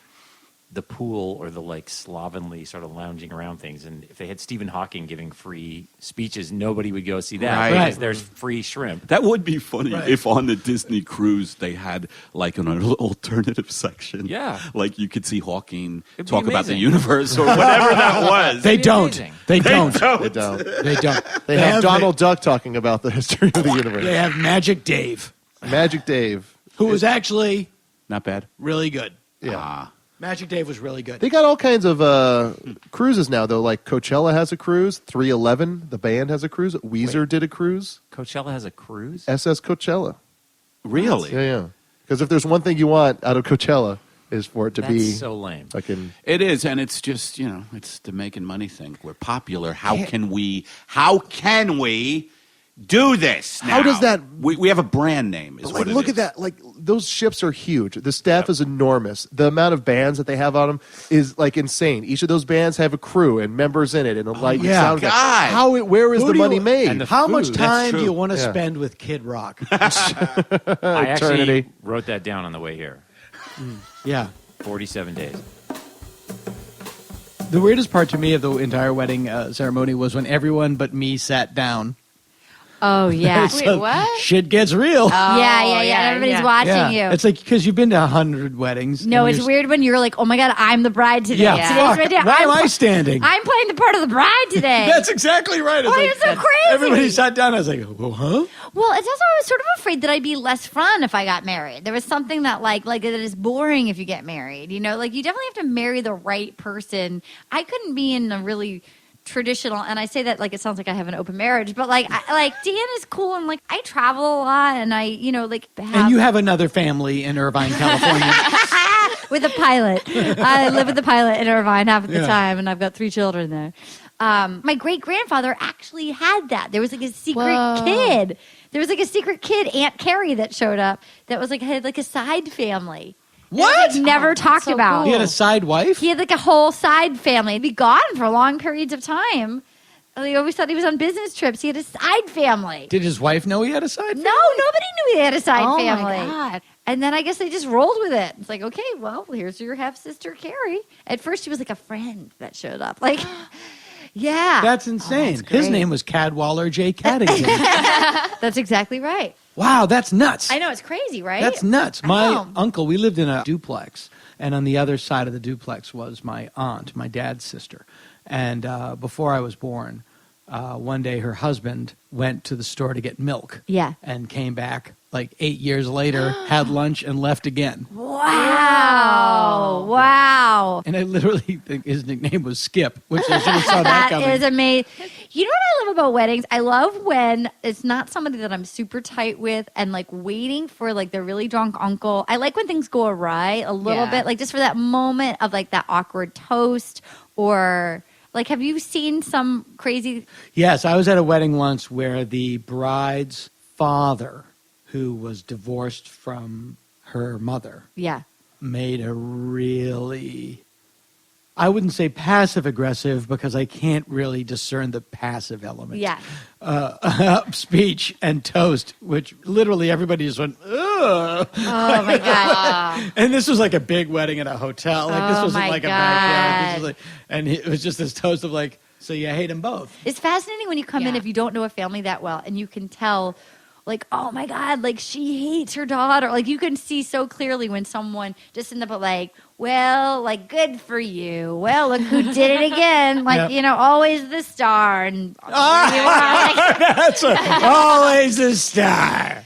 S5: the pool or the like slovenly sort of lounging around things. And if they had Stephen Hawking giving free speeches, nobody would go see that
S6: Right.
S5: because there's free shrimp.
S6: That would be funny
S7: Right.
S6: if on the Disney cruise they had like an alternative section.
S5: Yeah.
S6: Like you could see Hawking
S5: It'd be
S6: talk about the
S5: amazing.
S6: universe or whatever that was.
S7: They
S5: be
S7: don't.
S5: amazing.
S7: They don't.
S4: They don't.
S7: They don't.
S4: They have Donald Duck talking about the history of the universe.
S7: They have Magic Dave,
S4: Magic Dave.
S7: who was actually
S6: Not bad.
S7: really good.
S4: Yeah.
S7: Magic Dave was really good.
S4: They got all kinds of cruises now, though. Like Coachella has a cruise. 311, the band, has a cruise. Weezer did a cruise.
S5: Coachella has a cruise?
S4: SS Coachella.
S6: Really?
S4: Yeah. Because if there's one thing you want out of Coachella is for it to
S5: That's
S4: be
S5: so lame.
S4: fucking.
S6: It is, and it's just, it's the making money thing. We're popular. How can we do this now?
S4: How does that-
S6: We have a brand name, is
S4: Like,
S6: what it
S4: look
S6: is.
S4: at that. Like, those ships are huge. The staff is enormous. The amount of bands that they have on them is like insane. Each of those bands have a crew and members in it and a light and
S7: yeah.
S4: sound guy.
S6: God.
S4: Where is
S7: Who
S4: the
S7: do you-
S4: money made?
S5: and the
S7: How much
S5: food.
S7: time do
S6: true.
S7: you want to
S4: Yeah.
S7: spend with Kid Rock?
S5: I actually
S4: Eternity.
S5: wrote that down on the way here.
S7: Yeah.
S5: 47 days.
S7: The weirdest part to me of the entire wedding ceremony was when everyone but me sat down.
S8: Oh, yeah.
S7: So
S9: Wait, what?
S7: Shit gets real.
S8: Yeah. Everybody's watching you.
S7: It's like because you've been to 100 weddings.
S8: No,
S7: and
S8: it's weird when you're like, oh my God, I'm the bride today.
S7: Yeah,
S8: Today's
S7: fuck.
S8: my day.
S7: Why am I standing?
S8: I'm playing the part of the bride today.
S7: That's exactly right.
S8: Oh, you're so crazy.
S7: Everybody sat down. I was like, well, huh?
S8: Well, it's also I was sort of afraid that I'd be less fun if I got married. There was something that like that is boring if you get married. You know, like you definitely have to marry the right person. I couldn't be in a really traditional, and I say that like it sounds like I have an open marriage, but like Dan is cool, and like I travel a lot, and I
S7: And you have another family in Irvine, California.
S8: with a pilot. I live with the pilot in Irvine half of the time, and I've got 3 children there. My great grandfather actually had that. There was like a secret kid. There was like a secret kid, Aunt Carrie, that showed up. That was like had like a side family.
S7: What?
S8: That was, like, never talked about.
S7: He had a side wife?
S8: He had like a whole side family. He'd be gone for long periods of time. They always thought he was on business trips. He had a side family.
S7: Did his wife know he had a side family?
S8: No, nobody knew he had a side family.
S9: Oh, my God.
S8: And then I guess they just rolled with it. It's like, okay, well, here's your half-sister, Carrie. At first, she was like a friend that showed up. Like, yeah.
S7: That's insane.
S8: that's
S7: His
S8: great.
S7: name was Cadwaller J. Cadigan.
S8: That's exactly right.
S7: Wow, that's nuts.
S8: I know, it's crazy, right?
S7: That's nuts.
S8: I
S7: My
S8: know.
S7: uncle, we lived in a duplex, and on the other side of the duplex was my aunt, my dad's sister. And before I was born, one day her husband went to the store to get milk.
S8: Yeah.
S7: And came back like 8 years later, had lunch, and left again.
S8: Wow. Wow.
S7: And I literally think his nickname was Skip, which I should have saw that coming.
S8: That is amazing. You know what I love about weddings? I love when it's not somebody that I'm super tight with and like waiting for like the really drunk uncle. I like when things go awry a little bit, like just for that moment of like that awkward toast or like, have you seen some crazy?
S7: Yes, I was at a wedding once where the bride's father, who was divorced from her mother, made a really, I wouldn't say passive aggressive because I can't really discern the passive element. Speech and toast, which literally everybody just went, ugh.
S8: Oh my God.
S7: And this was like a big wedding at a hotel. Like this wasn't
S8: my
S7: like a backyard. This was like, and it was just this toast of like, so you hate them both.
S8: It's fascinating when you come in if you don't know a family that well and you can tell like, oh my God, like she hates her daughter. Like you can see so clearly when someone just end up like, well, like good for you. Well, look who did it again. Like, you know, always the star. And
S7: That's always the star.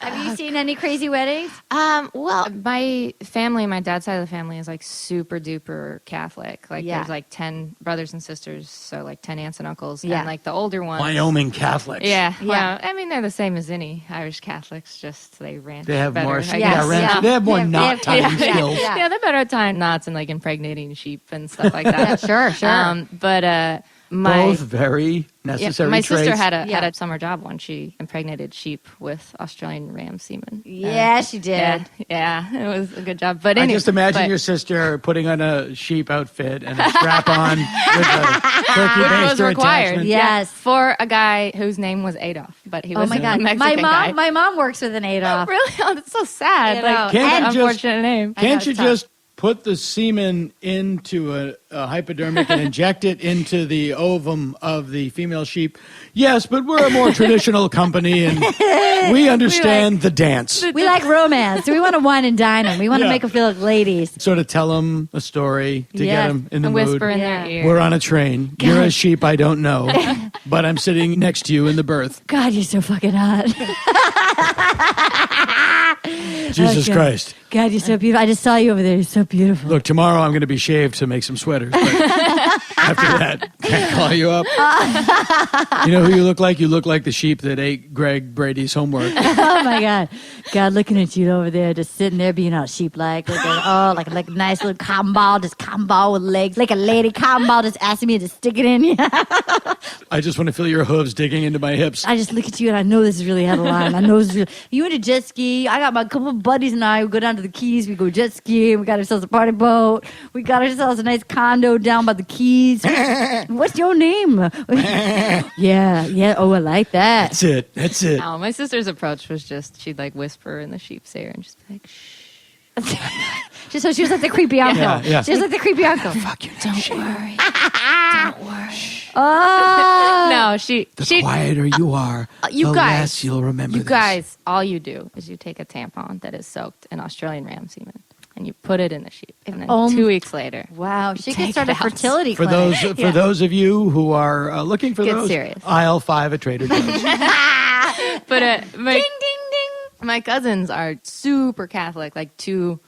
S8: Have you seen any crazy weddings?
S9: Well, my family, my dad's side of the family is like super duper Catholic. Like there's like 10 brothers and sisters, so like 10 aunts and uncles.
S8: Yeah.
S9: And like the older ones.
S7: Wyoming Catholics.
S9: Yeah. Well, I mean, they're the same as any Irish Catholics, just they ranch
S7: They have
S9: better,
S7: more,
S9: I guess.
S7: they have more knot tying skills.
S9: Yeah, they're better at tying knots and like impregnating sheep and stuff like that.
S8: Sure.
S9: But
S7: both very necessary
S9: my
S7: traits.
S9: sister had a summer job when she impregnated sheep with Australian ram semen.
S8: Yeah, she did.
S9: Yeah, it was a good job. But
S7: I
S9: anyway,
S7: just imagine your sister putting on a sheep outfit and a strap-on with a turkey
S9: which was
S7: baster
S9: required.
S7: attachment.
S8: Yes,
S9: for a guy whose name was Adolf, but he was
S8: my God.
S9: a Mexican guy.
S8: My mom works with an Adolf.
S9: Really? Oh, that's so sad.
S8: You
S9: Like,
S7: Can't you
S9: unfortunate name.
S7: Can't you just put the semen into a hypodermic and inject it into the ovum of the female sheep? Yes, but we're a more traditional company and we understand the dance.
S8: We like romance. We want to wine and dine them. We want to make them feel like ladies.
S7: Sort of tell them a story to get them in the
S9: and
S7: mood.
S9: whisper in their ear.
S7: We're on a train. You're a sheep I don't know, but I'm sitting next to you in the berth.
S8: God, you're so fucking hot.
S7: Jesus Christ.
S8: God, you're so beautiful. I just saw you over there. You're so beautiful.
S7: Look, tomorrow I'm going to be shaved to make some sweaters. But after that, can't call you up. You know who you look like? You look like the sheep that ate Greg Brady's homework.
S8: Oh my God. God, looking at you over there, just sitting there being all sheep-like. Like a nice little cotton ball, just cotton ball with legs. Like a lady cotton ball just asking me to stick it in you.
S7: I just want to feel your hooves digging into my hips.
S8: I just look at you and I know this is really out of line. I know this is really. You went to jet ski. I got my couple of buddies and I. We go down to the Keys. We go jet skiing. We got ourselves a party boat. We got ourselves a nice condo down by the Keys. What's your name? Yeah. Oh, I like that.
S7: That's it.
S9: Oh, my sister's approach was just she'd like whisper in the sheep's ear and just be like, shh.
S8: Just so she was like the creepy uncle.
S7: Yeah.
S8: She was like the creepy uncle.
S7: Fuck you.
S9: Don't worry. Don't worry.
S8: Oh.
S9: No, she.
S7: Quieter you are,
S9: You
S7: the
S9: guys,
S7: less you'll remember
S9: You
S7: this.
S9: guys, all you do is you take a tampon that is soaked in Australian ram semen and you put it in the sheep, and then 2 weeks later,
S8: wow, she could
S9: take
S8: start
S9: it
S8: a
S9: out.
S8: fertility
S7: For
S8: clinic.
S7: those of you who are looking for
S9: Get
S7: those,
S9: serious.
S7: aisle 5 at Trader Joe's.
S9: But ding, ding, ding. My cousins are super Catholic, like to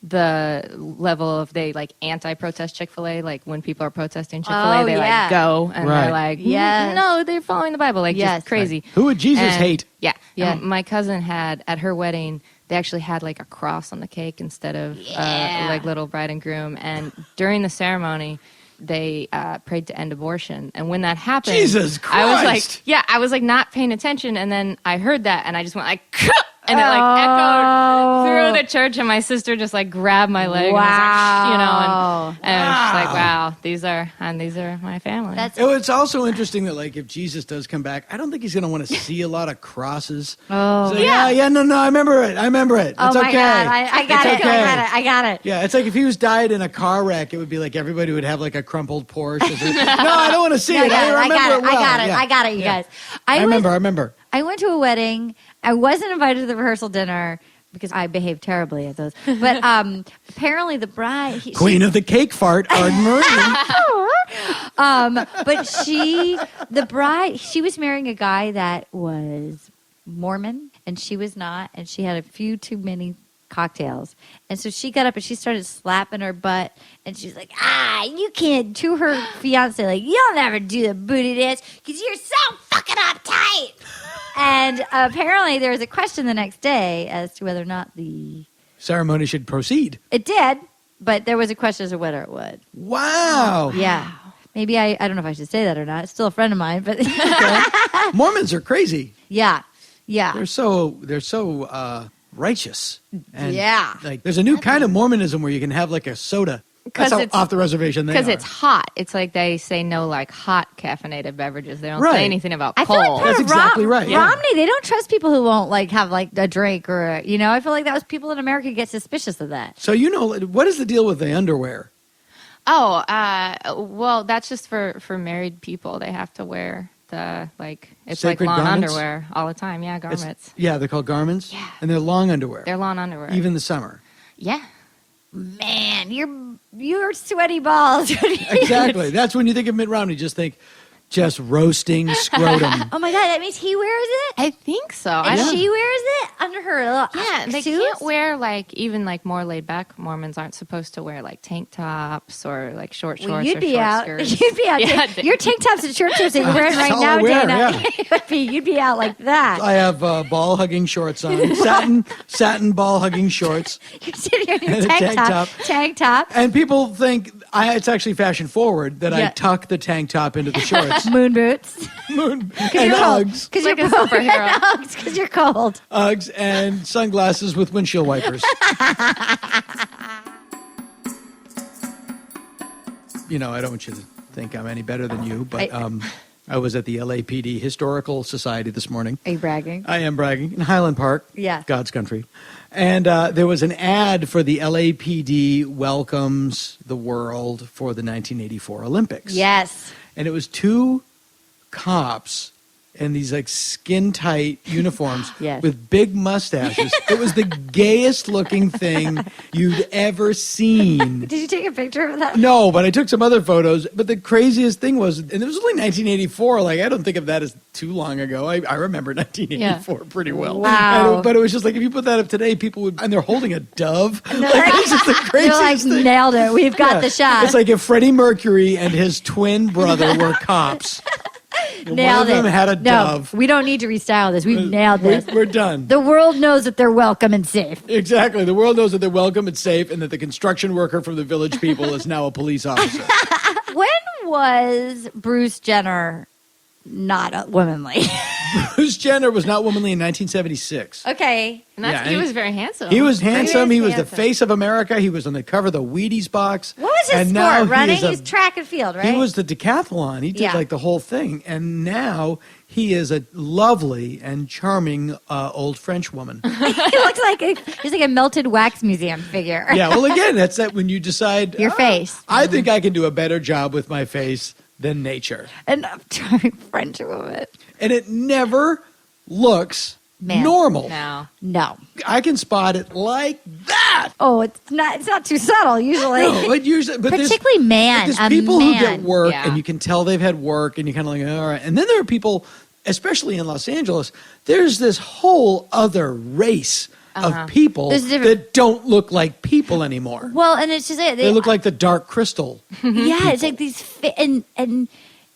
S9: the level of they like anti-protest Chick-fil-A. Like when people are protesting Chick-fil-A, they like go and
S7: Right.
S9: they're like,
S8: Yes.
S9: no, they're following the Bible, like
S8: Yes.
S9: just crazy.
S7: Who would Jesus
S9: And-
S7: hate?
S9: Yeah,
S8: Yeah.
S9: And my cousin had at her wedding. They actually had like a cross on the cake instead of like little bride and groom. And during the ceremony, they prayed to end abortion. And when that happened,
S7: Jesus
S9: I was
S7: Christ.
S9: like, I was like not paying attention. And then I heard that, and I just went like, and it like echoed through the church. And my sister just like grabbed my leg, and was like, you know, and I was just like, wow, these are my family.
S7: It's also interesting that, like, if Jesus does come back, I don't think he's going to want to see a lot of crosses.
S8: Oh,
S7: He's like, no, I remember it. It's
S8: Oh
S7: okay.
S8: my God, I got
S7: It's
S8: it.
S7: okay.
S8: I got it.
S7: Yeah, it's like if he was died in a car wreck, it would be like everybody would have like a crumpled Porsche. No, I don't want to see it. I remember it well.
S8: I got it, you guys.
S7: I remember.
S8: I went to a wedding. I wasn't invited to the rehearsal dinner because I behaved terribly at those. But apparently the bride...
S7: Queen of the cake fart, Arden Myrin.
S8: But the bride, she was marrying a guy that was Mormon, and she was not, and she had a few too many cocktails. And so she got up and she started slapping her butt, and she's like, you can't, to her fiance, like, you'll never do the booty dance because you're so fucking uptight. And apparently there was a question the next day as to whether or not the
S7: Ceremony should proceed.
S8: it did, but there was a question as to whether it would.
S7: Wow.
S8: Yeah. Maybe I don't know if I should say that or not. It's still a friend of mine, but
S7: Mormons are crazy.
S8: yeah.
S7: They're so righteous. And
S8: Yeah.
S7: Like there's a new kind of Mormonism where you can have like a soda. That's how
S9: it's
S7: off the reservation they are.
S9: because it's hot. It's like they say no, like hot caffeinated beverages. They don't
S7: Right.
S9: say anything about
S8: I feel
S9: cold.
S8: like part
S7: That's
S8: of
S7: exactly right, yeah.
S8: Romney, they don't trust people who won't like have like a drink or I feel like that was people in America get suspicious of that.
S7: So what is the deal with the underwear?
S9: Oh, well, that's just for married people. They have to wear the it's
S7: Sacred
S9: like lawn
S7: garments?
S9: underwear all the time. Yeah, garments.
S7: They're called garments. Yeah, and they're long underwear.
S9: They're lawn underwear.
S7: Even the summer.
S9: Yeah.
S8: Man, you're sweaty balls.
S7: Exactly. That's when you think of Mitt Romney. Just think, just roasting scrotum.
S8: Oh my God, that means he wears it?
S9: I think so.
S8: And she wears it under her little
S9: They
S8: suits?
S9: can't wear even more laid back Mormons aren't supposed to wear like tank tops or like short shorts
S8: Well, you'd
S9: or
S8: be
S9: short
S8: out.
S9: skirts.
S8: You'd be out.
S9: Yeah,
S8: Your tank tops and short shorts that you're wearing right
S7: all
S8: now,
S7: I wear,
S8: Dana. You'd be out like that.
S7: I have ball hugging shorts on, satin ball hugging shorts,
S8: You're sitting here in
S7: And
S8: your
S7: a
S8: tank top. Tank top.
S7: and people think it's actually fashion forward that I
S8: Yeah.
S7: tuck the tank top into the shorts.
S8: Moon boots.
S7: And
S8: you're cold.
S7: Uggs,
S8: Because
S9: Like
S8: you're
S9: a
S8: cold.
S9: superhero.
S8: Uggs, because you're cold.
S7: Uggs, and sunglasses with windshield wipers. I don't want you to think I'm any better than you, but I was at the LAPD Historical Society this morning.
S8: Are you bragging?
S7: I am bragging. In Highland Park.
S8: Yeah.
S7: God's country. And there was an ad for the LAPD welcomes the world for the 1984 Olympics.
S8: Yes.
S7: And it was two cops in these like skin tight uniforms
S8: Yes.
S7: with big mustaches. It was the gayest looking thing you'd ever seen.
S8: Did you take a picture of that?
S7: No, but I took some other photos. But the craziest thing was, and it was only 1984. Like, I don't think of that as too long ago. I remember 1984 pretty well.
S8: Wow.
S7: But it was just like, if you put that up today, people would, and they're holding a dove.
S8: They're
S7: Like, it's just the
S8: They're like,
S7: craziest thing.
S8: nailed it. We've got
S7: Yeah.
S8: the shot.
S7: It's like if Freddie Mercury and his twin brother were cops. And
S8: nailed
S7: one of them
S8: it.
S7: had a
S8: No,
S7: dove.
S8: we don't need to restyle this. We've nailed this.
S7: We're done.
S8: The world knows that they're welcome and safe.
S7: Exactly. The world knows that they're welcome and safe, and that the construction worker from the Village People is now a police officer.
S8: When was Bruce Jenner not womanly?
S7: Bruce Jenner was not womanly in 1976.
S8: Okay.
S9: And that's,
S7: Yeah,
S9: he
S7: and
S9: was very handsome.
S7: He was handsome. He was the
S8: handsome.
S7: face of America. He was on the cover of the Wheaties box.
S8: What was his
S7: And now
S8: sport?
S7: he
S8: Running?
S7: is a-
S8: He's track and field, right?
S7: He was the decathlon. He did
S8: Yeah.
S7: like the whole thing. And now he is a lovely and charming old French woman.
S8: He looks like he's like a melted wax museum figure.
S7: Yeah, well, again, that's that when you decide
S8: Your face.
S7: I think I can do a better job with my face than nature.
S8: And I'm trying French with it.
S7: And it never looks
S8: Man.
S7: normal.
S8: No.
S7: I can spot it like that.
S8: Oh, it's not too subtle usually.
S7: No, but usually, but
S8: particularly man.
S7: there's people who
S8: man.
S7: get work,
S8: Yeah.
S7: and you can tell they've had work, and you're kind of like, all right. And then there are people, especially in Los Angeles, there's this whole other race of people that don't look like people anymore.
S8: Well, and it's just
S7: They look like the Dark Crystal.
S8: yeah, it's like these and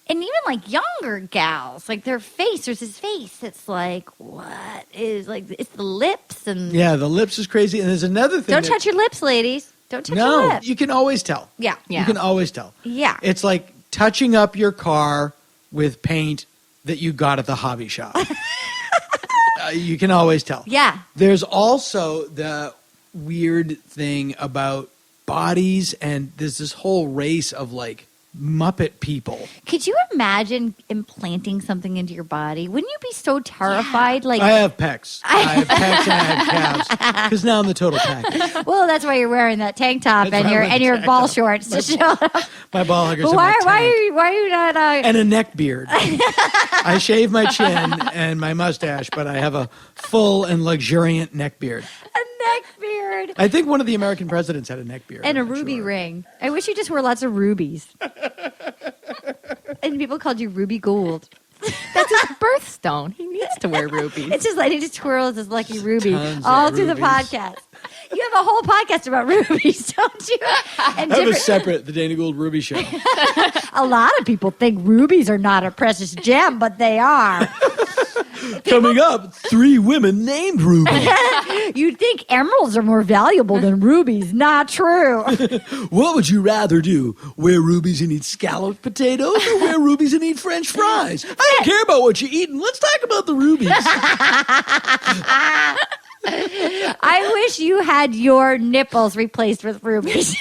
S8: even like younger gals, like their face. There's this face that's like, what is like? It's the lips and
S7: Yeah, the lips is crazy. And there's another thing.
S8: Don't touch your lips, ladies. Don't touch your lips.
S7: You can always tell.
S8: Yeah,
S7: You can always tell.
S8: Yeah.
S7: It's like touching up your car with paint that you got at the hobby shop. You can always tell.
S8: Yeah.
S7: There's also the weird thing about bodies, and there's this whole race of like Muppet people.
S8: Could you imagine implanting something into your body? Wouldn't you be so terrified? Like
S7: I have pecs. I have pecs and I have calves. Because now I'm the total package.
S8: well, that's why you're wearing that tank top
S7: That's
S8: and
S7: why I'm wearing
S8: your
S7: tank
S8: ball
S7: top.
S8: shorts to show up.
S7: My ball huggers.
S8: But
S7: and
S8: why
S7: my tank.
S8: are you not?
S7: And a neck beard. I shave my chin and my mustache, but I have a full and luxuriant neck beard.
S8: A neck beard.
S7: I think one of the American presidents had a neck beard.
S8: And a ruby ring. I wish you just wore lots of rubies. And people called you Ruby Gold.
S9: That's his birthstone. He needs to wear rubies.
S8: It's just like he just twirls his lucky ruby
S7: Tons
S8: all
S7: of
S8: through the
S7: rubies.
S8: podcast. You have a whole podcast about rubies, don't you? And
S7: I have a separate The Dana Gould Ruby Show.
S8: a lot of people think rubies are not a precious gem, but they are.
S7: Coming up, 3 women named Ruby.
S8: You'd think emeralds are more valuable than rubies. Not true.
S7: What would you rather do? Wear rubies and eat scalloped potatoes, or wear rubies and eat French fries? I don't care about what you're eating. Let's talk about the rubies.
S8: I wish you had your nipples replaced with rubies.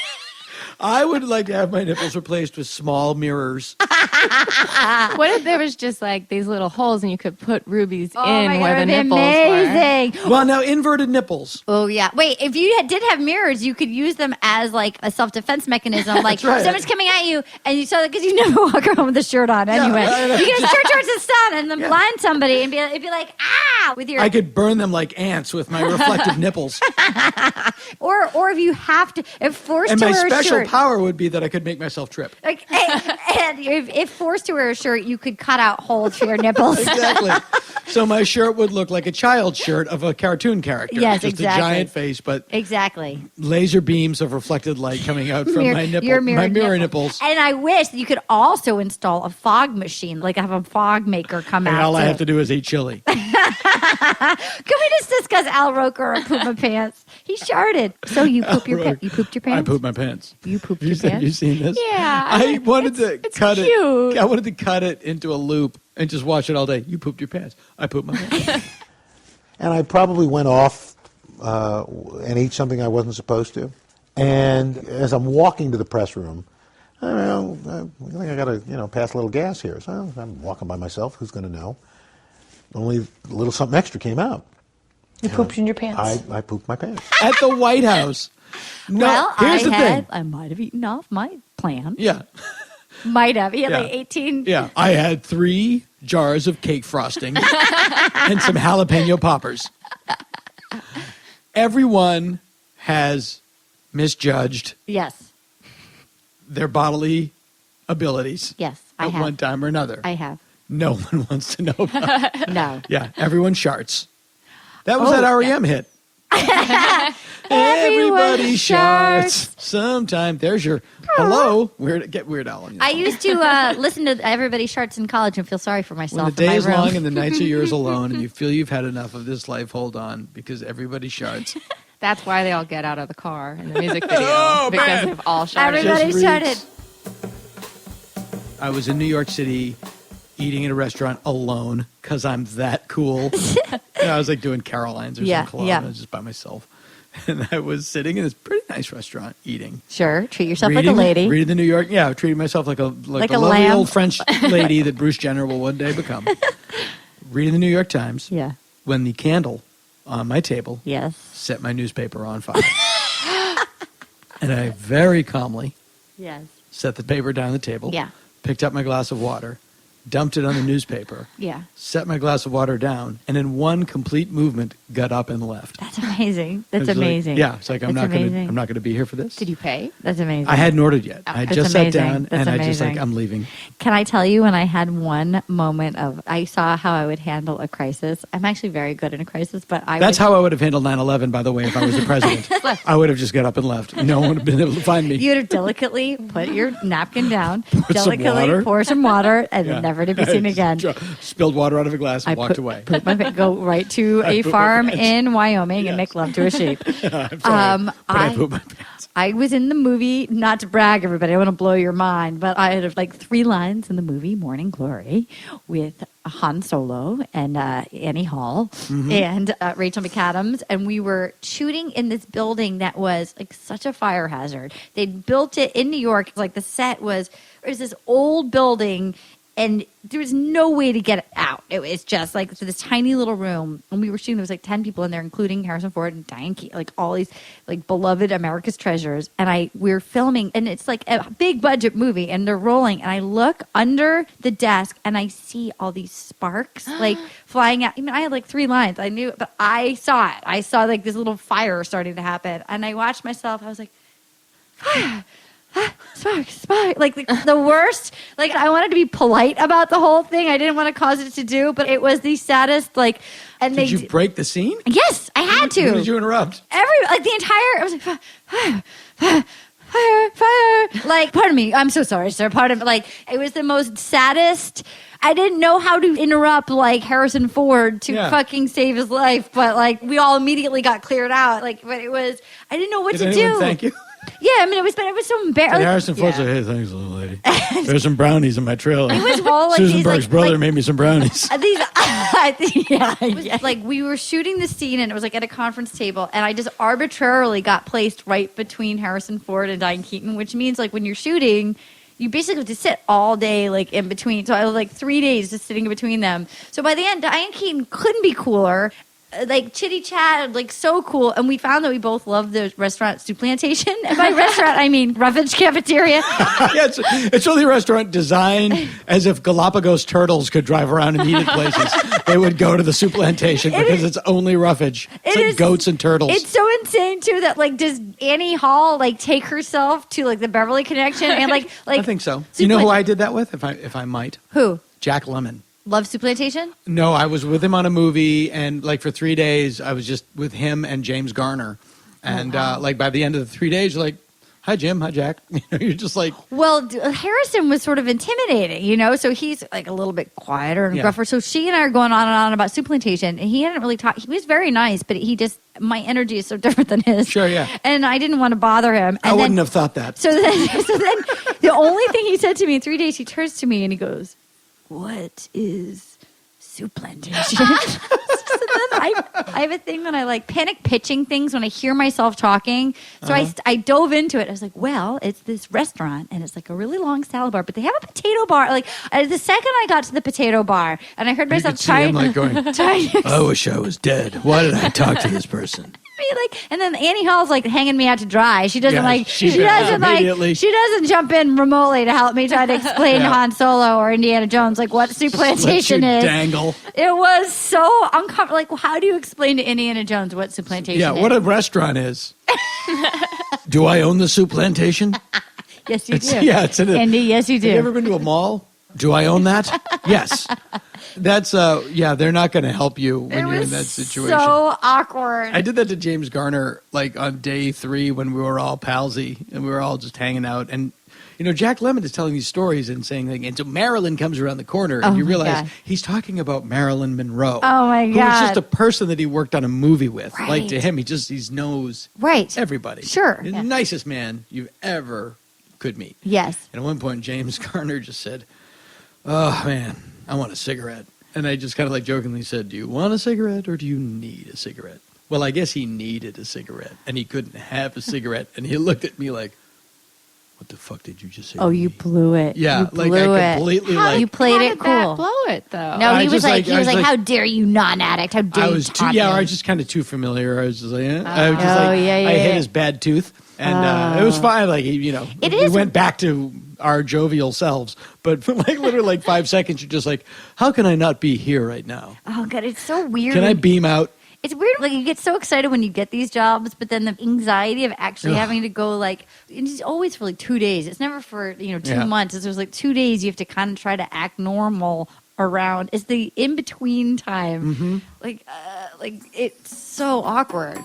S7: I would like to have my nipples replaced with small mirrors.
S9: What if there was just like these little holes and you could put rubies
S8: Oh my
S9: in
S8: God,
S9: where the
S8: that'd be
S9: nipples
S8: amazing.
S7: Well, now inverted nipples.
S8: Oh yeah. Wait, if you did have mirrors, you could use them as like a self-defense mechanism. Like
S7: That's right.
S8: someone's coming at you, and you saw that because you never walk around with a shirt on anyway.
S7: I know.
S8: You can turn towards the sun and then blind somebody and be like ah with your.
S7: I could burn them like ants with my reflective nipples.
S8: or if you have to, if forced
S7: And
S8: to
S7: my
S8: wear a
S7: special
S8: shirt.
S7: power would be that I could make myself trip.
S8: Like, and if forced to wear a shirt, you could cut out holes for your nipples.
S7: Exactly. So my shirt would look like a child's shirt of a cartoon character.
S8: Yes,
S7: Just
S8: exactly.
S7: a giant face, but
S8: Exactly.
S7: laser beams of reflected light coming out from my nipple,
S8: your
S7: my mirror
S8: nipple.
S7: nipples.
S8: And I wish that you could also install a fog machine, like have a fog maker come
S7: And
S8: out.
S7: all I
S8: too.
S7: have to do is eat chili.
S8: Can we just discuss Al Roker or poop my pants? He sharted. So you pooped your pants? You pooped your pants?
S7: I pooped my pants.
S8: You pooped
S7: You
S8: your
S7: seen,
S8: pants?
S7: you seen this?
S9: Yeah.
S7: I wanted to cut
S9: cute.
S7: it. I wanted to cut it into a loop and just watch it all day. You pooped your pants. I pooped my pants.
S18: And I probably went off and ate something I wasn't supposed to. And as I'm walking to the press room, I think I got to pass a little gas here. So I'm walking by myself. Who's going to know? Only a little something extra came out.
S12: You pooped in your pants.
S18: I pooped my pants.
S7: At the White House. No,
S8: well,
S7: here's the thing.
S8: I might have eaten off my plan.
S7: Yeah.
S8: Might have. He had
S7: Yeah.
S8: like 18.
S7: Yeah. I had 3 jars of cake frosting and some jalapeno poppers. Everyone has misjudged
S8: Yes.
S7: their bodily abilities
S8: Yes. I
S7: at
S8: have.
S7: one time or another.
S8: I have.
S7: No one wants to know about it.
S8: No.
S7: Yeah, everyone sharts. That was
S8: Oh,
S7: that REM hit. Everybody sharts. Sometime. There's your hello. Get Weird Al on you.
S8: I used to listen to Everybody Sharts in college and feel sorry for myself.
S7: When the day
S8: in
S7: is
S8: my room.
S7: long and the nights are yours alone, and you feel you've had enough of this life, hold on, because everybody sharts.
S9: That's why they all get out of the car in the music video.
S7: Oh,
S9: because
S7: man.
S9: they've all sharted.
S8: Everybody
S7: Just
S8: sharted.
S7: reads. I was in New York City eating at a restaurant alone because I'm that cool. I was like doing Caroline's or
S8: Yeah,
S7: some club.
S8: yeah.
S7: And I was just by myself. And I was sitting in this pretty nice restaurant eating.
S8: Sure. Treat yourself
S7: reading,
S8: like a lady.
S7: Reading the New York. Yeah, treating myself like a
S8: Like a
S7: lovely
S8: lamb.
S7: old French lady that Bruce Jenner will one day become. Reading the New York Times.
S8: Yeah.
S7: When the candle on my table
S8: Yes.
S7: set my newspaper on fire. And I very calmly
S8: Yes.
S7: set the paper down on the table.
S8: Yeah.
S7: picked up my glass of water, dumped it on the newspaper,
S8: Yeah.
S7: set my glass of water down, and in one complete movement, got up and left.
S8: That's amazing. That's
S7: It's like-
S8: amazing.
S7: yeah, it's like I'm
S8: That's
S7: not going
S8: amazing.
S7: to be here for this.
S9: Did you pay?
S8: That's amazing.
S7: I hadn't ordered yet.
S8: Oh,
S7: I
S8: that's
S7: just sat
S8: amazing.
S7: down
S8: That's
S7: and I just
S8: amazing.
S7: I'm leaving.
S8: Can I tell you when I had one moment of I saw how I would handle a crisis? I'm actually very good in a crisis, but
S7: That's how I would have handled 9/11. By the way, if I was the president, I would have just got up and left. No one would have been able to find me.
S8: You would have delicately put your napkin down,
S7: some
S8: delicately
S7: water.
S8: pour some water, and
S7: Yeah.
S8: never to be seen again.
S7: Spilled water out of a glass and walked away.
S8: Go right to
S7: I
S8: a
S7: pooped my
S8: farm
S7: pants.
S8: in Wyoming and make love to a sheep.
S7: I'm sorry, but I pooped my pants.
S8: I was in the movie, not to brag, everybody, I want to blow your mind, but I had like 3 lines in the movie Morning Glory with Han Solo and Annie Hall and Rachel McAdams, and we were shooting in this building that was like such a fire hazard. They'd built it in New York, like the set was this old building, and there was no way to get it out. It was just like this tiny little room. And we were shooting, there was like 10 people in there, including Harrison Ford and Diane Keaton, like all these like beloved America's treasures. And we were filming, and it's like a big budget movie, and they're rolling. And I look under the desk, and I see all these sparks like flying out. I mean, I had like 3 lines. I knew, but I saw it. I saw like this little fire starting to happen. And I watched myself. I was like, fire. Spark, like the worst. Like I wanted to be polite about the whole thing. I didn't want to cause it to do, but it was the saddest. Like, and
S7: Did you break the scene?
S8: Yes, I had to.
S7: Who did you interrupt?
S8: The entire. I was like, fire. Like, pardon me. I'm so sorry, sir. Pardon. Like, it was the most saddest. I didn't know how to interrupt like Harrison Ford to fucking save his life, but like we all immediately got cleared out. Like, but it was. I didn't know what
S7: Did
S8: to
S7: anyone
S8: do.
S7: Thank you.
S8: Yeah, I mean, it was so embarrassing.
S7: Harrison Ford said, "Hey, thanks, little lady. There's some brownies in my trailer.
S8: It was all like
S7: Susan
S8: these,
S7: Burke's brother made me some brownies."
S8: Like we were shooting the scene, and it was like at a conference table, and I just arbitrarily got placed right between Harrison Ford and Diane Keaton, which means like when you're shooting, you basically have to sit all day like in between. So I was like 3 days just sitting in between them. So by the end, Diane Keaton couldn't be cooler. Like chitty chat, like so cool, and we found that we both loved the restaurant Soup Plantation. And by restaurant, I mean Roughage Cafeteria.
S7: Yeah, it's really a restaurant designed as if Galapagos turtles could drive around and eat at places. They would go to the Soup Plantation because it's only roughage. It's like goats and turtles.
S8: It's so insane too that like does Annie Hall like take herself to like the Beverly Connection and like
S7: I think so. You know who I did that with, if I might?
S8: Who?
S7: Jack Lemmon.
S8: Love Soup Plantation?
S7: No, I was with him on a movie, and like for 3 days, I was just with him and James Garner. And like by the end of the 3 days, you're like, hi, Jim. Hi, Jack. You know, you're just like.
S8: Well, Harrison was sort of intimidating, you know, so he's like a little bit quieter and gruffer. So she and I are going on and on about Soup Plantation, and he hadn't really talked. He was very nice, but he just, my energy is so different than his.
S7: Sure, yeah.
S8: And I didn't want to bother him. And
S7: I wouldn't have thought that.
S8: So then the only thing he said to me in 3 days, he turns to me and he goes, "What is Soup Plantation?" So then I have a thing that I like panic pitching things when I hear myself talking. So I dove into it. I was like, well, it's this restaurant and it's like a really long salad bar, but they have a potato bar. Like the second I got to the potato bar and I heard myself trying,
S7: like going, I wish I was dead. Why did I talk to this person?
S8: And then Annie Hall's like hanging me out to dry. She doesn't
S7: she
S8: doesn't jump in remotely to help me try to explain Han Solo or Indiana Jones like what Soup Plantation is.
S7: Dangle.
S8: It was so uncomfortable. Like, how do you explain to Indiana Jones what Soup Plantation is?
S7: Yeah, what a restaurant is. Do I own the Soup Plantation?
S8: Yes, you do.
S7: Yeah, it's in
S8: Indy, yes, you do.
S7: Have you ever been to a mall? Do I own that? Yes. That's they're not going to help you when you're in that situation.
S8: So awkward.
S7: I did that to James Garner like on day 3 when we were all palsy and we were all just hanging out. And you know, Jack Lemmon is telling these stories and saying like, and so Marilyn comes around the corner and you realize he's talking about Marilyn Monroe.
S8: Oh my God.
S7: Who was just a person that he worked on a movie with.
S8: Right.
S7: Like to him, he knows everybody.
S8: Sure.
S7: He's the nicest man you ever could meet.
S8: Yes.
S7: And at one point, James Garner just said, "Oh man, I want a cigarette." And I just kind of like jokingly said, "Do you want a cigarette or do you need a cigarette?" Well, I guess he needed a cigarette and he couldn't have a cigarette. And he looked at me like, "What the fuck did you just say?"
S8: Oh, you blew it.
S7: Yeah,
S8: you
S7: like
S8: blew
S7: I completely
S8: it. You played it cool.
S9: Blow it though.
S8: No, he was like,
S7: I was like,
S8: "How dare you, non-addict? How dare
S7: I
S8: you?"
S7: was too, I was just kind of too familiar. I was just like, I was just
S8: Oh,
S7: like,
S8: yeah,
S7: I hit his bad tooth, and it was fine. Like we went back to our jovial selves. But for like literally like 5 seconds, you're just like, how can I not be here right now?
S8: Oh, God, it's so weird.
S7: Can I beam out?
S8: It's weird. Like, you get so excited when you get these jobs, but then the anxiety of actually having to go, like, it's always for like 2 days. It's never for, 2 months. It's just like 2 days you have to kind of try to act normal around. It's the in-between time.
S7: Mm-hmm.
S8: Like, it's so awkward.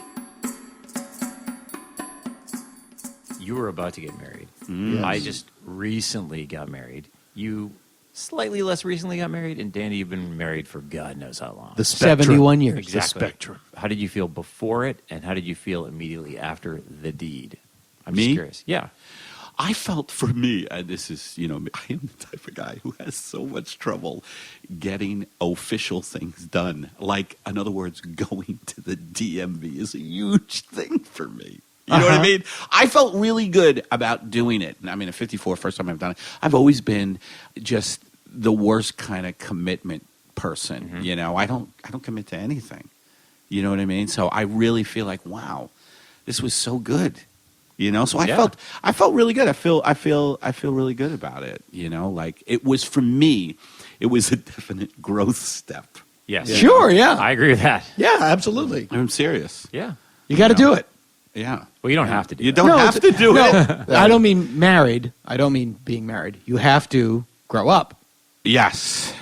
S5: You were about to get married.
S6: Yes.
S5: I just recently got married. You slightly less recently got married, and Danny, you've been married for God knows how long.
S4: The spectrum.
S7: 71 years.
S5: Exactly.
S4: The spectrum.
S5: How did you feel before it, and how did you feel immediately after the deed? I'm
S6: Me?
S5: just curious. Yeah.
S6: I felt for me, and this is, I am the type of guy who has so much trouble getting official things done. Like, in other words, going to the DMV is a huge thing for me. You know what I mean? I felt really good about doing it. I mean, at 54, first time I've done it. I've always been just the worst kind of commitment person.
S5: Mm-hmm.
S6: I don't commit to anything. You know what I mean? So I really feel like, wow, this was so good. So I felt really good. I feel really good about it. Like it was for me, it was a definite growth step.
S5: Yes.
S7: Sure, yeah.
S5: I agree with that.
S7: Yeah, absolutely.
S6: I'm serious.
S5: Yeah.
S7: You got to do it.
S6: Yeah.
S5: Well, you don't have to do it.
S6: You don't have to do it.
S7: I don't mean married. I don't mean being married. You have to grow up.
S6: Yes.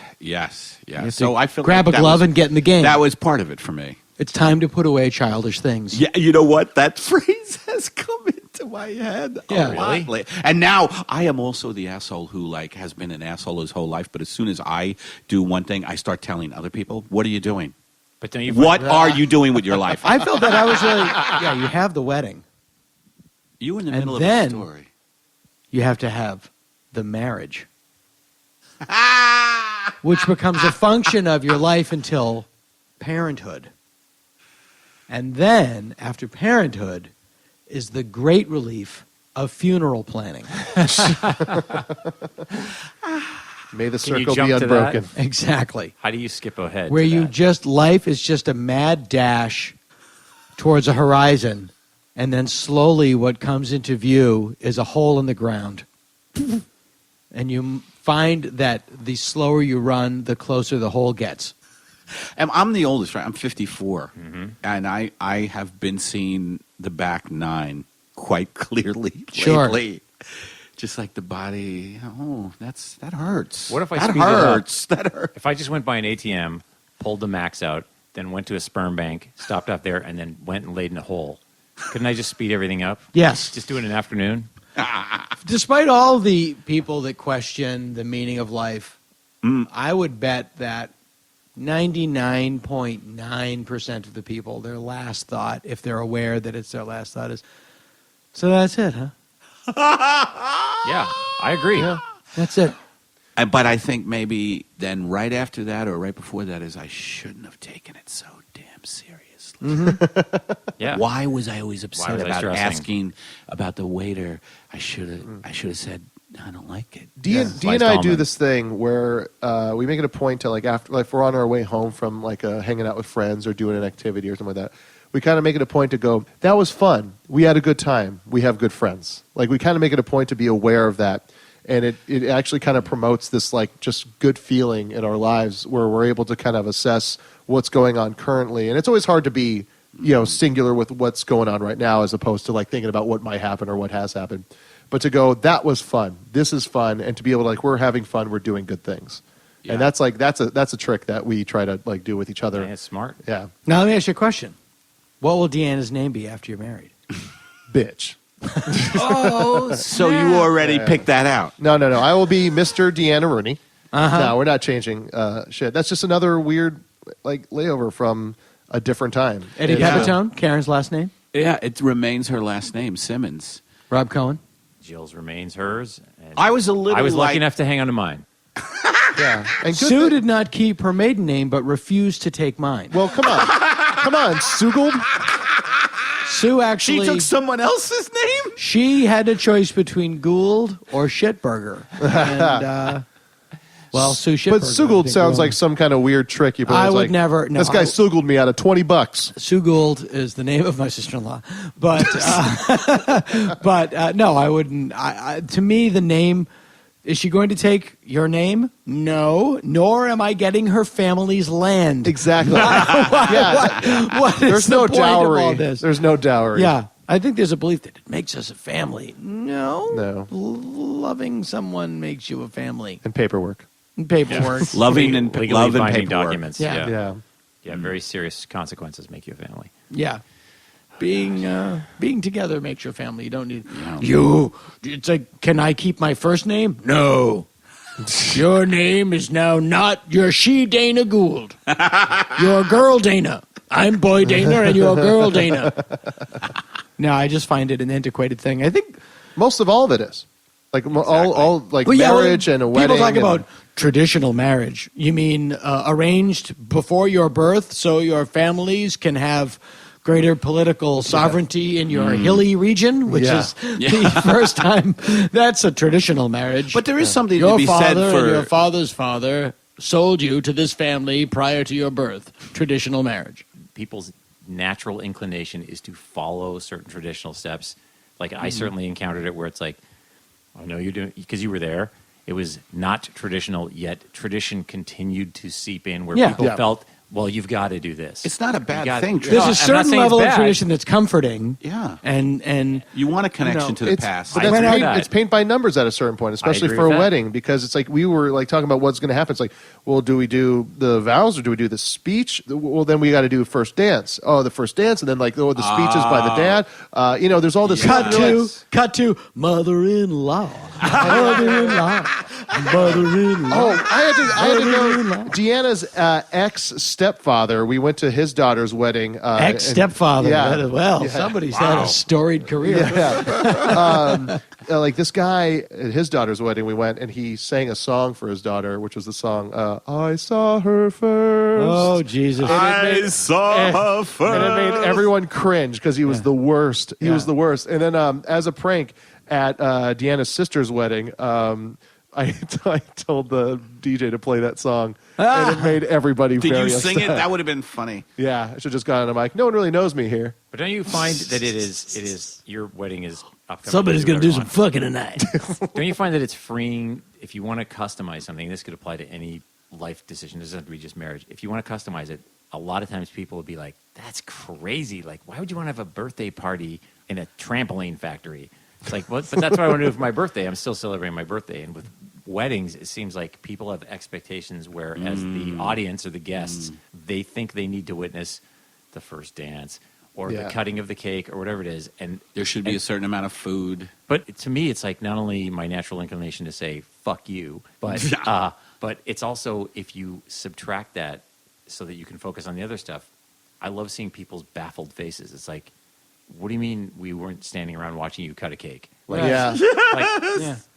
S6: So I feel
S7: grab
S6: like
S7: a glove and get in the game.
S6: That was part of it for me.
S7: It's time to put away childish things.
S6: Yeah, you know what? That phrase has come into my head a lot lately. And now I am also the asshole who has been an asshole his whole life. But as soon as I do one thing, I start telling other people, "What are you doing?
S5: But don't you?
S6: What are you doing with your life?"
S7: I felt that I was really. Yeah, you have the wedding.
S6: You in the
S7: And
S6: middle
S7: then
S6: of a story.
S7: You have to have the marriage, which becomes a function of your life until parenthood. And then, after parenthood, is the great relief of funeral planning.
S4: May the
S5: Can you
S4: circle
S5: jump
S4: be
S5: to
S4: unbroken.
S5: that?
S7: Exactly.
S5: How do you skip ahead?
S7: Where
S5: to
S7: you
S5: that?
S7: life is just a mad dash towards a horizon, and then slowly what comes into view is a hole in the ground. And you find that the slower you run, the closer the hole gets.
S6: And I'm the oldest, right? I'm 54. And I have been seeing the back 9 quite clearly lately. Just like the body, that hurts.
S5: What if I
S6: that
S5: speed it up?
S6: hurts? That hurts.
S5: If I just went by an ATM, pulled the max out, then went to a sperm bank, stopped out there, and then went and laid in a hole, couldn't I just speed everything up?
S7: Yes.
S5: Just do it in an afternoon?
S7: Despite all the people that question the meaning of life, I would bet that 99.9% of the people, their last thought, if they're aware that it's their last thought, is, so that's it, huh?
S5: Yeah, I agree.
S7: Yeah, that's it.
S6: But I think maybe then right after that or right before that is I shouldn't have taken it so damn seriously.
S5: Yeah.
S6: Why was I always upset
S5: was I
S6: about
S5: stressing?
S6: asking about the waiter? I should have said I don't like it.
S4: Dee and I do this thing where we make it a point to after if we're on our way home from hanging out with friends or doing an activity or something like that. We kind of make it a point to go, that was fun. We had a good time. We have good friends. We kind of make it a point to be aware of that. And it actually kind of promotes this just good feeling in our lives where we're able to kind of assess what's going on currently. And it's always hard to be, singular with what's going on right now as opposed to thinking about what might happen or what has happened. But to go, that was fun. This is fun. And to be able to we're having fun. We're doing good things. Yeah. And that's a trick that we try to do with each other.
S5: Yeah, it's smart.
S4: Yeah.
S7: Now let me ask you a question. What will Deanna's name be after you're married?
S4: Bitch.
S6: So you already picked that out.
S4: No. I will be Mr. Deanna Rooney.
S7: Uh-huh.
S4: No, we're not changing shit. That's just another weird layover from a different time.
S7: Eddie Pepitone, Karen's last name?
S6: Yeah, it remains her last name, Simmons.
S7: Rob Cohen?
S5: Jill's remains hers. And
S6: I was
S5: lucky enough to hang on to mine.
S4: Yeah. And
S7: Sue did not keep her maiden name, but refused to take mine.
S4: Well, come on. Come on, Sugald.
S7: Sue actually...
S6: She took someone else's name?
S7: She had a choice between Gould or Shitburger. And, Sue Shitburger.
S4: But Sugald sounds like some kind of weird trick you put.
S7: I would never... No,
S4: this guy Sugald me out of $20.
S7: Sue Gould is the name of my sister-in-law. But, no, I wouldn't... to me, the name Is she going to take your name? No. Nor am I getting her family's land.
S4: Exactly.
S7: What is
S4: There's
S7: the
S4: no
S7: point of
S4: dowry.
S7: all this?
S4: There's no dowry.
S7: Yeah. I think there's a belief that it makes us a family. No.
S4: No.
S7: Loving someone makes you a family.
S4: And paperwork.
S7: Paperwork.
S6: Loving and
S5: legally
S6: love and
S5: binding
S6: paperwork.
S5: documents.
S7: Yeah.
S5: Yeah. Yeah, very serious consequences make you a family.
S7: Yeah. Being together makes you a family. You don't need It's like, can I keep my first name? No. Your name is now not your she Dana Gould. You're girl Dana. I'm boy Dana and you're girl Dana. No, I just find it an antiquated thing. I think
S4: most of all of it is. Like all like marriage and a wedding.
S7: People talk about traditional marriage. You mean arranged before your birth so your families can have greater political sovereignty in your hilly region, which is the first time. That's a traditional marriage.
S6: But there is something
S7: your
S6: to be said
S7: father
S6: for
S7: and your father's father sold you to this family prior to your birth. Traditional marriage.
S5: People's natural inclination is to follow certain traditional steps. Like I certainly encountered it where it's like, I know you're doing, because you were there. It was not traditional, yet tradition continued to seep in where people felt, well, you've got to do this.
S6: It's not a bad thing.
S7: There's a certain level of tradition that's comforting.
S6: Yeah.
S7: And
S6: you want a connection to the past.
S4: But it's paint by numbers at a certain point, especially for a wedding, because it's like we were like talking about what's going to happen. It's like, well, do we do the vows or do we do the speech? Well, then we got to do first dance. Oh, the first dance, and then like the speech is by the dad. There's all this.
S7: Cut to mother-in-law. Mother-in-law. Mother-in-law.
S4: Oh, I had to know Deanna's ex-stepfather. We went to his daughter's wedding.
S7: Ex-stepfather.
S4: Yeah.
S7: Somebody's had a storied career.
S4: Yeah. Like this guy at his daughter's wedding, we went and he sang a song for his daughter, which was the song "I Saw Her First."
S7: Oh Jesus!
S6: I saw her first,
S4: and it made everyone cringe because he was the worst. He was the worst. And then as a prank at Deanna's sister's wedding, I told the DJ to play that song, and it made everybody
S6: Did
S4: very
S6: you sing
S4: upset.
S6: it? That would have been funny.
S4: Yeah, I should have just gone on the mic. No one really knows me here.
S5: But don't you find that it is your wedding is upcoming?
S7: Somebody's going to do some fucking tonight.
S5: Don't you find that it's freeing if you want to customize something? This could apply to any life decision. This doesn't have to be just marriage. If you want to customize it, a lot of times people would be like, "That's crazy! Like, why would you want to have a birthday party in a trampoline factory?" It's like, what? But that's what I want to do for my birthday. I'm still celebrating my birthday, and with weddings, it seems like people have expectations where, as the audience or the guests, they think they need to witness the first dance or the cutting of the cake or whatever it is, and
S6: there should be a certain amount of food.
S5: But to me, it's like not only my natural inclination to say "fuck you," but but it's also if you subtract that so that you can focus on the other stuff. I love seeing people's baffled faces. It's like, what do you mean we weren't standing around watching you cut a cake? Like,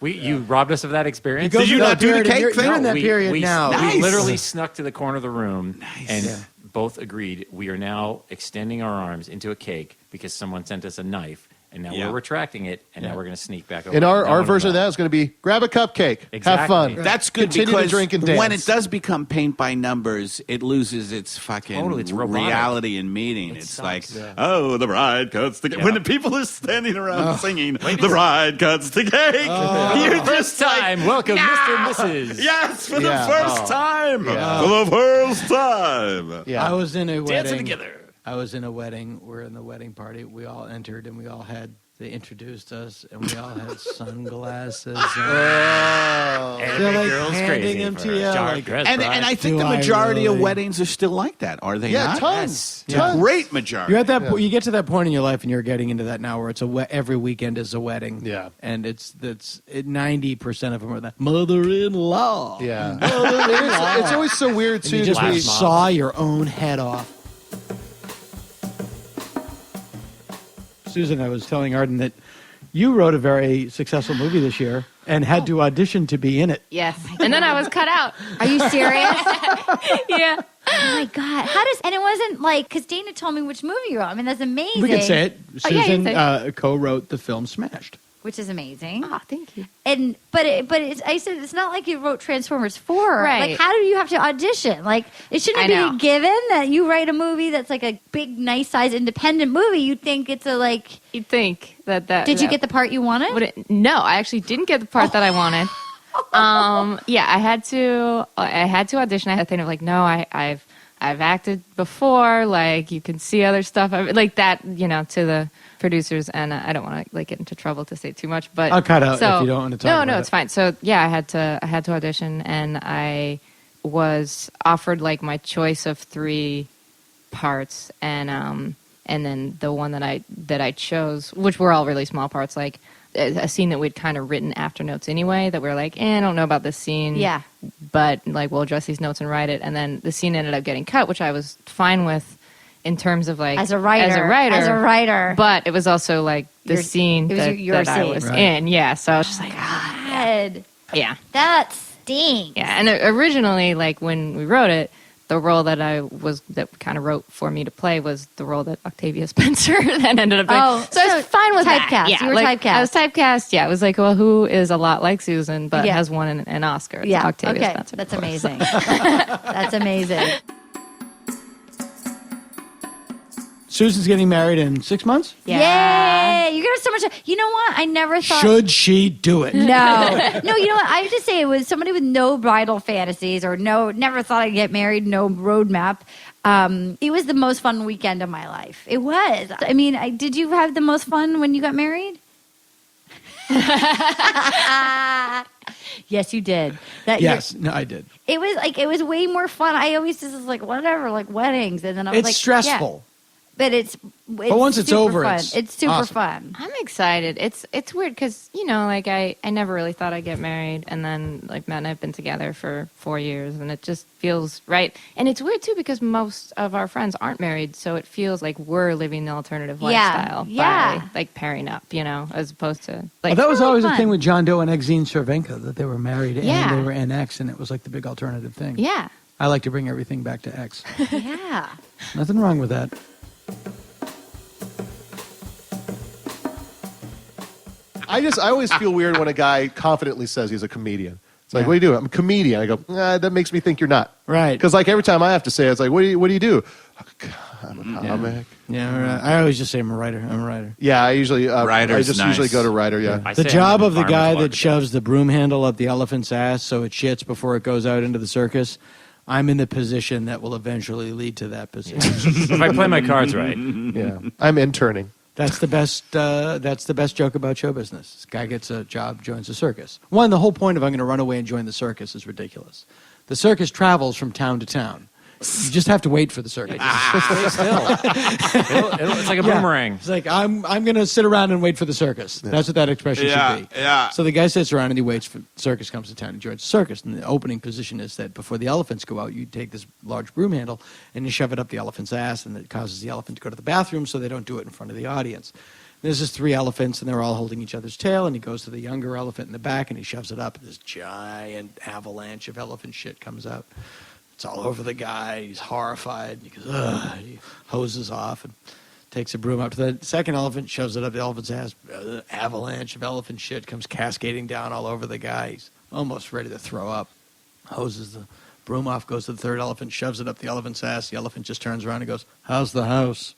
S5: you robbed us of that experience.
S6: Did you not do the cake thing?
S7: You're in that period now.
S5: We literally snuck to the corner of the room and both agreed we are now extending our arms into a cake because someone sent us a knife. And now we're retracting it, and now we're going to sneak back over.
S4: And our version of that is going to be grab a cupcake, have fun.
S6: Right. That's good
S4: Continue
S6: because
S4: to drink and dance.
S6: when it does become paint by numbers, it loses its fucking
S5: it's robotic.
S6: reality and meaning. It's like, oh, the bride cuts the cake. When the people are standing around singing, the bride cuts the cake.
S5: You're first time. Welcome, Mr. and Mrs.
S6: Yes, for the first time. For the first time.
S7: I was in a wedding.
S5: Dancing together.
S7: I was in a wedding. We're in the wedding party. We all entered, and they introduced us, and we all had sunglasses.
S5: Every
S7: like
S5: girl's
S7: handing
S5: crazy
S7: them
S5: for
S7: to you,
S5: a dark
S7: like-
S5: dress
S6: And
S5: bride.
S6: I think
S7: Do
S6: the
S7: I
S6: majority of
S7: really?
S6: weddings are still like that, are they not?
S4: tons.
S6: A great majority.
S7: You're at that. You get to that point in your life, and you're getting into that now, where it's every weekend is a wedding.
S4: Yeah.
S7: and it's 90% of them are that mother-in-law.
S4: Yeah.
S7: Mother-in-law.
S4: It's always so weird,
S7: And
S4: too.
S7: you just
S4: that we-
S7: saw your own head off. Susan, I was telling Arden that you wrote a very successful movie this year and had to audition to be in it.
S9: Yes. And then I was cut out.
S8: Are you serious?
S9: Yeah.
S8: Oh my God. And it wasn't like, because Dana told me which movie you wrote. I mean, that's amazing.
S7: We can say it.
S9: Oh, yeah, you
S7: Susan
S9: can say
S7: co-wrote the film Smashed.
S8: Which is amazing.
S9: Oh, thank you.
S8: But I said it's not like you wrote Transformers 4.
S9: Right.
S8: Like, how do you have to audition? Like, it shouldn't
S9: I
S8: be
S9: know.
S8: a given that you write a movie that's like a big, nice size independent movie. You'd think it's a
S9: You'd think that.
S8: Did you get the part you wanted?
S9: No, I actually didn't get the part that I wanted. Yeah, I had to audition. I had to think of like, no, I've acted before. Like, you can see other stuff. Like that, to the producers, and I don't want to like get into trouble to say too much, but
S7: I'll cut out if you don't want to talk about
S9: No,
S7: it.
S9: it's fine. So yeah, I had to audition, and I was offered like my choice of 3 parts, and then the one that I chose, which were all really small parts, like a scene that we'd kind of written after notes anyway, that we were like, I don't know about this scene.
S8: Yeah.
S9: But like, we'll address these notes and write it. And then the scene ended up getting cut, which I was fine with in terms of like
S8: As a writer.
S9: But it was also like the scene
S8: it was
S9: that,
S8: your
S9: that I
S8: scene.
S9: was
S8: Right.
S9: in. Yeah. So I was just like,
S8: God.
S9: yeah.
S8: That stinks.
S9: Yeah. And originally, like when we wrote it, the role that kind of wrote for me to play was the role that Octavia Spencer then ended up doing.
S8: Oh,
S9: so I was fine with
S8: typecast.
S9: that. Yeah,
S8: You were
S9: like,
S8: typecast.
S9: I was typecast. Yeah, it was like, well, who is a lot like Susan but
S8: Yeah.
S9: has won an Oscar? It's
S8: Yeah.
S9: Octavia
S8: Okay.
S9: Spencer.
S8: That's amazing. That's amazing.
S7: Susan's getting married in 6 months?
S8: Yay! You're gonna have so much. You know what? I never thought.
S7: Should she do it?
S8: No. You know what? I have to say, it was somebody with no bridal fantasies or never thought I'd get married, no roadmap. It was the most fun weekend of my life. It was. I mean, did you have the most fun when you got married? Yes, you did.
S7: Yes, no, I did.
S8: It was way more fun. I always just was like, whatever, like weddings. And then I was
S7: It's
S8: like,
S7: stressful.
S8: Yeah. But it's
S7: once it's
S8: super
S7: over,
S8: fun.
S7: it's
S8: super
S7: awesome.
S8: fun.
S9: I'm excited. It's weird because, like I never really thought I'd get married. And then like Matt and I have been together for 4 years and it just feels right. And it's weird too because most of our friends aren't married. So it feels like we're living the alternative lifestyle by like pairing up, as opposed to like.
S7: That was
S8: really
S7: always
S8: fun.
S7: the thing with John Doe and Exene Cervenka, that they were married
S9: Yeah.
S7: and they were in X, and it was like the big alternative thing.
S9: Yeah.
S7: I like to bring everything back to X.
S8: Yeah.
S7: Nothing wrong with that.
S4: I always feel weird when a guy confidently says he's a comedian. It's like, what do you do? I'm a comedian. I go, that makes me think you're not.
S7: Right.
S4: Because like every time I have to say it, it's like, what do you do? Oh, God, I'm a comic.
S7: Yeah, right. I always just say I'm a writer.
S4: Yeah, I usually
S6: Writer's
S4: I just
S6: nice.
S4: usually go to writer. Yeah.
S5: I
S7: The
S5: say
S7: job
S5: I'm
S7: of the
S5: farmer's
S7: guy that
S5: market.
S7: shoves the broom handle up the elephant's ass so it shits before it goes out into the circus, I'm in the position that will eventually lead to that position.
S5: If I play my cards right.
S4: Yeah, I'm interning.
S7: That's the best. That's the best joke about show business. This guy gets a job, joins the circus. One, the whole point of I'm going to run away and join the circus is ridiculous. The circus travels from town to town. You just have to wait for the circus.
S5: Stay still. It's like a boomerang.
S7: It's like I'm going to sit around and wait for the circus. That's what that expression should be.
S6: Yeah.
S7: So the guy sits around and he waits for the circus comes to town and joins the circus. And the opening position is that before the elephants go out, you take this large broom handle and you shove it up the elephant's ass, and it causes the elephant to go to the bathroom, so they don't do it in front of the audience. There's just 3 elephants, and they're all holding each other's tail, and he goes to the younger elephant in the back, and he shoves it up, and this giant avalanche of elephant shit comes out. It's all over the guy. He's horrified. He goes, ugh. He hoses off and takes a broom up to the second elephant, shoves it up the elephant's ass. Avalanche of elephant shit comes cascading down all over the guy. He's almost ready to throw up. Hoses the broom off, goes to the third elephant, shoves it up the elephant's ass. The elephant just turns around and goes, how's the house?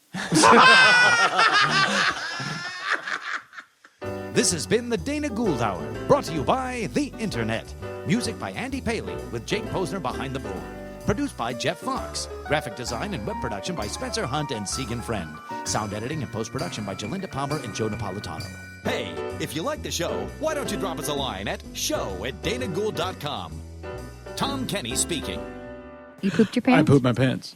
S2: This has been the Dana Gould Hour, brought to you by The Internet. Music by Andy Paley, with Jake Posner behind the board. Produced by Jeff Fox. Graphic design and web production by Spencer Hunt and Segan Friend. Sound editing and post-production by Jalinda Palmer and Joe Napolitano. Hey, if you like the show, why don't you drop us a line at show@danagould.com. Tom Kenny speaking.
S8: You pooped your
S7: I
S8: pants?
S7: pooped my pants.